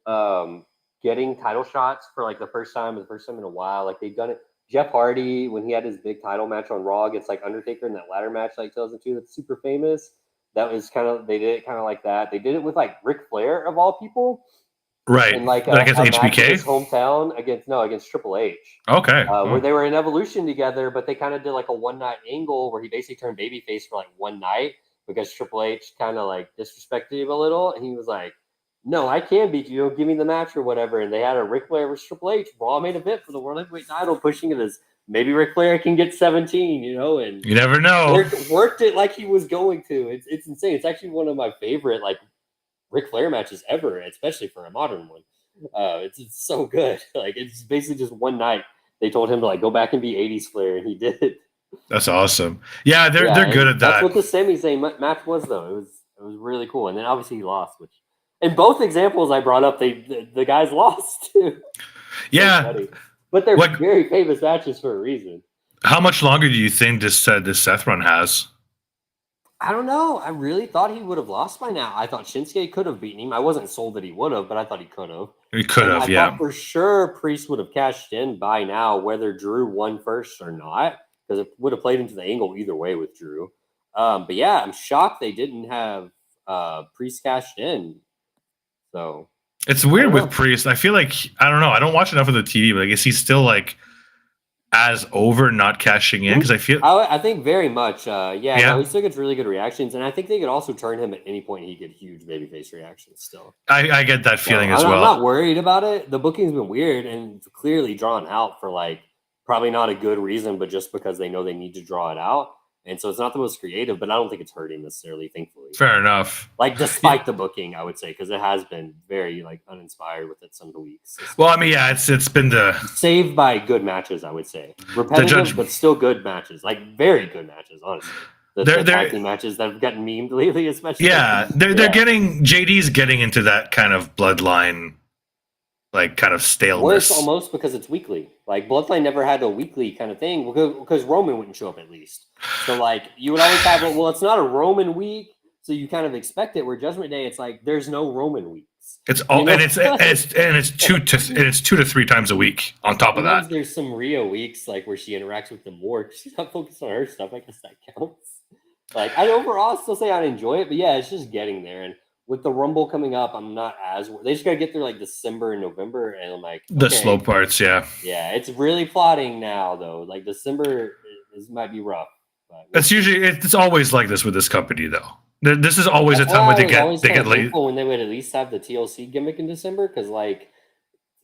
getting title shots for like the first time in a while. Like they've done it. Jeff Hardy, when he had his big title match on Raw against like Undertaker in that ladder match like 2002, that's super famous. That was they did it kind of like that. They did it with like Ric Flair of all people. Right, and like against HBK, his hometown against Triple H. Okay, where they were in Evolution together, but they kind of did like a one-night angle where he basically turned babyface for like one night because Triple H kind of like disrespected him a little, and he was like, "No, I can beat you. Give me the match or whatever." And they had a Ric Flair versus Triple H Raw main event for the World Heavyweight title, pushing it as maybe Ric Flair can get 17, and you never know. Worked it like he was going to. It's insane. It's actually one of my favorite like Ric Flair matches ever, especially for a modern one. It's so good. Like it's basically just one night they told him to like go back and be 80s Flair, and he did. That's awesome. Yeah, they're good at that. That's what the Sami Zayn match was, though. It was really cool, and then obviously he lost. Which in both examples I brought up, the guys lost too. Yeah, but they're very famous matches for a reason. How much longer do you think this Seth run has? I don't know. I really thought he would have lost by now. I thought Shinsuke could have beaten him. I wasn't sold that he would have, but I thought he could have. He could have, I thought for sure Priest would have cashed in by now, whether Drew won first or not, because it would have played into the angle either way with Drew. But yeah, I'm shocked they didn't have Priest cashed in. So it's weird with Priest. I feel like, I don't know. I don't watch enough of the TV, but I guess he's still like as over not cashing in, because I think very much no, he still gets really good reactions, and I think they could also turn him at any point. He get huge babyface reactions still. I get that feeling as well. I'm not worried about it. The booking's been weird and clearly drawn out for like probably not a good reason, but just because they know they need to draw it out. And so it's not the most creative, but I don't think it's hurting necessarily, thankfully. Fair enough. Like, despite the booking, I would say, because it has been very, like, uninspired with it some of the weeks. Well, I mean, yeah, it's been saved by good matches, I would say. Repetitive, but still good matches. Like, very good matches, honestly. The tag team matches that have gotten memed lately, especially. Yeah, they're getting... JD's getting into that kind of bloodline, like, kind of staleness. Worse almost because it's weekly. Like, Bloodline never had a weekly kind of thing because Roman wouldn't show up at least. So, like, you would always have it's not a Roman week, so you kind of expect it. Where Judgment Day, it's like there's no Roman weeks. It's all and it's 2 to 3 times a week on top of that. There's some Rhea weeks like where she interacts with them more. She's not focused on her stuff. I guess that counts. Like, I overall still say I'd enjoy it, but yeah, it's just getting there. And with the Rumble coming up, I'm not as... They just got to get through, like, December and November, and I'm like... The slow parts, yeah. Yeah, it's really plotting now, though. Like, December might be rough. But it's always like this with this company, though. This is always a time where they get late. When they would at least have the TLC gimmick in December, because, like,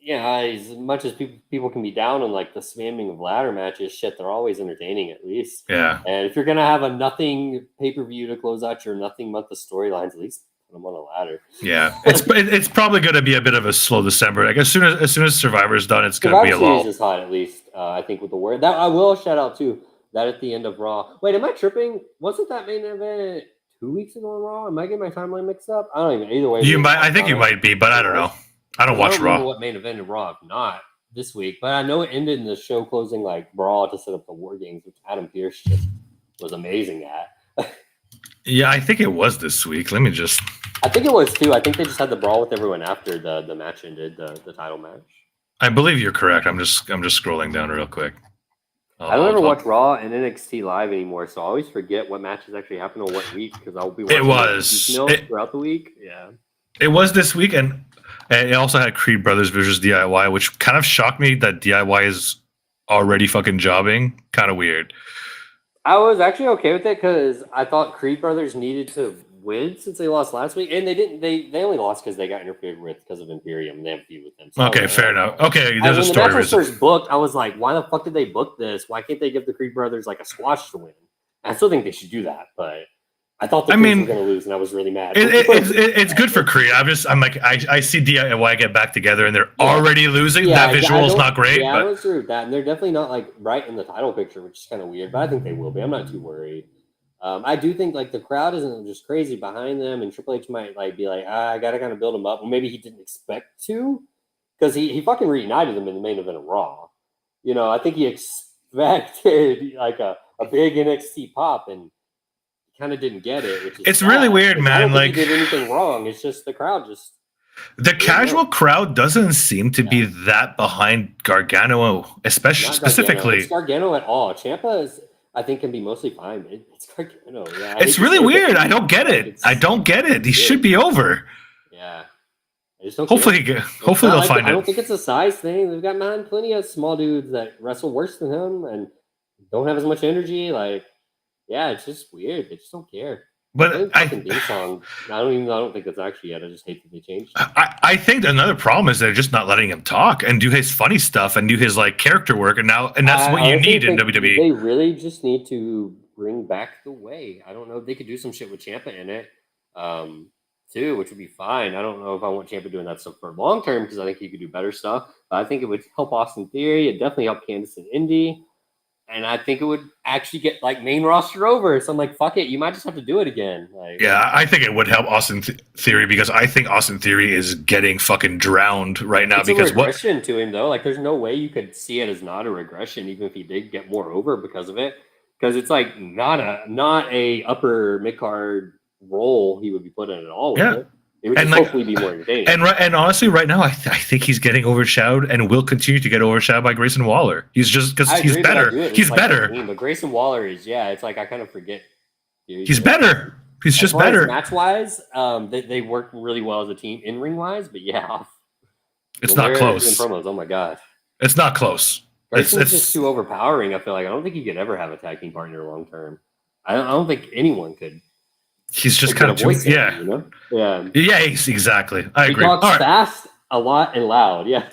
Yeah, as much as people can be down on like the spamming of ladder matches, shit, they're always entertaining at least. Yeah. And if you're gonna have a nothing pay-per-view to close out your nothing month of storylines, at least put them on a ladder. Yeah, it's probably going to be a bit of a slow December. Like as soon as Survivor's done, it's going to be a Survivor Series lull. is hot at least. I think with the word that I will shout out too. That at the end of Raw. Wait, am I tripping? Wasn't that main event 2 weeks ago on Raw? Am I getting my timeline mixed up? I don't even. Either way, You might. I think you might be, but I don't know. I don't watch remember Raw. what main event in Raw, if not this week. But I know it ended in the show closing like Brawl to set up the War Games, which Adam Pearce just was amazing at. Yeah, I think it was this week. Let me just. I think it was too. I think they just had the brawl with everyone after the match ended, the title match. I believe you're correct. I'm just scrolling down real quick. I don't ever watch Raw and NXT live anymore, so I always forget what matches actually happened on what week because I'll be watching throughout the week. Yeah, it was this week, and it also had Creed Brothers versus DIY, which kind of shocked me that DIY is already fucking jobbing. Kind of weird. I was actually okay with it because I thought Creed Brothers needed to win since they lost last week, and they didn't. They only lost because they got interfered with because of Imperium. They have a feud with them. So okay, fair enough. Okay, there's a story. When the match was first booked, I was like, why the fuck did they book this? Why can't they give the Creed Brothers like a squash to win? I still think they should do that, but I thought the Creeds were going to lose, and I was really mad. It's good for Creed. I'm like, I see DIY get back together, and they're already losing. Yeah, that visual is not great. Yeah, I was through with that, and they're definitely not like right in the title picture, which is kind of weird. But I think they will be. I'm not too worried. I do think like the crowd isn't just crazy behind them, and Triple H might like be like, I gotta kind of build them up. Well, maybe he didn't expect to, because he fucking reunited them in the main event of Raw. You know, I think he expected like a big NXT pop, and kind of didn't get it. Which is it's really weird, man. I don't like think he did anything wrong. It's just the crowd just. The casual crowd doesn't seem to be that behind Gargano, especially specifically. It's Gargano at all. Ciampa is. I think can be mostly fine. It's Gargano. Yeah, it's really weird. I don't get it. I don't get it. He should be over. Yeah. I just don't hopefully they'll find it. I don't think it's a size thing. They've got plenty of small dudes that wrestle worse than him and don't have as much energy. Like, yeah, it's just weird. They just don't care. But I don't think it's actually yet. I just hate that they changed it. I think another problem is they're just not letting him talk and do his funny stuff and do his like character work, and that's what you need in WWE. They really just need to bring back the way. I don't know. They could do some shit with Ciampa in it, too, which would be fine. I don't know if I want Ciampa doing that stuff for long term because I think he could do better stuff. But I think it would help Austin Theory. It definitely help Candice and Indy. And I think it would actually get like main roster over. So I'm like, fuck it, you might just have to do it again. Like, yeah, I think it would help Austin Theory because I think Austin Theory is getting fucking dround right now. It's because a regression to him though. Like, there's no way you could see it as not a regression, even if he did get more over because of it. Because it's like not a upper mid card role he would be put in at all. Yeah. With it. It would just hopefully be more entertaining. And honestly, right now, I think he's getting overshadowed and will continue to get overshadowed by Grayson Waller. He's just because he's better. He's better. But Grayson Waller is, it's like I kind of forget. He's better. He's just better. Match wise, they work really well as a team in ring wise, but yeah, it's not close. Promos, oh my god, it's not close. Grayson's just too overpowering. I feel like I don't think he could ever have a tag team partner long term. I don't think anyone could. He's just kind of too, you know? Yeah, exactly. I agree. He talks fast, a lot, and loud. Yeah,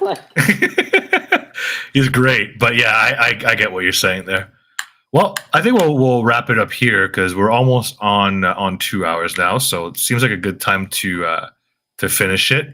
he's great. But yeah, I get what you're saying there. Well, I think we'll wrap it up here because we're almost on 2 hours now. So it seems like a good time to finish it.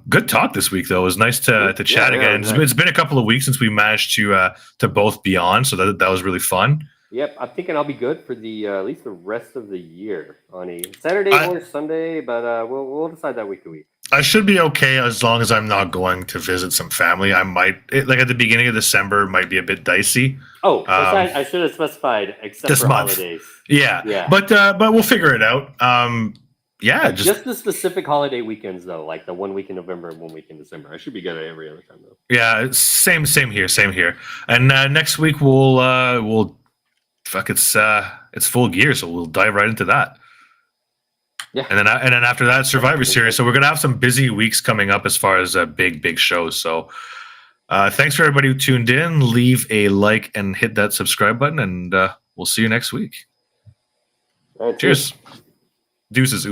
Good talk this week, though. It was nice to chat again. It's been a couple of weeks since we managed to both be on, so that was really fun. Yep, I'm thinking I'll be good for the at least the rest of the year on a Saturday or Sunday, but we'll decide that week to week. I should be okay as long as I'm not going to visit some family. I might like at the beginning of December might be a bit dicey. Oh, I should have specified except this for month. Holidays. Yeah. But we'll figure it out. Just the specific holiday weekends though, like the 1 week in November and 1 week in December. I should be good at every other time though. Yeah, same here. And next week we'll. It's Full Gear, so we'll dive right into that. Yeah, and then after that, Survivor Series. So we're gonna have some busy weeks coming up as far as big shows. So thanks for everybody who tuned in. Leave a like and hit that subscribe button, and we'll see you next week. All right, cheers. Deuces.